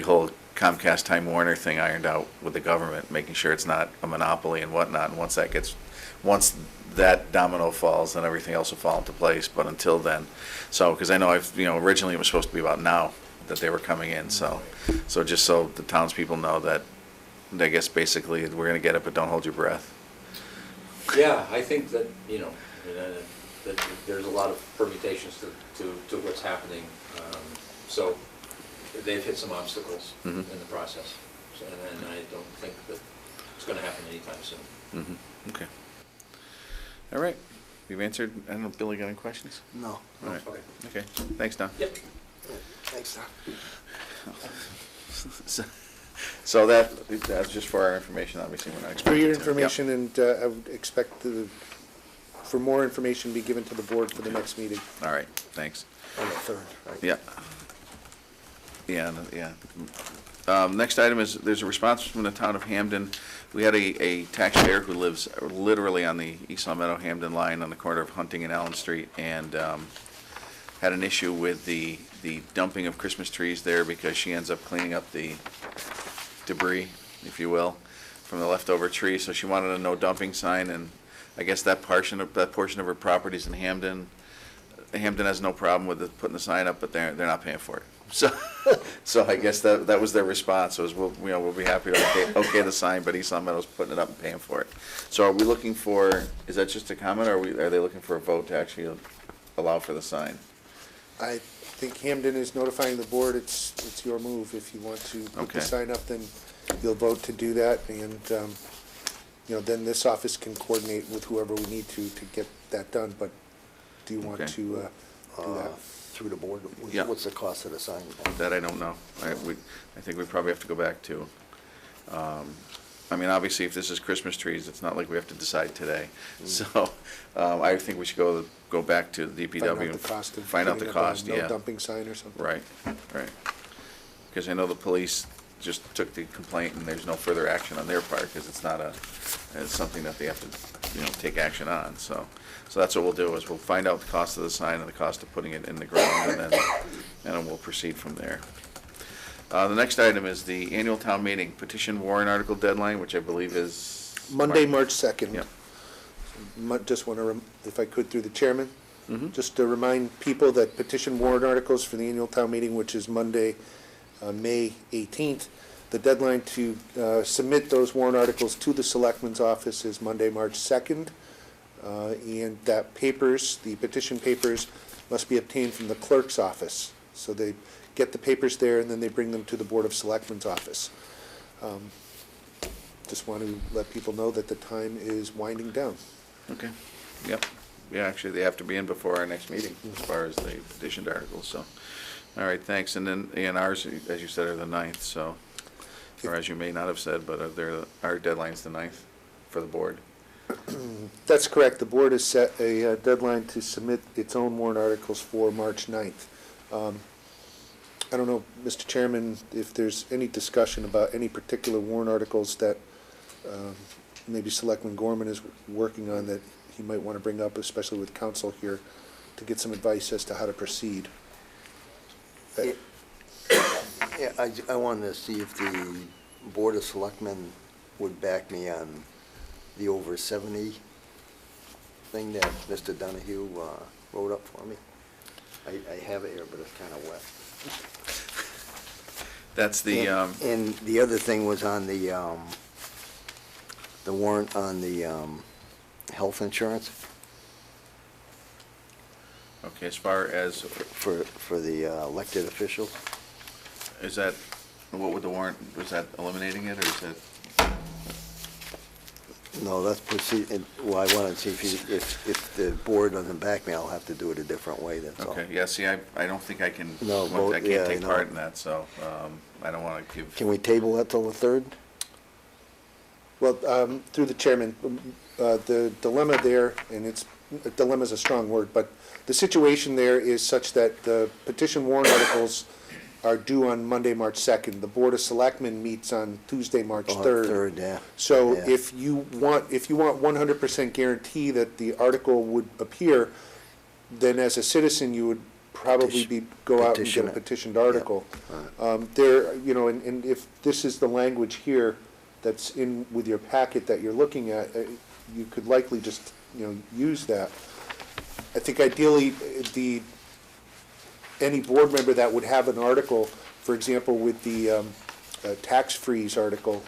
whole Comcast Time Warner thing ironed out with the government, making sure it's not a monopoly and whatnot. And once that domino falls, then everything else will fall into place. But until then, because I know originally it was supposed to be about now that they were coming in. So just so the townspeople know that, I guess basically we're going to get it, but don't hold your breath. Yeah, I think that, that there's a lot of permutations to what's happening. So they've hit some obstacles in the process, and I don't think that it's going to happen anytime soon. Okay. All right. You've answered. I don't know, Billy, got any questions? No. All right. Okay. Thanks, Don. Yep. Thanks, Tom. So that's just for our information, obviously. We're not For your expecting to- information, and I would expect for more information be given to the board for the next meeting. All right, thanks. On the 3rd, right? Yeah. Next item is, there's a response from the town of Hamden. We had a taxpayer who lives literally on the East Long Meadow Hamden line on the corner of Hunting and Allen Street, and had an issue with the dumping of Christmas trees there, because she ends up cleaning up the debris, if you will, from the leftover trees. So she wanted a no dumping sign, and I guess that portion of her property is in Hamden. Hamden has no problem with putting the sign up, but they're not paying for it. So I guess that was their response, was we'll be happy to okay the sign, but East Long Meadow's putting it up and paying for it. So are we looking for, is that just a comment, or are they looking for a vote to actually allow for the sign? I think Hamden is notifying the board, it's your move. If you want to put Okay. the sign up, then you'll vote to do that, and, then this office can coordinate with whoever we need to get that done, but do you want Okay. to do that? Through the board, Yeah. what's the cost of the sign? That I don't know. I think we probably have to go back to, obviously, if this is Christmas trees, it's not like we have to decide today. So I think we should go back to the DPW. Find out the cost of Find out the putting up a cost, yeah. no dumping sign or something? Right. Because I know the police just took the complaint, and there's no further action on their part, because it's something that they have to, take action on. So that's what we'll do, is we'll find out the cost of the sign and the cost of putting it in the ground, and then we'll proceed from there. The next item is the annual town meeting petition warrant article deadline, which I believe is Monday, March 2nd. Yep. Just want to, if I could, through the chairman, just to remind people that petition warrant articles for the annual town meeting, which is Monday, May 18th, the deadline to submit those warrant articles to the Selectmen's office is Monday, March 2nd, and that the petition papers must be obtained from the clerk's office. So they get the papers there, and then they bring them to the Board of Selectmen's office. Just want to let people know that the time is winding down. Okay, yep. Yeah, actually, they have to be in before our next meeting, as far as the petitioned articles, so. All right, thanks. And then, ours, as you said, are the 9th, so, or as you may not have said, but our deadline's the 9th for the board. That's correct. The board has set a deadline to submit its own warrant articles for March 9th. I don't know, Mr. Chairman, if there's any discussion about any particular warrant articles that maybe Selectman Gorman is working on that he might want to bring up, especially with council here, to get some advice as to how to proceed. Yeah, I wanted to see if the Board of Selectmen would back me on the over 70 thing that Mr. Donahue wrote up for me. I have it here, but it's kind of wet. That's the, And the other thing was on the warrant on the health insurance okay, as far as, for the elected officials. is that, what would the warrant, was that eliminating it, or is that? No, that's well, I wanted to see if the board doesn't back me, I'll have to do it a different way, that's all. Okay, yeah, see, I don't think I can, No, vote, I yeah, can't I take know. part in that, so, I don't wanna give. Can we table that till the 3rd? Well, through the chairman, the dilemma there, and dilemma is a strong word, but the situation there is such that the petition warrant articles are due on Monday, March 2nd. The Board of Selectmen meets on Tuesday, March 3rd. 3rd, yeah. So Yeah. if you want 100% guarantee that the article would appear, then as a citizen, you would probably go out and get petition a it. petitioned article. There, you know, and if this is the language here that's in with your packet that you're looking at, you could likely just, you know, use that. I think ideally, any board member that would have an article, for example, with the tax freeze article,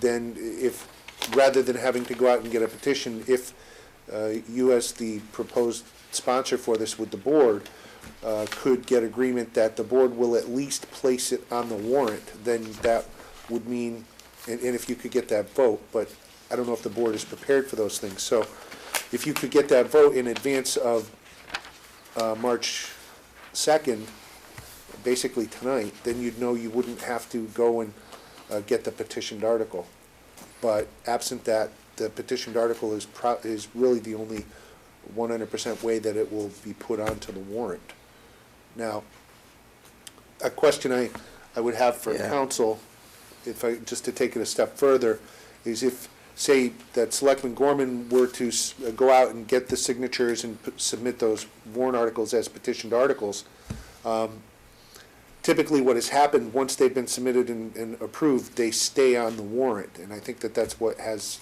then if, rather than having to go out and get a petition, if you as the proposed sponsor for this with the board could get agreement that the board will at least place it on the warrant, then that would mean, and if you could get that vote, but I don't know if the board is prepared for those things. So if you could get that vote in advance of March 2nd, basically tonight, then you'd know you wouldn't have to go and get the petitioned article. But absent that, the petitioned article is really the only 100% way that it will be put onto the warrant. Now, a question I would have for Yeah. council, just to take it a step further, is if, say, that Selectman Gorman were to go out and get the signatures and submit those warrant articles as petitioned articles, typically what has happened, once they've been submitted and approved, they stay on the warrant, and I think that that's what has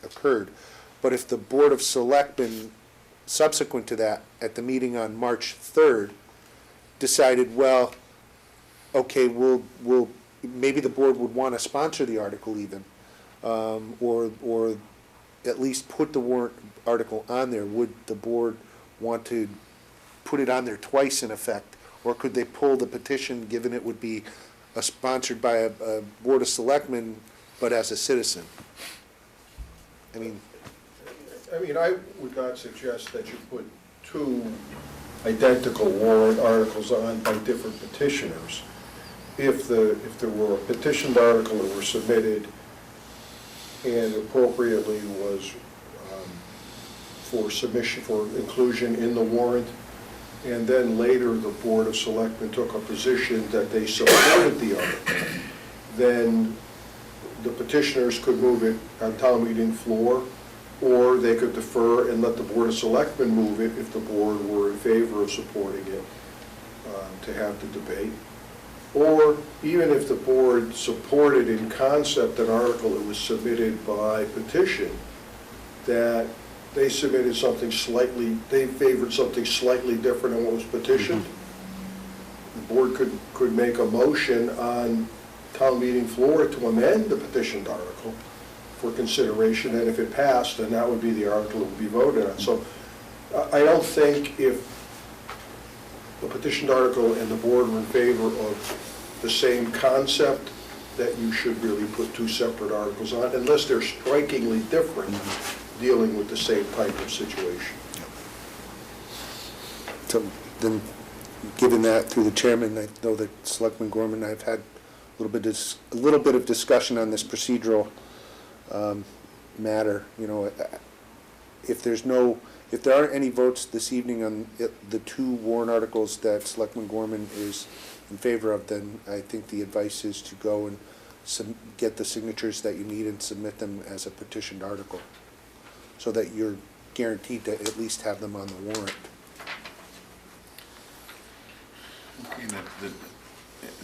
occurred. But if the Board of Selectmen, subsequent to that, at the meeting on March 3rd, decided, well, okay, maybe the board would want to sponsor the article even, or at least put the warrant article on there, would the board want to put it on there twice in effect? Or could they pull the petition, given it would be sponsored by a Board of Selectmen, but as a citizen? I mean, I would not suggest that you put two identical warrant articles on by different petitioners. If there were a petitioned article that were submitted and appropriately was for submission, for inclusion in the warrant, and then later the Board of Selectmen took a position that they supported the article, then the petitioners could move it on town meeting floor, or they could defer and let the Board of Selectmen move it if the board were in favor of supporting it, to have the debate. Or even if the board supported in concept an article that was submitted by petition, that they submitted something slightly, they favored something slightly different than what was petitioned, the board could make a motion on town meeting floor to amend the petitioned article for consideration, and if it passed, then that would be the article that would be voted on. So I don't think if the petitioned article and the board were in favor of the same concept, that you should really put two separate articles on, unless they're strikingly different, dealing with the same type of situation. so then, given that through the chairman, I know that Selectman Gorman and I have had a little bit of discussion on this procedural matter. You know, if there aren't any votes this evening on the two warrant articles that Selectman Gorman is in favor of, then I think the advice is to go and get the signatures that you need and submit them as a petitioned article, so that you're guaranteed to at least have them on the warrant. Okay,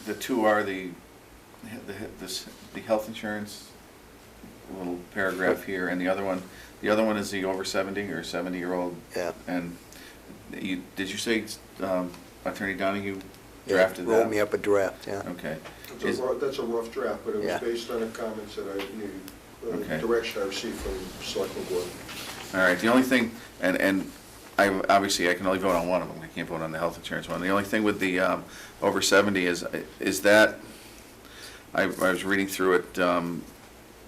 the two are the health insurance little paragraph here, and the other one is the over 70 or 70-year-old. Yeah. And did you say, Attorney Donahue, drafted that? Roll me up a draft, yeah. Okay. That's a rough draft, but it was Yeah. based on the comments that I knew, Okay. direction I received from Selectman Gordon. All right, the only thing, and obviously I can only vote on one of them, I can't vote on the health insurance one. The only thing with the over 70 is that, I was reading through it,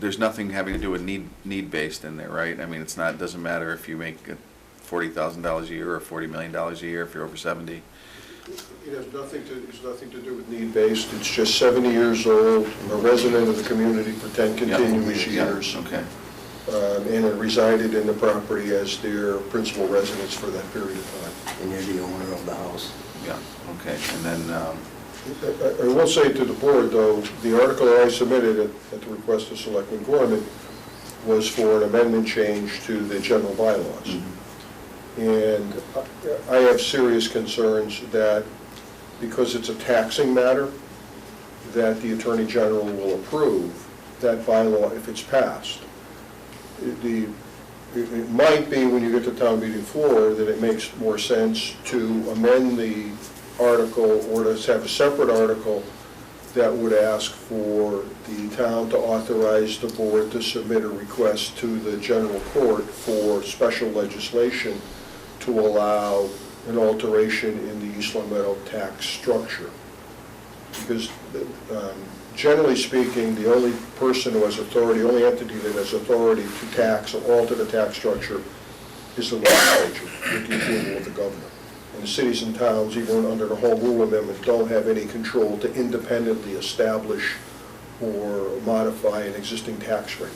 there's nothing having to do with need-based in there, right? I mean, it's not, it doesn't matter if you make $40,000 a year or $40 million a year if you're over 70. It has nothing to do with need-based, it's just 70 years old, a resident of the community for 10 continuous Yeah, years. okay. And it resided in the property as their principal residence for that period of time. And you're the owner of the house. Yeah, okay, and then, I will say to the board, though, the article that I submitted at the request of Selectman Gorman was for an amendment change to the general bylaws. And I have serious concerns that, because it's a taxing matter, that the Attorney General will approve that bylaw if it's passed. It might be, when you get to town meeting floor, that it makes more sense to amend the article or to have a separate article that would ask for the town to authorize the board to submit a request to the general court for special legislation to allow an alteration in the East Long Meadow tax structure. Because generally speaking, the only person who has authority, the only entity that has authority to tax or alter the tax structure is the legislature, with the approval of the governor. And the cities and towns, even under the Home Rule Amendment, don't have any control to independently establish or modify an existing tax rate.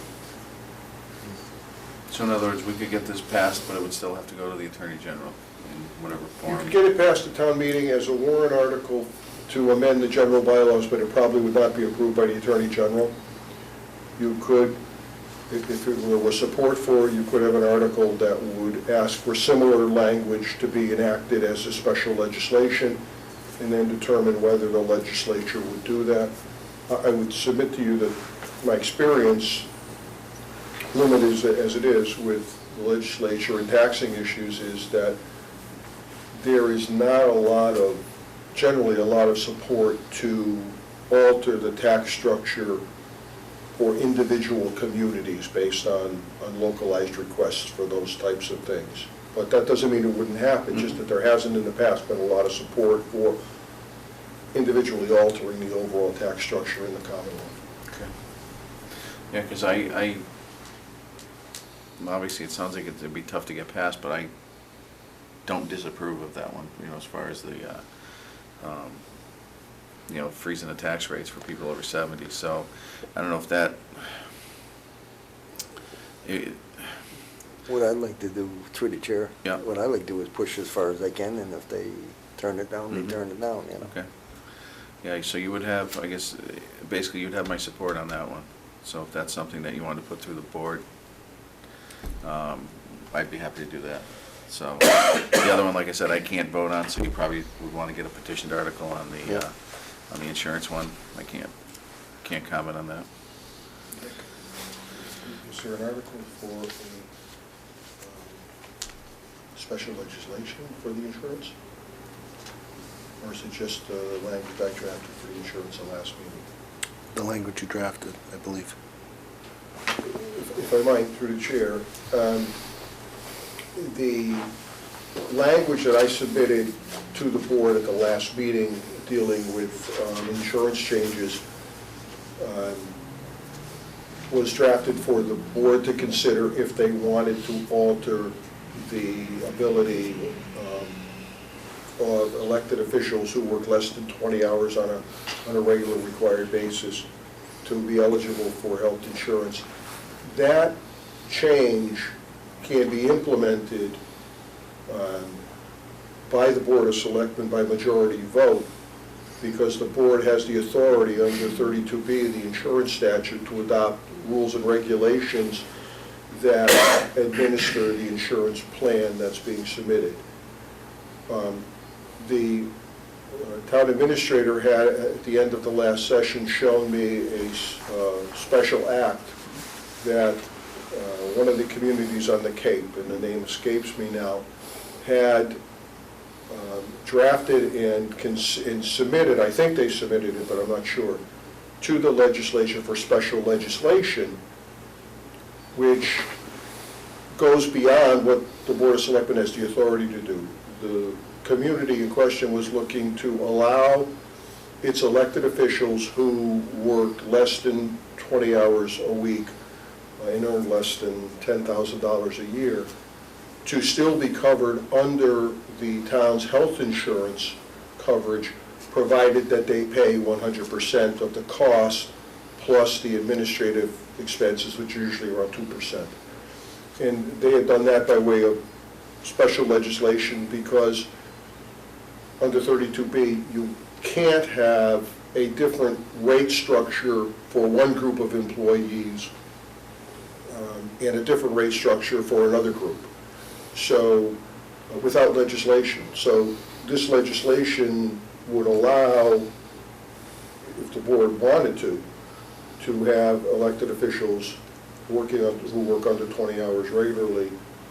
so in other words, we could get this passed, but it would still have to go to the Attorney General in whatever You form. could get it past the town meeting as a warrant article to amend the general bylaws, but it probably would not be approved by the Attorney General. You could, if there was support for it, you could have an article that would ask for similar language to be enacted as a special legislation, and then determine whether the legislature would do that. I would submit to you that my experience, limited as it is with the legislature and taxing issues, is that there is not a lot of, generally a lot of support to alter the tax structure for individual communities based on localized requests for those types of things. But that doesn't mean it wouldn't happen, just that there hasn't in the past been a lot of support for individually altering the overall tax structure in the Commonwealth. Okay. Yeah, because obviously it sounds like it'd be tough to get passed, but I don't disapprove of that one, as far as the, freezing the tax rates for people over 70. So I don't know if that, What I'd like to do, through the chair, Yeah. what I'd like to do is push as far as I can, and if they turn it down, they turn it down, okay. Yeah, so you would have, I guess, basically you'd have my support on that one. So if that's something that you wanted to put through the board, I'd be happy to do that. So the other one, like I said, I can't vote on, so you probably would want to get a petitioned article on the insurance one. I can't comment on that. Is there an article for special legislation for the insurance? Or is it just the language I drafted for the insurance the last meeting? The language you drafted, I believe. If I might, through the chair, the language that I submitted to the board at the last meeting dealing with insurance changes was drafted for the board to consider if they wanted to alter the ability of elected officials who work less than 20 hours on a regular required basis to be eligible for health insurance. That change can be implemented by the Board of Selectmen by majority vote, because the board has the authority under 32B of the insurance statute to adopt rules and regulations that administer the insurance plan that's being submitted. The town administrator had, at the end of the last session, shown me a special act that one of the communities on the Cape, and the name escapes me now, had drafted and submitted, I think they submitted it, but I'm not sure, to the legislature for special legislation, which goes beyond what the Board of Selectmen has the authority to do. The community in question was looking to allow its elected officials who work less than 20 hours a week and earn less than $10,000 a year to still be covered under the town's health insurance coverage, provided that they pay 100% of the cost plus the administrative expenses, which are usually around 2%. And they had done that by way of special legislation because under 32B, you can't have a different rate structure for one group of employees and a different rate structure for another group. So, without legislation. So this legislation would allow, if the board wanted to have elected officials who work under 20 hours regularly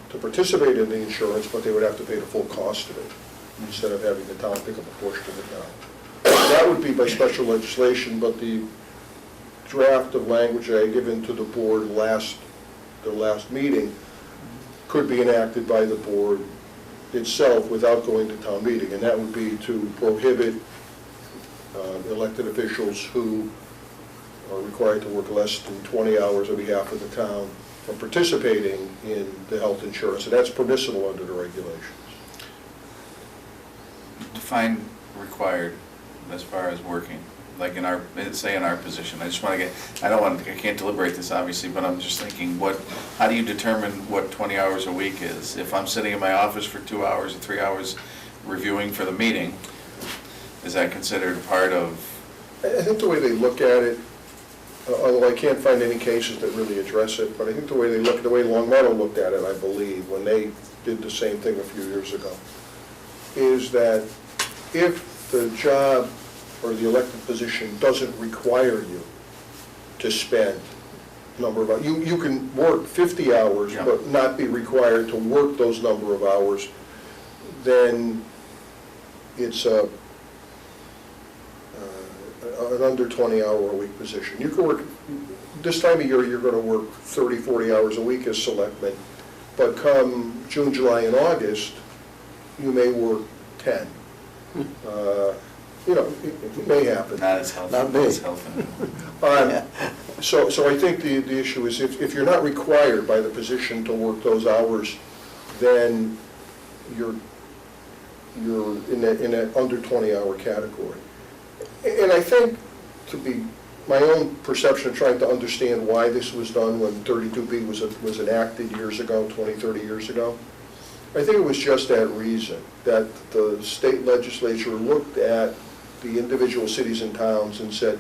to participate in the insurance, but they would have to pay the full cost of it instead of having the town pick up a portion of it now. That would be by special legislation, but the draft of language I had given to the board the last meeting could be enacted by the board itself without going to town meeting, and that would be to prohibit elected officials who are required to work less than 20 hours on behalf of the town from participating in the health insurance, and that's permissible under the regulations. Define required as far as working, like in our, say in our position. I just want to get, I can't deliberate this obviously, but I'm just thinking how do you determine what 20 hours a week is? If I'm sitting in my office for 2 hours or 3 hours reviewing for the meeting, is that considered part of? I think the way they look at it, although I can't find any cases that really address it, but I think the way Long Meadow looked at it, I believe, when they did the same thing a few years ago, is that if the job or the elected position doesn't require you to spend number of hours, you can work 50 hours, yeah, but not be required to work those number of hours, then it's an under 20-hour-a-week position. You can work, this time of year, you're going to work 30, 40 hours a week as selectmen, but come June, July, and August, you may work 10. It may happen. Not as healthy. Not me. As healthy. So I think the issue is if you're not required by the position to work those hours, then you're in that under 20-hour category. And I think, to be my own perception of trying to understand why this was done when 32B was enacted years ago, 20, 30 years ago, I think it was just that reason, that the state legislature looked at the individual cities and towns and said,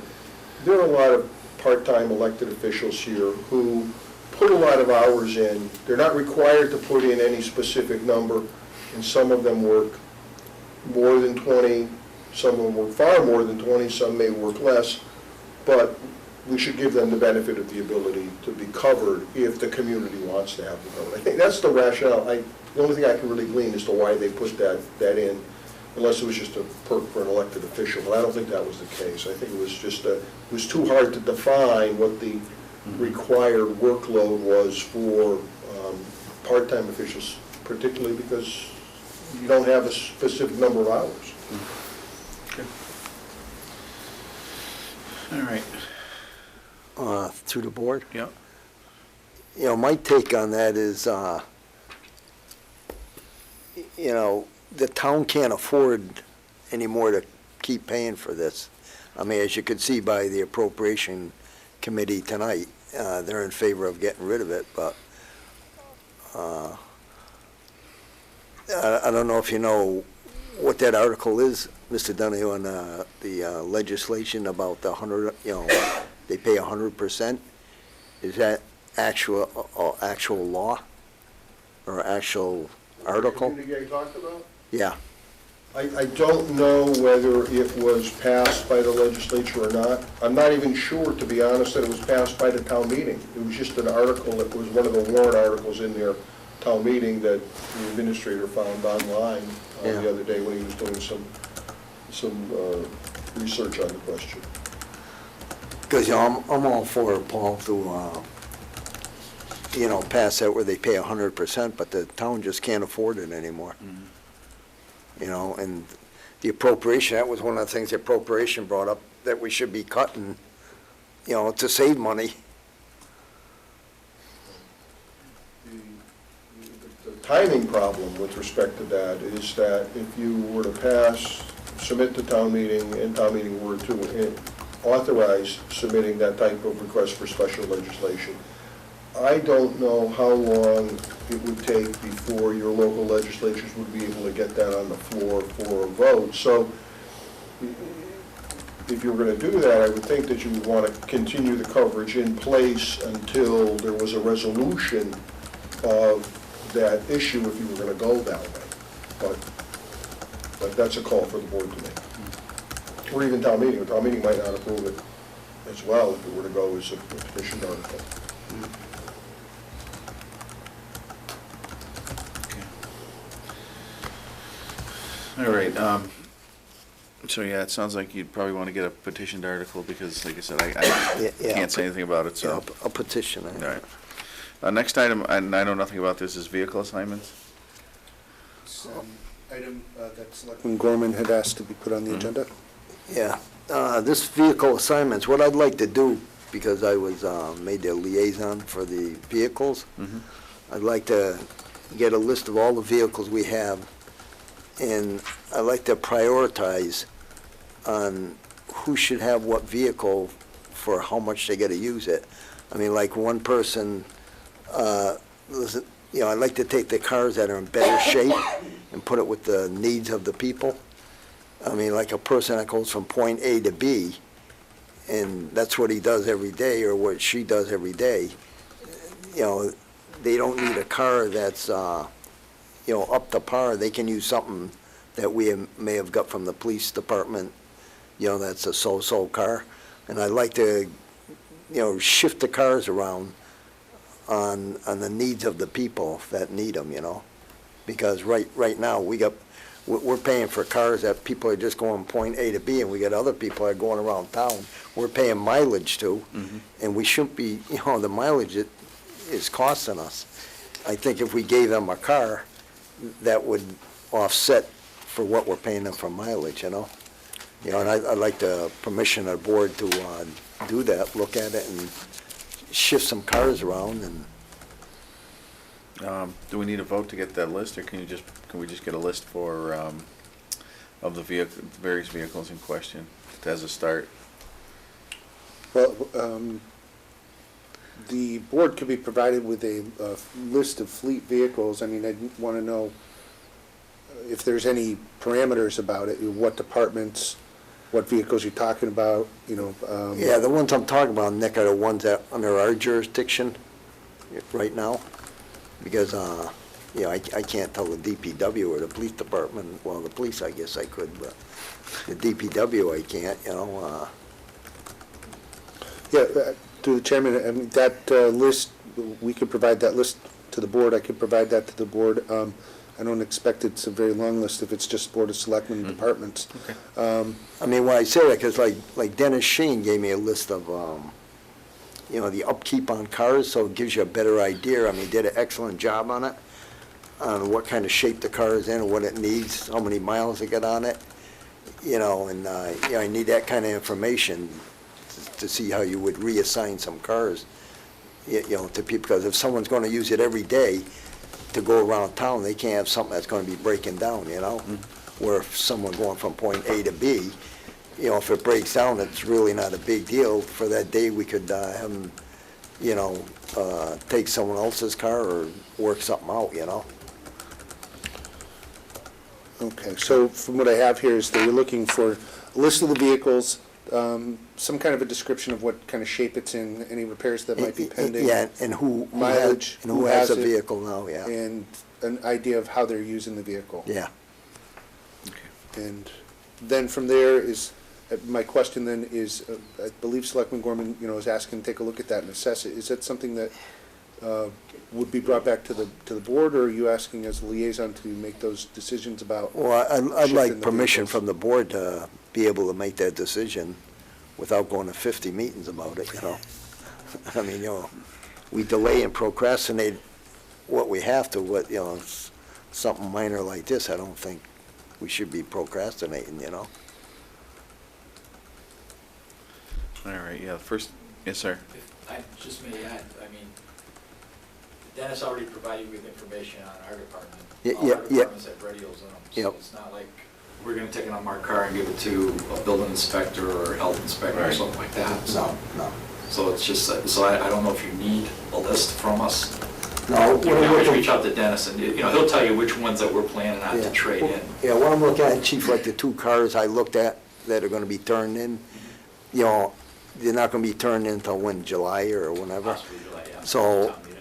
there are a lot of part-time elected officials here who put a lot of hours in. They're not required to put in any specific number, and some of them work more than 20, some of them work far more than 20, some may work less, but we should give them the benefit of the ability to be covered if the community wants to have them covered. I think that's the rationale. The only thing I can really glean as to why they put that in, unless it was just a perk for an elected official, but I don't think that was the case. I think it was just it was too hard to define what the required workload was for part-time officials, particularly because you don't have a specific number of hours. Okay. All right. To the board? Yeah. My take on that is, the town can't afford anymore to keep paying for this. I mean, as you could see by the appropriation committee tonight, they're in favor of getting rid of it, but I don't know if you know what that article is, Mr. Donahue, on the legislation about the 100, they pay 100%. Is that actual law or actual article? The community I talked about? Yeah. I don't know whether it was passed by the legislature or not. I'm not even sure, to be honest, that it was passed by the town meeting. It was just an article that was one of the warrant articles in there town meeting that the administrator found online Yeah. the other day when he was doing some research on the question. Because, you know, I'm all for it, Paul, to, you know, pass that where they pay 100%, but the town just can't afford it anymore. You know, and the appropriation, that was one of the things the appropriation brought up, that we should be cutting, you know, to save money. The timing problem with respect to that is that if you were to submit to town meeting, and town meeting were to authorize submitting that type of request for special legislation, I don't know how long it would take before your local legislatures would be able to get that on the floor for a vote. So if you were going to do that, I would think that you would want to continue the coverage in place until there was a resolution of that issue if you were going to go that way. But that's a call for the board to make. Or even town meeting. Town meeting might not approve it as well if it were to go as a petition article. All right, so yeah, it sounds like you'd probably want to get a petitioned article because, like I said, I Yeah, can't say anything about it, Yeah, so. a petition. All right. Next item, and I know nothing about this, is vehicle assignments. Item that Selectman Gorman had asked to be put on the agenda. Yeah, this vehicle assignments, what I'd like to do, because I was made the liaison for the vehicles, I'd like to get a list of all the vehicles we have, and I'd like to prioritize on who should have what vehicle for how much they gotta use it. I mean, like one person, listen, you know, I'd like to take the cars that are in better shape and put it with the needs of the people. I mean, like a person that goes from point A to B, and that's what he does every day, or what she does every day. You know, they don't need a car that's, you know, up to par. They can use something that we may have got from the police department, you know, that's a so-so car. And I'd like to, you know, shift the cars around on the needs of the people that need them, you know? Because right now, we're paying for cars that people are just going point A to B, and we got other people that are going around town. We're paying mileage to, and we shouldn't be, you know, the mileage is costing us. I think if we gave them a car, that would offset for what we're paying them for mileage, you know? You know, and I'd like the permission of the board to do that, look at it and shift some cars around. And do we need a vote to get that list, or can we just get a list for, of the various vehicles in question as a start? Well, the board could be provided with a list of fleet vehicles. I mean, I'd want to know if there's any parameters about it, what departments, what vehicles you're talking about, you know. yeah, the ones I'm talking about, Nick, are the ones that under our jurisdiction right now. Because, you know, I can't tell the DPW or the police department, well, the police, I guess I could, but the DPW, I can't, you know. Yeah, to the chairman, I mean, that list, we could provide that list to the board. I could provide that to the board. I don't expect it's a very long list if it's just Board of Selectmen and departments. Okay. I mean, why I say that, because like Dennis Sheen gave me a list of, you know, the upkeep on cars, so it gives you a better idea. I mean, he did an excellent job on it, on what kind of shape the car is in, what it needs, how many miles it got on it, you know, and, you know, I need that kind of information to see how you would reassign some cars, you know, to people, because if someone's going to use it every day to go around town, they can't have something that's going to be breaking down, you know? Where if someone going from point A to B, you know, if it breaks down, it's really not a big deal. For that day, we could have them, you know, take someone else's car or work something out, you know? Okay, so from what I have here is that you're looking for a list of the vehicles, some kind of a description of what kind of shape it's in, any repairs that might be pending. Yeah, and who mileage, has, and who has a it, vehicle now, yeah. and an idea of how they're using the vehicle. Yeah. And then from there is, my question then is, I believe Selectman Gorman, you know, is asking to take a look at that and assess it. Is that something that would be brought back to the board, or are you asking as a liaison to make those decisions about? Well, I'd shifting like the permission vehicles? from the board to be able to make that decision without going to 50 meetings about it, you know? I mean, you know, we delay and procrastinate what we have to, something minor like this, I don't think we should be procrastinating, you know? All right, yeah, first, yes, sir. If I just may add, I mean, Dennis already provided you with information on our department. Yeah, All yeah, our yeah. departments have radios on them, so Yep. it's not like we're gonna take an unmarked car and give it to a building inspector or health inspector or Right. something like that, so. No. So it's just, so I don't know if you need a list from us. No, You can always reach out to Dennis and, you know, he'll tell you which ones that we're planning on Yeah. to trade in. Yeah, what I'm looking at, Chief, like the two cars I looked at that are gonna be turned in, you know, they're not gonna be turned in until when, July or whenever? Possibly July, yeah. So- Town meeting.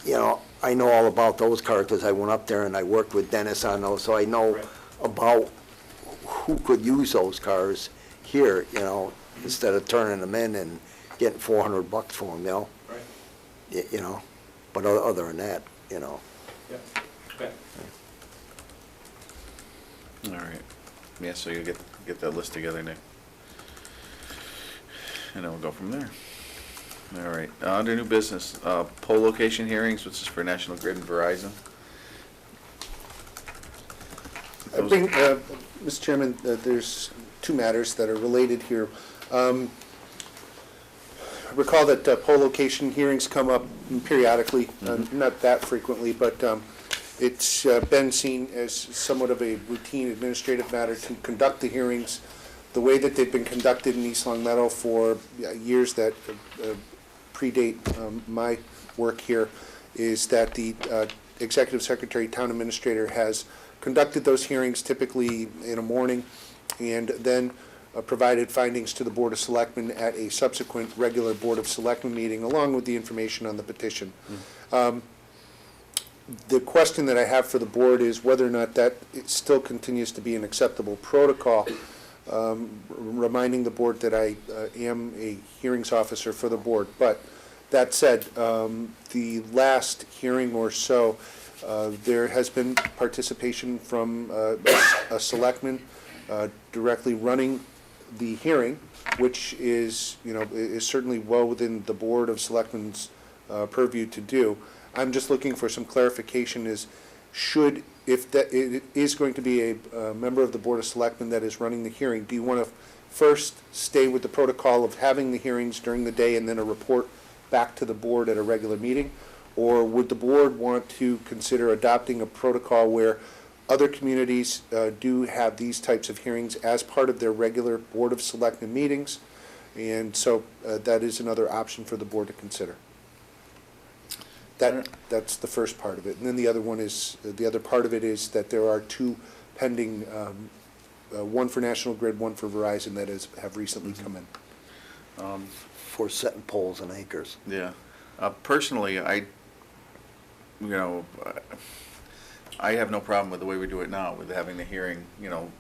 You know, I know all about those cars because I went up there and I worked with Dennis on those, so I know Right. about who could use those cars here, you know, instead of turning them in and getting $400 for them, you know? Right, You know, but other than that, you know. yeah, okay. All right. Yeah, so you'll get that list together, Nick. And then we'll go from there. All right, under new business, poll location hearings, which is for National Grid and Verizon. I bring, Mr. Chairman, there's two matters that are related here. Recall that poll location hearings come up periodically, not that frequently, but it's been seen as somewhat of a routine administrative matter to conduct the hearings the way that they've been conducted in East Long Meadow for years that predate my work here, is that the executive secretary, town administrator, has conducted those hearings typically in a morning, and then provided findings to the Board of Selectmen at a subsequent regular Board of Selectmen meeting, along with the information on the petition. The question that I have for the board is whether or not that it still continues to be an acceptable protocol, reminding the board that I am a hearings officer for the board. But that said, the last hearing or so, there has been participation from a selectman directly running the hearing, which is, is certainly well within the Board of Selectmen's purview to do. I'm just looking for some clarification if that it is going to be a member of the Board of Selectmen that is running the hearing, do you want to first stay with the protocol of having the hearings during the day and then a report back to the board at a regular meeting? Or would the board want to consider adopting a protocol where other communities do have these types of hearings as part of their regular Board of Selectmen meetings? And so that is another option for the board to consider. That's the first part of it. And then the other part of it is that there are two pending, one for National Grid, one for Verizon, that have recently come in. For setting poles and acres. Yeah. Personally, I have no problem with the way we do it now, with having the hearing,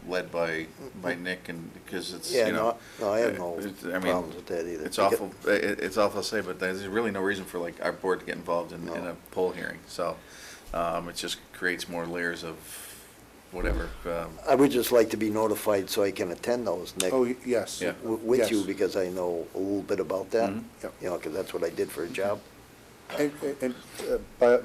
led by Nick, and because it's, Yeah, no, I have no I mean, problems with that either. It's awful to say, but there's really no reason for like our board to get involved in a poll hearing. So it just creates more layers of whatever. I would just like to be notified so I can attend those, Nick. Oh, yes. Yeah. With you, Yes. because I know a little bit about that. Mhm. Yep. Because that's what I did for a job. And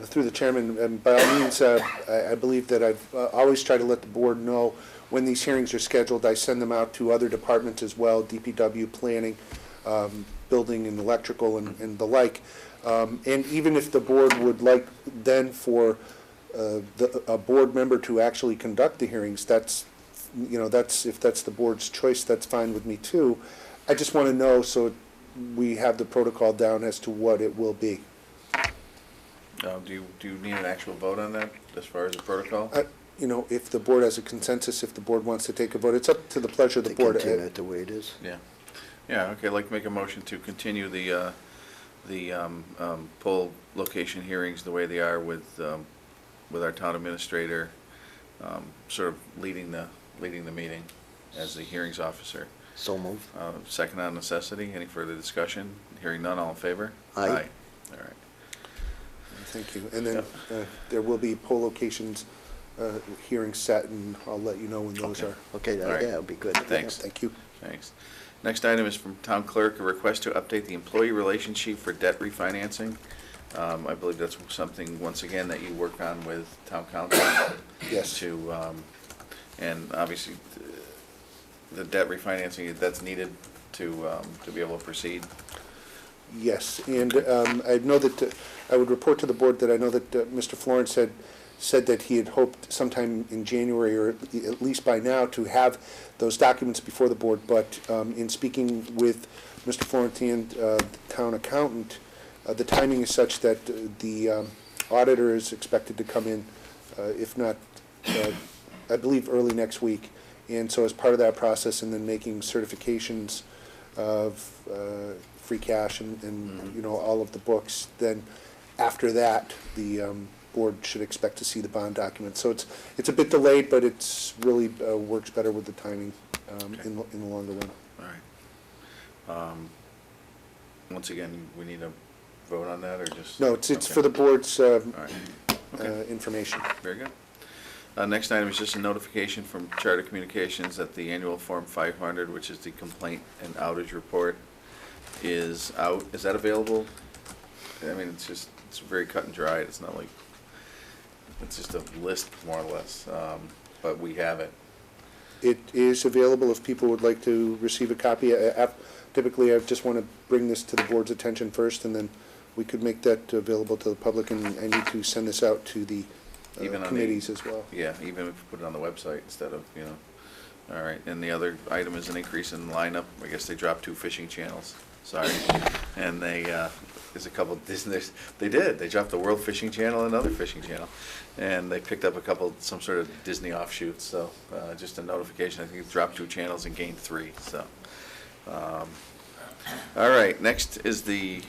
through the chairman, and by all means, I believe that I've always tried to let the board know when these hearings are scheduled. I send them out to other departments as well, DPW, planning, building and electrical and the like. And even if the board would like then for a board member to actually conduct the hearings, if that's the board's choice, that's fine with me too. I just want to know so we have the protocol down as to what it will be. Do you need an actual vote on that as far as the protocol? If the board has a consensus, if the board wants to take a vote, it's up to the pleasure of the To board. continue it the way it is. Yeah. Yeah, okay, I'd like to make a motion to continue the poll location hearings the way they are with our town administrator, sort of leading the meeting as the hearings officer. So moved. Second on necessity. Any further discussion? Hearing none, all in favor? Aye. All right. Thank you. And then there will be poll locations, hearings set, and I'll let you know when those Okay. are. Okay, All right. that'll be good. Thanks. Thank you. Thanks. Next item is from Town Clerk, a request to update the employee relationship for debt refinancing. I believe that's something, once again, that you work on with Town Council. Yes. And obviously, the debt refinancing, that's needed to be able to proceed. Yes, and I know that, I would report to the board that I know that Mr. Florence had said that he had hoped sometime in January, or at least by now, to have those documents before the board, but in speaking with Mr. Florentine, the town accountant, the timing is such that the auditor is expected to come in, if not, I believe, early next week. And so as part of that process, and then making certifications of free cash and you know, all of the books, then after that, the board should expect to see the bond document. So it's a bit delayed, but it's really works better with the timing in the longer run. All right. Once again, we need a vote on that, or just? No, it's Okay. for the board's All right. Okay. information. Very good. Next item is just a notification from Charter Communications that the annual Form 500, which is the complaint and outage report, is out. Is that available? I mean, it's very cut and dried. It's not like, it's just a list, more or less, but we have it. It is available if people would like to receive a copy. Typically, I just want to bring this to the board's attention first, and then we could make that available to the public, and I need to send this out to the Even on the- committees as well. Yeah, even if we put it on the website instead of, you know. All right, and the other item is an increase in lineup. I guess they dropped 2 fishing channels, sorry. And there's a couple, they did, they dropped the World Fishing Channel and another fishing channel. And they picked up some sort of Disney offshoots, so just a notification. I think it dropped 2 channels and gained 3, so. All right, next is the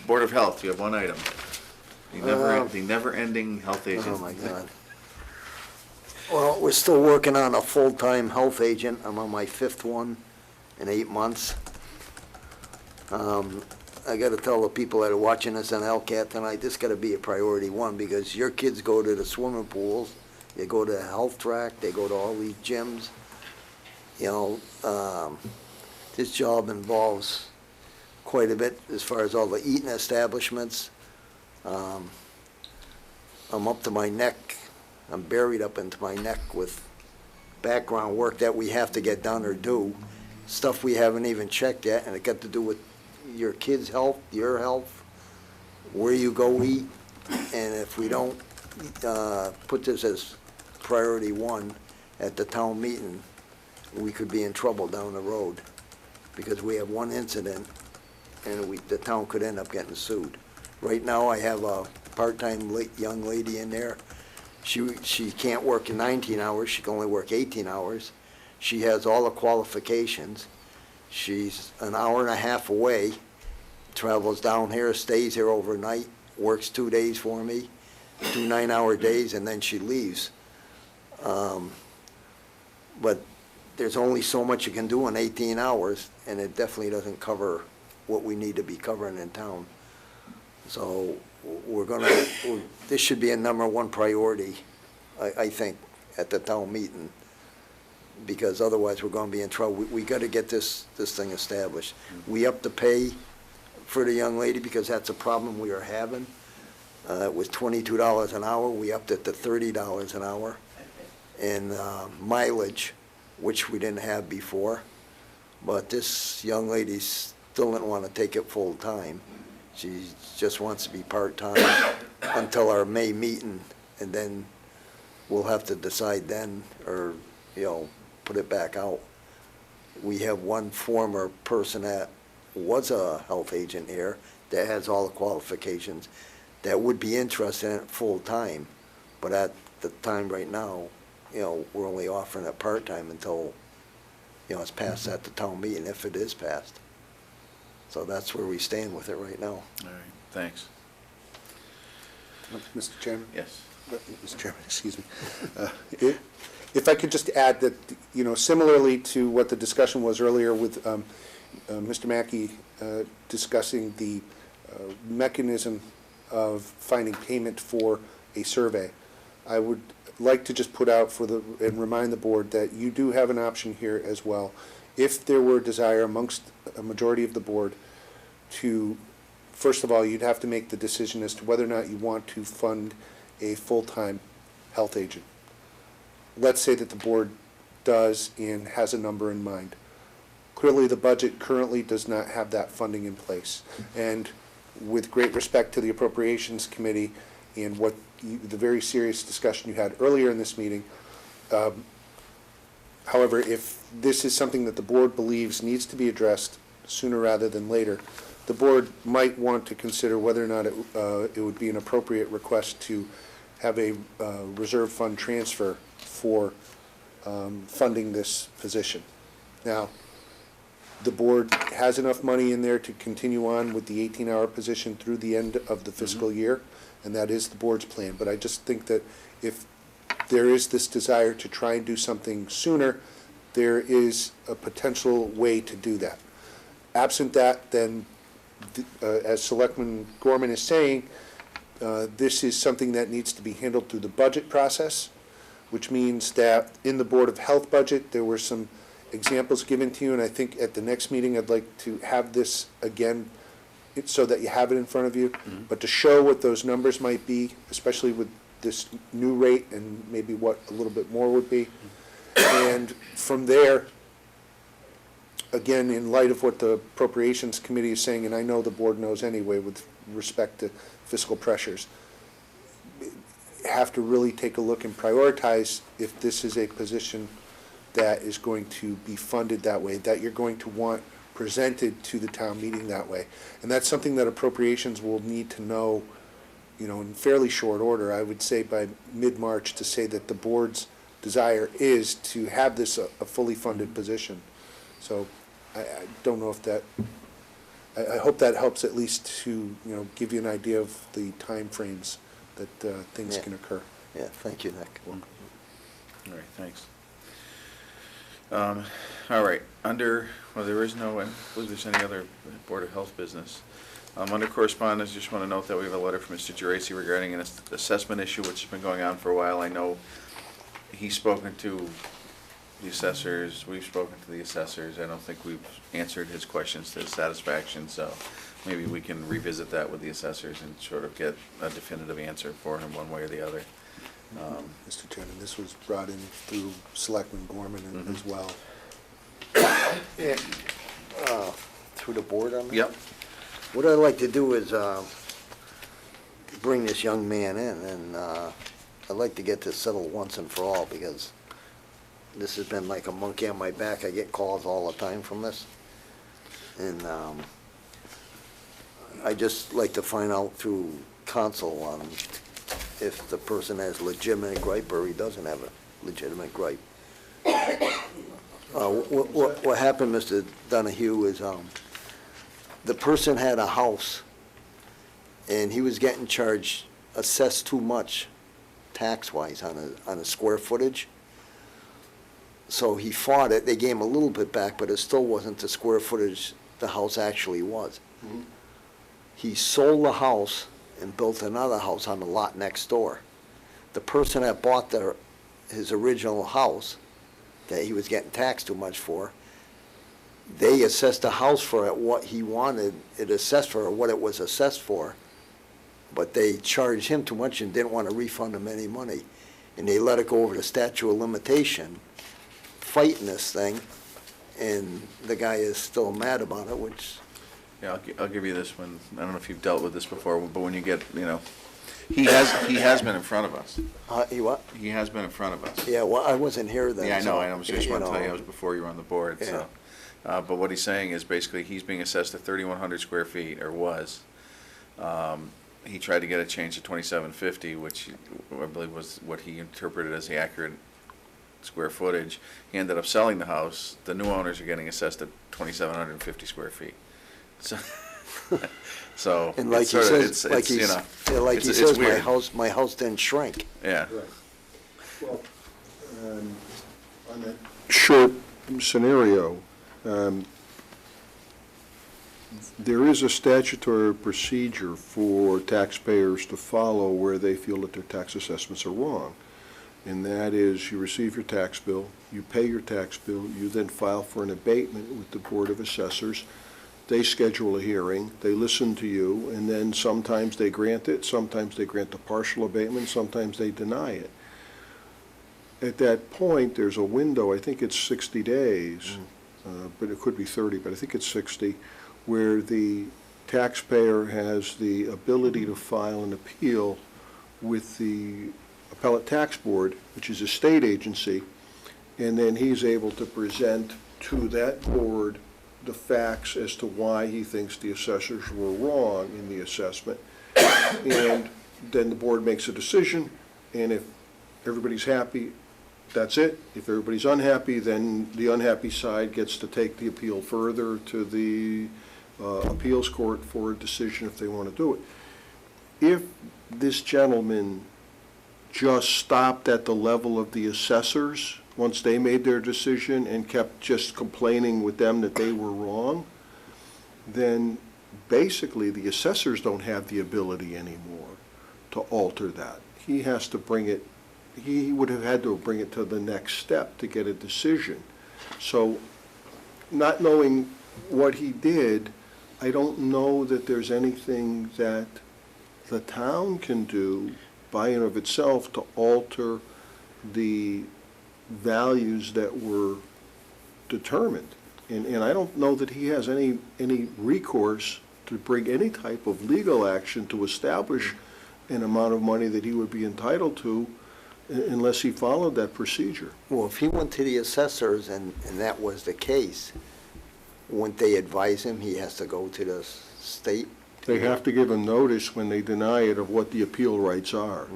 Board of Health. You have one item. The never-ending health agent. Oh, my God. Well, we're still working on a full-time health agent. I'm on my 5th one in 8 months. I gotta tell the people that are watching us on LCAT tonight, this gotta be a priority one, because your kids go to the swimming pools, they go to the health track, they go to all these gyms. You know, this job involves quite a bit as far as all the eating establishments. I'm up to my neck, I'm buried up into my neck with background work that we have to get done or do, stuff we haven't even checked yet, and it got to do with your kids' health, your health, where you go eat, and if we don't put this as priority one at the town meeting, we could be in trouble down the road, because we have one incident, and the town could end up getting sued. Right now, I have a part-time young lady in there. She can't work 19 hours, she can only work 18 hours. She has all the qualifications. She's an hour and a half away, travels down here, stays here overnight, works 2 days for me, 2 9-hour days, and then she leaves. But there's only so much you can do in 18 hours, and it definitely doesn't cover what we need to be covering in town. So this should be a #1 priority, I think, at the town meeting, because otherwise we're gonna be in trouble. We gotta get this thing established. We upped the pay for the young lady because that's a problem we are having. It was $22 an hour, we upped it to $30 an hour. And mileage, which we didn't have before. But this young lady still didn't want to take it full-time. She just wants to be part-time until our May meeting, and then we'll have to decide then, or, you know, put it back out. We have one former person that was a health agent here that has all the qualifications that would be interested in it full-time, but at the time right now, you know, we're only offering it part-time until, you know, it's passed at the town meeting, if it is passed. So that's where we stand with it right now. All right, thanks. Mr. Chairman? Yes. Mr. Chairman, excuse me. If I could just add that, you know, similarly to what the discussion was earlier with Mr. Mackey discussing the mechanism of finding payment for a survey. I would like to just put out and remind the board that you do have an option here as well. If there were a desire amongst a majority of the board to, first of all, you'd have to make the decision as to whether or not you want to fund a full-time health agent. Let's say that the board does and has a number in mind. Clearly, the budget currently does not have that funding in place. And with great respect to the Appropriations Committee and the very serious discussion you had earlier in this meeting, however, if this is something that the board believes needs to be addressed sooner rather than later, the board might want to consider whether or not it would be an appropriate request to have a reserve fund transfer for funding this position. Now, the board has enough money in there to continue on with the 18-hour position through the end of the fiscal year, and that is the board's plan. But I just think that if there is this desire to try and do something sooner, there is a potential way to do that. Absent that, then, as Selectman Gorman is saying, this is something that needs to be handled through the budget process, which means that in the Board of Health budget, there were some examples given to you, and I think at the next meeting, I'd like to have this again so that you have it in front of you, but to show what those numbers might be, especially with this new rate and maybe what a little bit more would be. And from there, again, in light of what the Appropriations Committee is saying, and I know the board knows anyway with respect to fiscal pressures, have to really take a look and prioritize if this is a position that is going to be funded that way, that you're going to want presented to the town meeting that way. And that's something that Appropriations will need to know, in fairly short order, I would say by mid-March, to say that the board's desire is to have this a fully funded position. So I don't know if that, I hope that helps at least to, give you an idea of the timeframes that things can occur. Yeah, thank you, Nick. All right, thanks. All right, there is no, I don't believe there's any other Board of Health business. Under correspondence, just want to note that we have a letter from Mr. Geraci regarding an assessment issue which has been going on for a while. I know he's spoken to the assessors, we've spoken to the assessors. I don't think we've answered his questions to his satisfaction, so maybe we can revisit that with the assessors and sort of get a definitive answer for him one way or the other. Mr. Chairman, this was brought in through Selectman Gorman as well. Yeah. Through the board on that? Yep. What I'd like to do is bring this young man in, and I'd like to get this settled once and for all, because this has been like a monkey on my back. I get calls all the time from this. And I just like to find out through counsel if the person has legitimate gripe or he doesn't have a legitimate gripe. What happened, Mr. Donahue, is the person had a house and he was getting assessed too much tax-wise on a square footage. So he fought it. They gave him a little bit back, but it still wasn't the square footage the house actually was. Mm-hmm. He sold the house and built another house on the lot next door. The person that bought his original house that he was getting taxed too much for, they assessed the house for it what he wanted it assessed for, what it was assessed for, but they charged him too much and didn't want to refund him any money. And they let it go over the statute of limitation, fighting this thing, and the guy is still mad about it, which... Yeah, I'll give you this one. I don't know if you've dealt with this before, but when you get, he has been in front of us. He what? He has been in front of us. Yeah, well, I wasn't here then. Yeah, I know. So, I was just want to tell you, I was before you were on the board. Yeah. So, but what he's saying is basically he's being assessed at 3,100 square feet, or was. He tried to get it changed to 2,750, which I believe was what he interpreted as the accurate square footage. He ended up selling the house. The new owners are getting assessed at 2,750 square feet. So and like it's he sort of, says, like he says, my house didn't shrink. Yeah. Right. Well, on that short scenario, there is a statutory procedure for taxpayers to follow where they feel that their tax assessments are wrong. And that is, you receive your tax bill, you pay your tax bill, you then file for an abatement with the Board of Assessors. They schedule a hearing, they listen to you, and then sometimes they grant it, sometimes they grant the partial abatement, sometimes they deny it. At that point, there's a window, I think it's 60 days, but it could be 30, but I think it's 60, where the taxpayer has the ability to file an appeal with the Appellate Tax Board, which is a state agency, and then he's able to present to that board the facts as to why he thinks the assessors were wrong in the assessment. And then the board makes a decision, and if everybody's happy, that's it. If everybody's unhappy, then the unhappy side gets to take the appeal further to the appeals court for a decision if they want to do it. If this gentleman just stopped at the level of the assessors once they made their decision and kept just complaining with them that they were wrong, then basically the assessors don't have the ability anymore to alter that. He has to bring it, he would have had to bring it to the next step to get a decision. So not knowing what he did, I don't know that there's anything that the town can do by and of itself to alter the values that were determined. And I don't know that he has any recourse to bring any type of legal action to establish an amount of money that he would be entitled to unless he followed that procedure. Well, if he went to the assessors and that was the case, wouldn't they advise him he has to go to the state? They have to give him notice when they deny it of what the appeal rights are.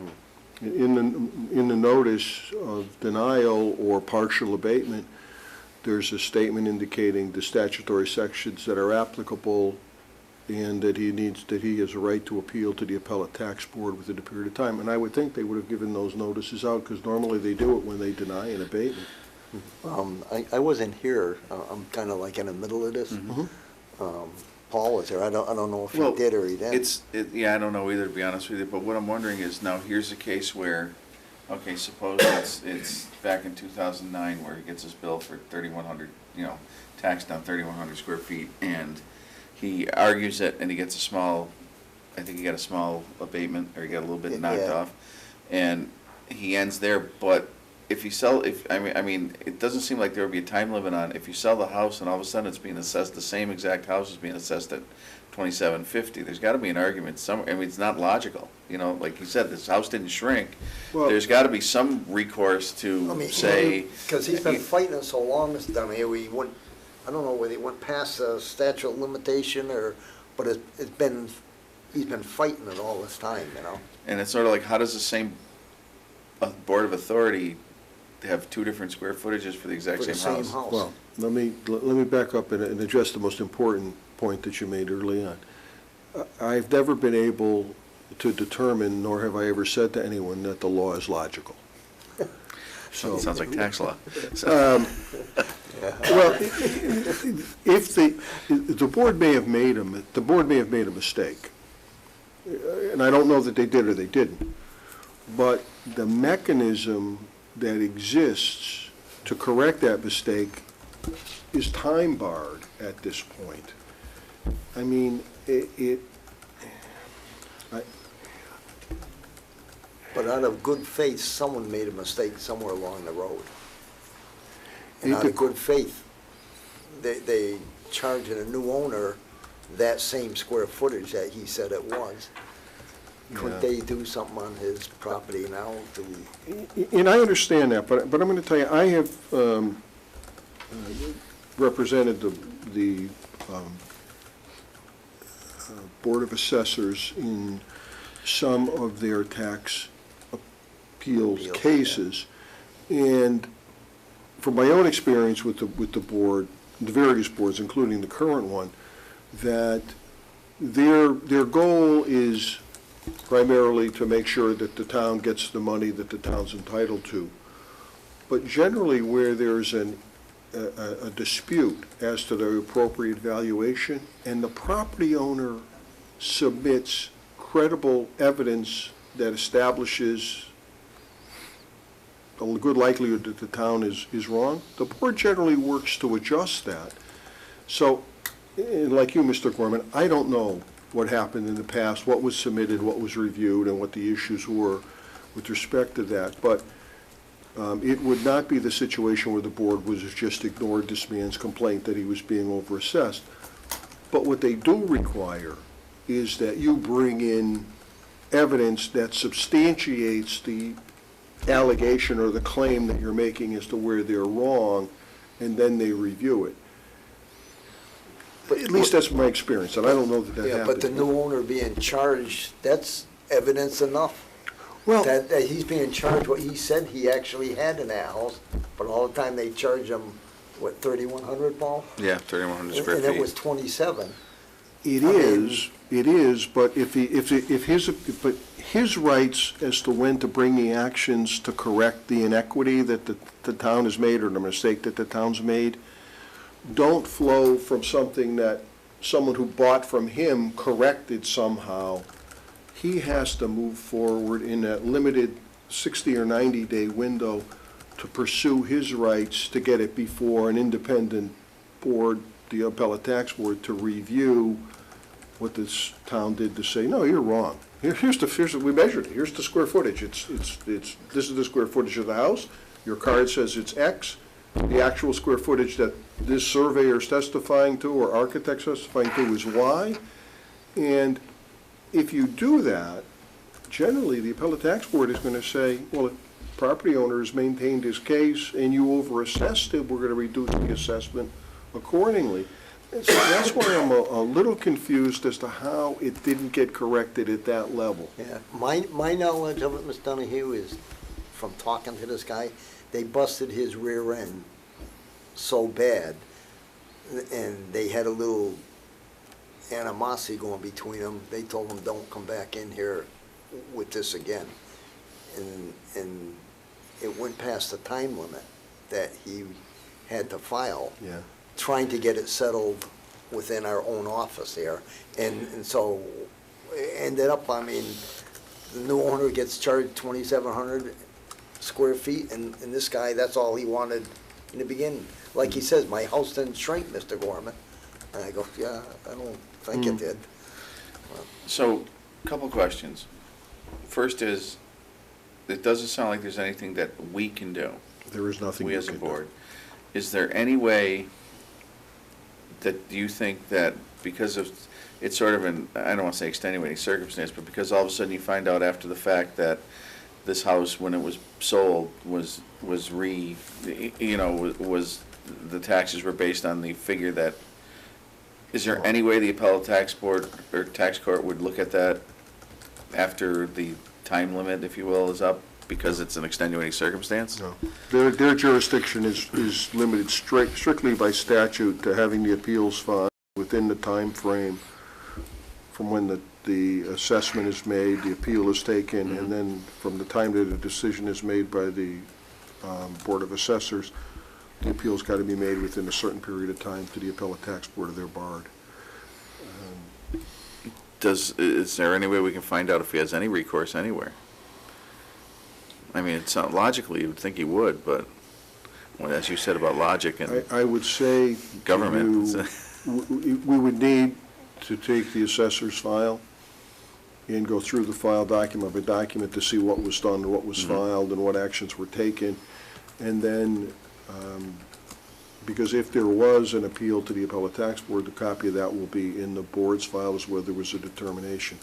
In the notice of denial or partial abatement, there's a statement indicating the statutory sections that are applicable and that he has a right to appeal to the Appellate Tax Board within a period of time. And I would think they would have given those notices out, because normally they do it when they deny an abatement. I wasn't here. I'm kind of like in the middle of this. Paul was there. I don't know if he did or he didn't. Yeah, I don't know either, to be honest with you, but what I'm wondering is, now here's a case where, okay, suppose it's back in 2009 where he gets his bill for 3,100, taxed on 3,100 square feet, and he argues it, and he gets a small, I think he got a small abatement, or he got a little bit knocked off, and he ends there. But if I mean, it doesn't seem like there would be a time limit on, if you sell the house and all of a sudden it's being assessed, the same exact house is being assessed at $2,750. There's got to be an argument somewhere. I mean, it's not logical. Like you said, this house didn't shrink. Well, there's got to be some recourse to say. Because he's been fighting it so long, Mr. Donahue, I don't know whether he went past the statute of limitation but he's been fighting it all this time, And it's sort of like, how does the same Board of Authority have two different square footages for the exact same house? Well, let me back up and address the most important point that you made early on. I've never been able to determine, nor have I ever said to anyone, that the law is logical. So sounds like tax law. Well, if the board may have made a mistake, and I don't know that they did or they didn't, but the mechanism that exists to correct that mistake is time barred at this point. I mean, But out of good faith, someone made a mistake somewhere along the road. And out of good faith, they charged a new owner that same square footage that he said it was. Couldn't they do something on his property now? And I understand that, but I'm going to tell you, I have represented the Board of Assessors in some of their tax appeals cases, and from my own experience with the board, the various boards, including the current one, that their goal is primarily to make sure that the town gets the money that the town's entitled to. But generally, where there's an a dispute as to the appropriate valuation, and the property owner submits credible evidence that establishes a good likelihood that the town is wrong, the board generally works to adjust that. So, like you, Mr. Gorman, I don't know what happened in the past, what was submitted, what was reviewed, and what the issues were with respect to that. But it would not be the situation where the board was just ignored this man's complaint that he was being overassessed. But what they do require is that you bring in evidence that substantiates the allegation or the claim that you're making as to where they're wrong, and then they review it. But at least that's my experience, and I don't know that that Yeah, happens. but the new owner being charged, that's evidence enough. Well, That he's being charged what he said he actually had in that house, but all the time they charge him, what, 3,100, Paul? Yeah, 3,100 square And feet. it was 27. It I mean- is, but if his rights as to when to bring the actions to correct the inequity that the town has made, or the mistake that the town's made, don't flow from something that someone who bought from him corrected somehow. He has to move forward in that limited 60 or 90-day window to pursue his rights to get it before an independent board, the appellate tax board, to review what this town did to say, no, you're wrong. Here's we measured it. Here's the square footage. This is the square footage of the house. Your card says it's X. The actual square footage that this surveyor is testifying to or architect testifying to is Y. And if you do that, generally the appellate tax board is going to say, well, if the property owner has maintained his case and you overassessed it, we're going to reduce the assessment accordingly. And so that's why I'm a little confused as to how it didn't get corrected at that level. Yeah, my knowledge of it, Ms. Donahue, is from talking to this guy, they busted his rear end so bad, and they had a little animosity going between them. They told him, don't come back in here with this again. And it went past the time limit that he had to file. Yeah. Trying to get it settled within our own office here. And so it ended up, I mean, the new owner gets charged 2,700 square feet, and this guy, that's all he wanted in the beginning. Like he says, my house didn't shrink, Mr. Gorman. And I go, yeah, I don't think it did. So, couple questions. First is, it doesn't sound like there's anything that we can do, There is nothing we you as a can do. board. Is there any way that you think that because of, it's sort of an, I don't want to say extenuating circumstance, but because all of a sudden you find out after the fact that this house, when it was sold, was the taxes were based on the figure that, is there any way the appellate tax board or tax court would look at that after the time limit, if you will, is up, because it's an extenuating circumstance? No. Their jurisdiction is limited strictly by statute to having the appeals filed within the time frame from when the assessment is made, the appeal is taken, and then from the time that a decision is made by the Board of Assessors, the appeal's got to be made within a certain period of time to the appellate tax board, or they're barred. Is there any way we can find out if he has any recourse anywhere? I mean, it's not logically, you would think he would, but, well, as you said about logic and I would say government. we would need to take the assessor's file and go through the file document by document to see what was done, what was filed, and what actions were taken. And then, because if there was an appeal to the appellate tax board, the copy of that will be in the board's files where there was a determination.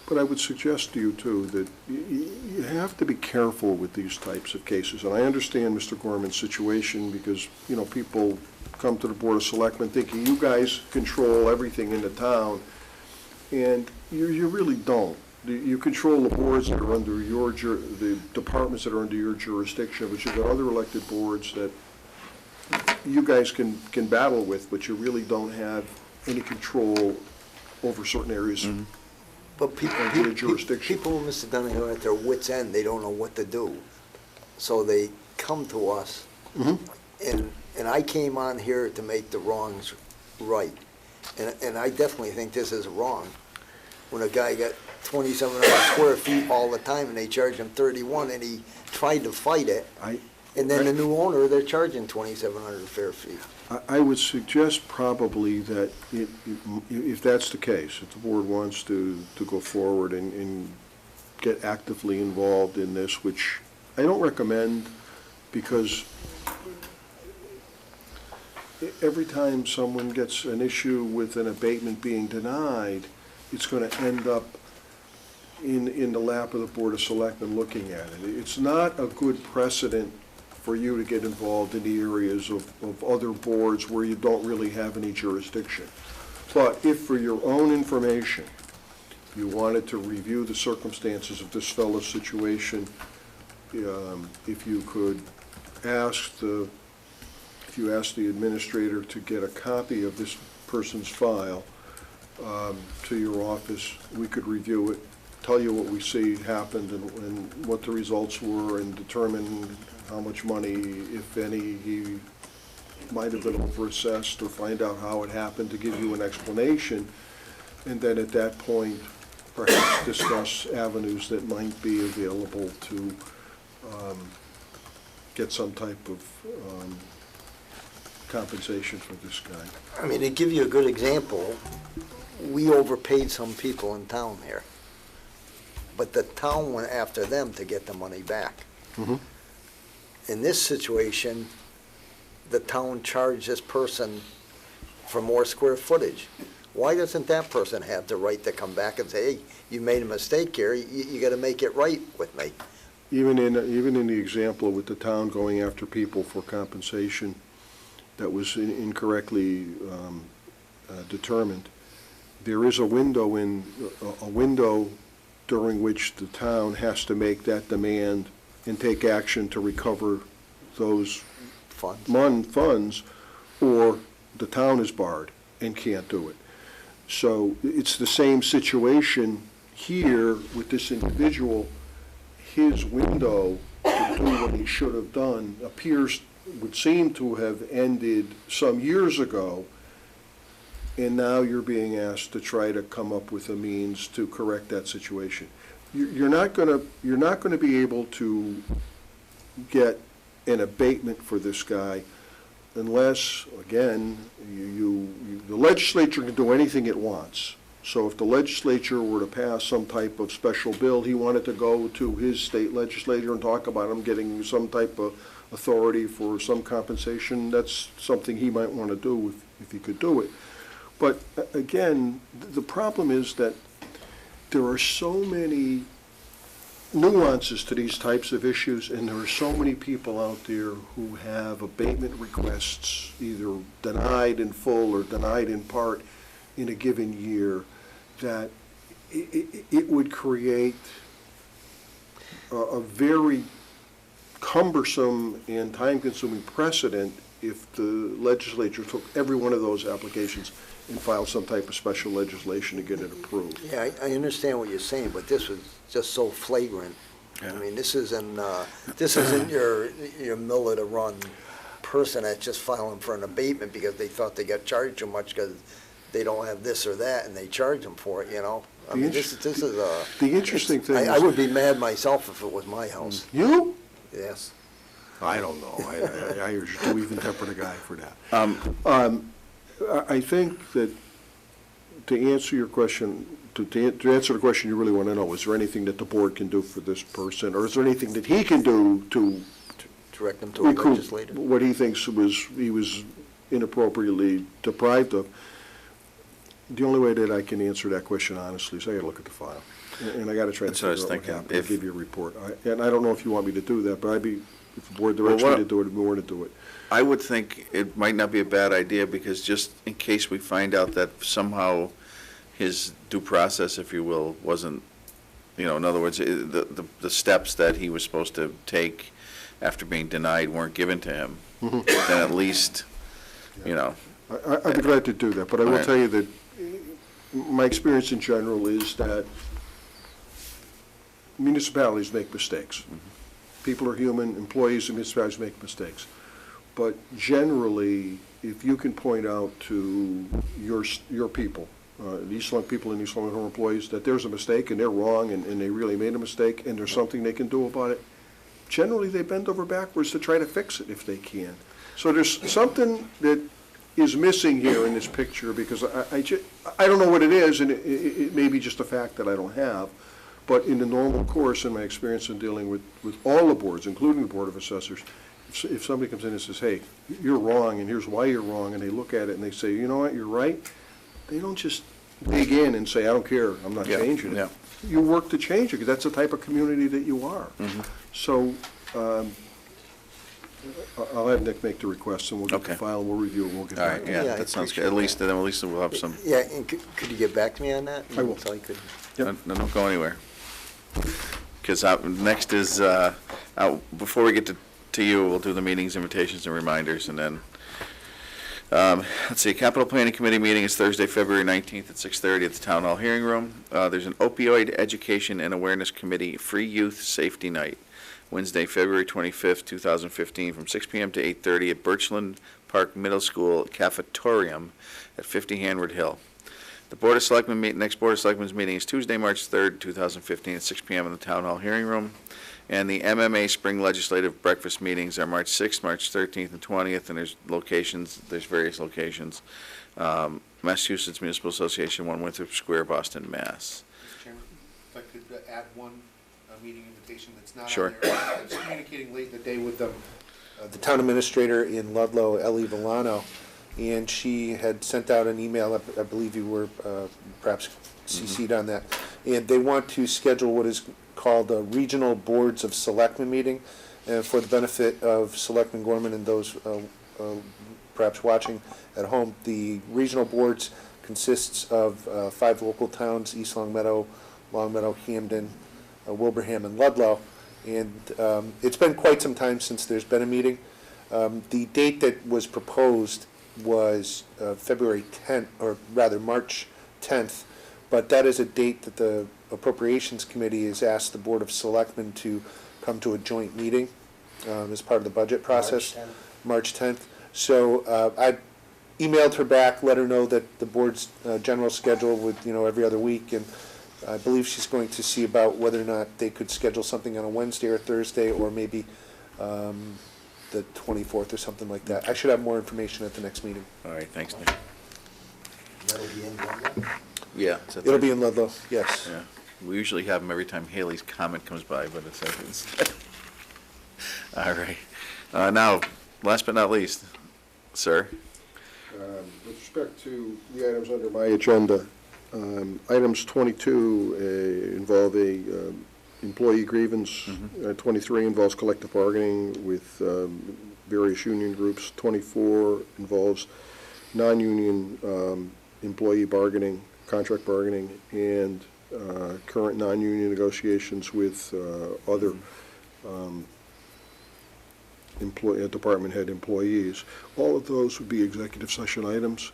But I would suggest to you, too, that you have to be careful with these types of cases. And I understand Mr. Gorman's situation because, people come to the Board of Selectmen thinking you guys control everything in the town, and you really don't. You control the boards that are under the departments that are under your jurisdiction, but you've got other elected boards that you guys can battle with, but you really don't have any control over certain areas. But people, Mr. Donahue, are at their wits' end, they don't know what to do. So they come to us, and and I came on here to make the wrongs right. And I definitely think this is wrong. When a guy got 2,700 square feet all the time and they charge him 31 and he tried to fight it. And then the new owner, they're charging 2,700 fair feet. I would suggest probably that if that's the case, if the board wants to go forward and get actively involved in this, which I don't recommend, because every time someone gets an issue with an abatement being denied, it's going to end up in the lap of the Board of Selectmen looking at it. It's not a good precedent for you to get involved in the areas of other boards where you don't really have any jurisdiction. But if for your own information, you wanted to review the circumstances of this fellow's situation, if you could ask the administrator to get a copy of this person's file to your office, we could review it, tell you what we see happened and what the results were, and determine how much money, if any, he might have been overassessed, or find out how it happened, to give you an explanation. And then at that point, perhaps discuss avenues that might be available to get some type of compensation for this guy. I mean, to give you a good example, we overpaid some people in town here. But the town went after them to get the money back. Mm-hmm. In this situation, the town charged this person for more square footage. Why doesn't that person have the right to come back and say, hey, you made a mistake here, you gotta make it right with me? Even in the example with the town going after people for compensation that was incorrectly determined, there is a window during which the town has to make that demand and take action to recover those funds, or the town is barred and can't do it. So it's the same situation here with this individual. His window to do what he should have done would seem to have ended some years ago, and now you're being asked to try to come up with a means to correct that situation. You're not going to be able to get an abatement for this guy unless, again, the legislature can do anything it wants. So if the legislature were to pass some type of special bill, he wanted to go to his state legislature and talk about him getting some type of authority for some compensation, that's something he might want to do if he could do it. But again, the problem is that there are so many nuances to these types of issues, and there are so many people out there who have abatement requests either denied in full or denied in part in a given year, that it would create a very cumbersome and time-consuming precedent if the legislature took every one of those applications and filed some type of special legislation to get it approved. Yeah, I understand what you're saying, but this was just so flagrant. I mean, this isn't your mill-to-run person that's just filing for an abatement because they thought they got charged too much because they don't have this or that, and they charge them for it, you know? I mean, this is a... The interesting thing I would be mad myself if it was my house. You? Yes. I don't know. I urge you to even-tempered a guy for that. I think that to answer your question, to answer the question you really want to know, is there anything that the board can do for this person, or is there anything that he can do to direct them to a recoup legislator? What he thinks he was inappropriately deprived of? The only way that I can answer that question honestly is I got to look at the file, and I got to try to figure out what happened and give you a report. And I don't know if you want me to do that, but if the board directs me to do it, I'd be willing to do it. I would think it might not be a bad idea, because just in case we find out that somehow his due process, if you will, wasn't, in other words, the steps that he was supposed to take after being denied weren't given to him, then at least, I'd be glad to do that, but I will tell you that my experience in general is that municipalities make mistakes. People are human, employees of municipalities make mistakes. But generally, if you can point out to your people, the East Long people and East Long Home employees, that there's a mistake and they're wrong and they really made a mistake and there's something they can do about it, generally they bend over backwards to try to fix it if they can. So there's something that is missing here in this picture, because I don't know what it is, and it may be just a fact that I don't have, but in the normal course, in my experience in dealing with all the boards, including the Board of Assessors, if somebody comes in and says, hey, you're wrong, and here's why you're wrong, and they look at it and they say, you know what, you're right, they don't just dig in and say, I don't care, I'm not changing it. Yeah. You work to change it, because that's the type of community that you are. So, I'll have Nick make the request, and we'll get the Okay. file, and we'll review it, and we'll get All back. right, yeah, Yeah, I that sounds good. appreciate At least we'll have some, Yeah, and could you get back to me on that? I will. So I could. Yep. no, don't go anywhere. Because next is, before we get to you, we'll do the meetings, invitations, and reminders, and then, let's see, Capital Planning Committee meeting is Thursday, February 19th at 6:30 at the Town Hall Hearing Room. There's an Opioid Education and Awareness Committee Free Youth Safety Night, Wednesday, February 25th, 2015, from 6 p.m. to 8:30 at Birchland Park Middle School Cafetorium at 50 Hanward Hill. The Board of Selectmen next Board of Selectmen's meeting is Tuesday, March 3rd, 2015, at 6 p.m. in the Town Hall Hearing Room. And the MMA Spring Legislative Breakfast meetings are March 6th, March 13th, and 20th, and there's various locations. Massachusetts Municipal Association, 1 Winthrop Square, Boston, Mass. Mr. Chairman, if I could add one meeting invitation that's not Sure. on there. I was communicating late in the day with the town administrator in Ludlow, Ellie Villano, and she had sent out an email, I believe you were perhaps CC'd on that, and they want to schedule what is called a Regional Boards of Selectmen meeting, for the benefit of Selectman Gorman and those perhaps watching at home. The regional boards consists of 5 local towns: East Longmeadow, Hamden, Wilbraham, and Ludlow. And it's been quite some time since there's been a meeting. The date that was proposed was February 10th, or rather March 10th, but that is a date that the Appropriations Committee has asked the Board of Selectmen to come to a joint meeting as part of the budget process. March 10th. So I emailed her back, let her know that the board's general schedule would, every other week, and I believe she's going to see about whether or not they could schedule something on a Wednesday or Thursday, or maybe the 24th or something like that. I should have more information at the next meeting. All right, thanks, Nick. That'll be in Ludlow? Yeah. It'll be in Ludlow, yes. Yeah, we usually have them every time Haley's comment comes by, but it's all right. Now, last but not least, sir. With respect to the items under my agenda, items 22 involve a employee grievance. 23 involves collective bargaining with various union groups. 24 involves non-union employee bargaining, contract bargaining, and current non-union negotiations with other department head employees. All of those would be executive session items,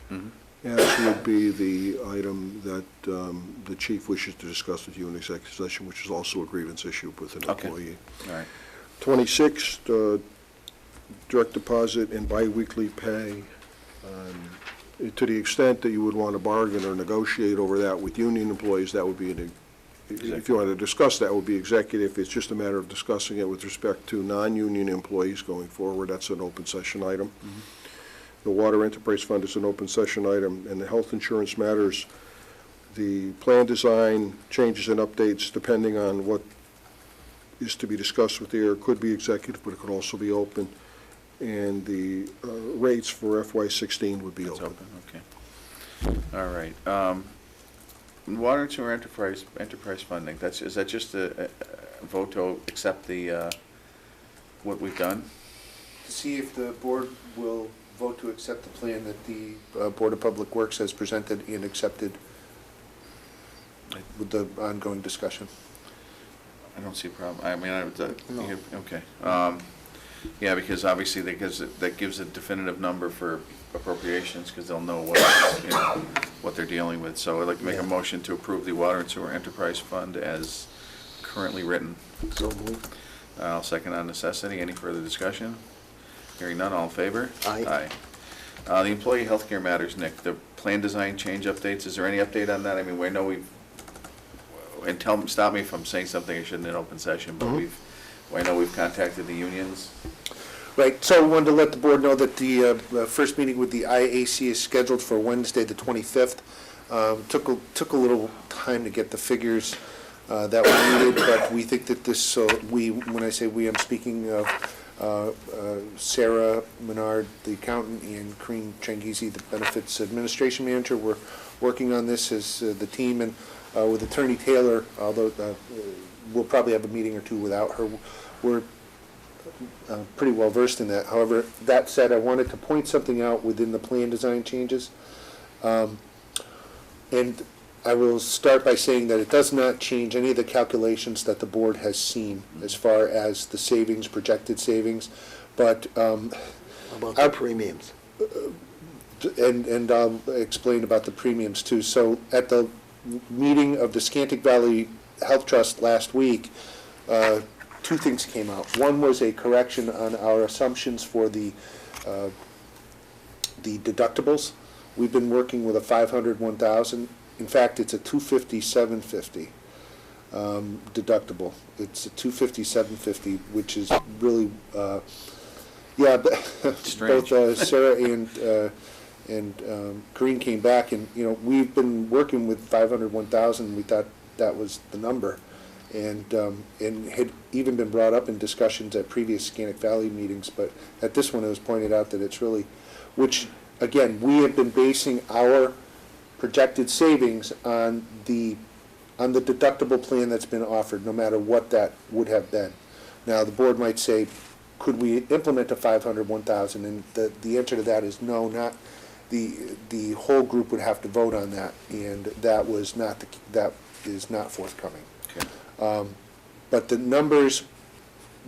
as would be the item that the chief wishes to discuss with you in executive session, which is also a grievance issue with an employee. All right. 26, direct deposit and biweekly pay. To the extent that you would want to bargain or negotiate over that with union employees, that would be if you want to discuss that, would be executive. It's just a matter of discussing it with respect to non-union employees going forward. That's an open session item. The Water Enterprise Fund is an open session item, and the health insurance matters, the plan design changes and updates depending on what is to be discussed with there could be executive, but it could also be open. And the rates for FY16 would be It's open. Okay. All right. Water and sewer enterprise funding, is that just a vote to accept the, what we've done? To see if the board will vote to accept the plan that the Board of Public Works has presented and accepted with the ongoing discussion. I don't see a problem. I mean, No. okay. Yeah, because obviously that gives a definitive number for appropriations, because they'll know what they're dealing with. So I'd like to make a motion to approve the Water and Sewer Enterprise Fund as currently written. So moved. I'll second on necessity. Any further discussion? Hearing none, all in favor? Aye. The employee healthcare matters, Nick, the plan design change updates, is there any update on that? I mean, we know we've, and stop me if I'm saying something I shouldn't in open session, but I know we've contacted the unions. Right, so I wanted to let the board know that the first meeting with the IAC is scheduled for Wednesday, the 25th. Took a little time to get the figures that were needed, but we think that this, when I say we, I'm speaking of Sarah Menard, the accountant, and Corinne Changizi, the benefits administration manager. We're working on this as the team, and with Attorney Taylor, although we'll probably have a meeting or two without her. We're pretty well versed in that. However, that said, I wanted to point something out within the plan design changes. And I will start by saying that it does not change any of the calculations that the board has seen as far as the savings, projected savings, but About the premiums. and I'll explain about the premiums too. So at the meeting of the Scantic Valley Health Trust last week, two things came out. One was a correction on our assumptions for the deductibles. We've been working with a 500, 1,000. In fact, it's a 250, 750 deductible. It's a 250, 750, which is really, Strange. both Sarah and Corinne came back, and we've been working with 500, 1,000. We thought that was the number, and had even been brought up in discussions at previous Scantic Valley meetings. But at this one, it was pointed out that it's really, which again, we have been basing our projected savings on the deductible plan that's been offered, no matter what that would have been. Now, the board might say, could we implement a 500, 1,000? And the answer to that is no, not the whole group would have to vote on that, and that is not forthcoming. Okay. But the numbers,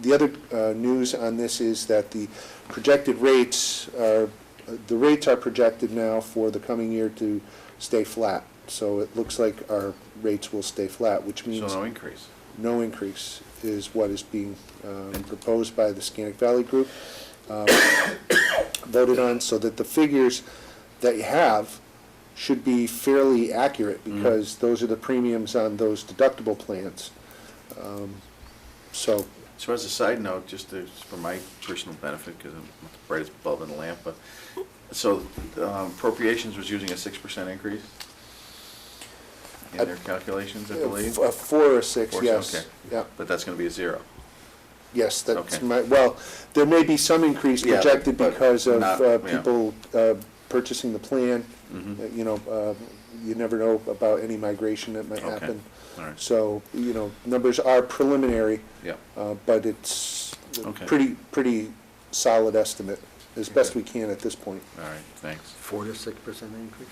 the other news on this is that the projected rates are, the rates are projected now for the coming year to stay flat. So it looks like our rates will stay flat, which means So no increase. no increase is what is being proposed by the Scantic Valley Group, voted on, so that the figures that you have should be fairly accurate, because those are the premiums on those deductible plans. So as a side note, just for my personal benefit, because I'm not the brightest bulb in the lamp, but, so appropriations was using a 6% increase in their calculations, I believe? 4 or 6, 4, yes. okay. Yeah. But that's going to be a 0. Yes, that's Okay. well, there may be some increase Yeah, projected but because of not- yeah. people purchasing the plan. Mhm. You never know about any migration that might Okay. happen. All right. So, numbers are preliminary, Yeah. but it's Okay. pretty solid estimate, as best we can at this point. All right, thanks. 4 to 6% increase?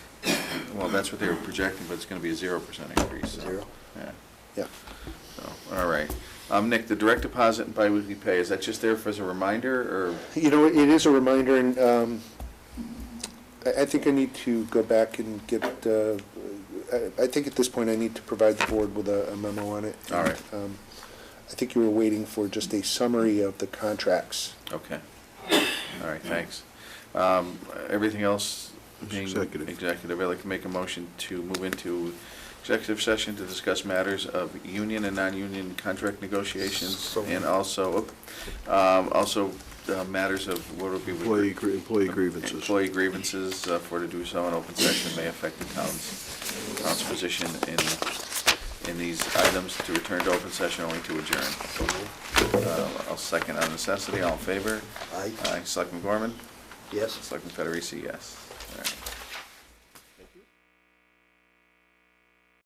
Well, that's what they were projecting, but it's going to be a 0% increase. So, 0? Yeah. Yeah. So, all right. Nick, the direct deposit and biweekly pay, is that just there as a reminder, or? It is a reminder, and I think I need to go back and get, I think at this point I need to provide the board with a memo on it. All right. I think you were waiting for just a summary of the contracts. Okay. All right, thanks. Everything else being executive, I'd like to make a motion to move into executive session to discuss matters of union and non-union contract negotiations, and also matters of what would be Employee grievances. Employee grievances, for to do so in open session may affect the town's position in these items, to return to open session only to adjourn. I'll second on necessity. All in favor? Aye. Aye. Selectman Gorman? Yes. Selectman Federici, yes. All right.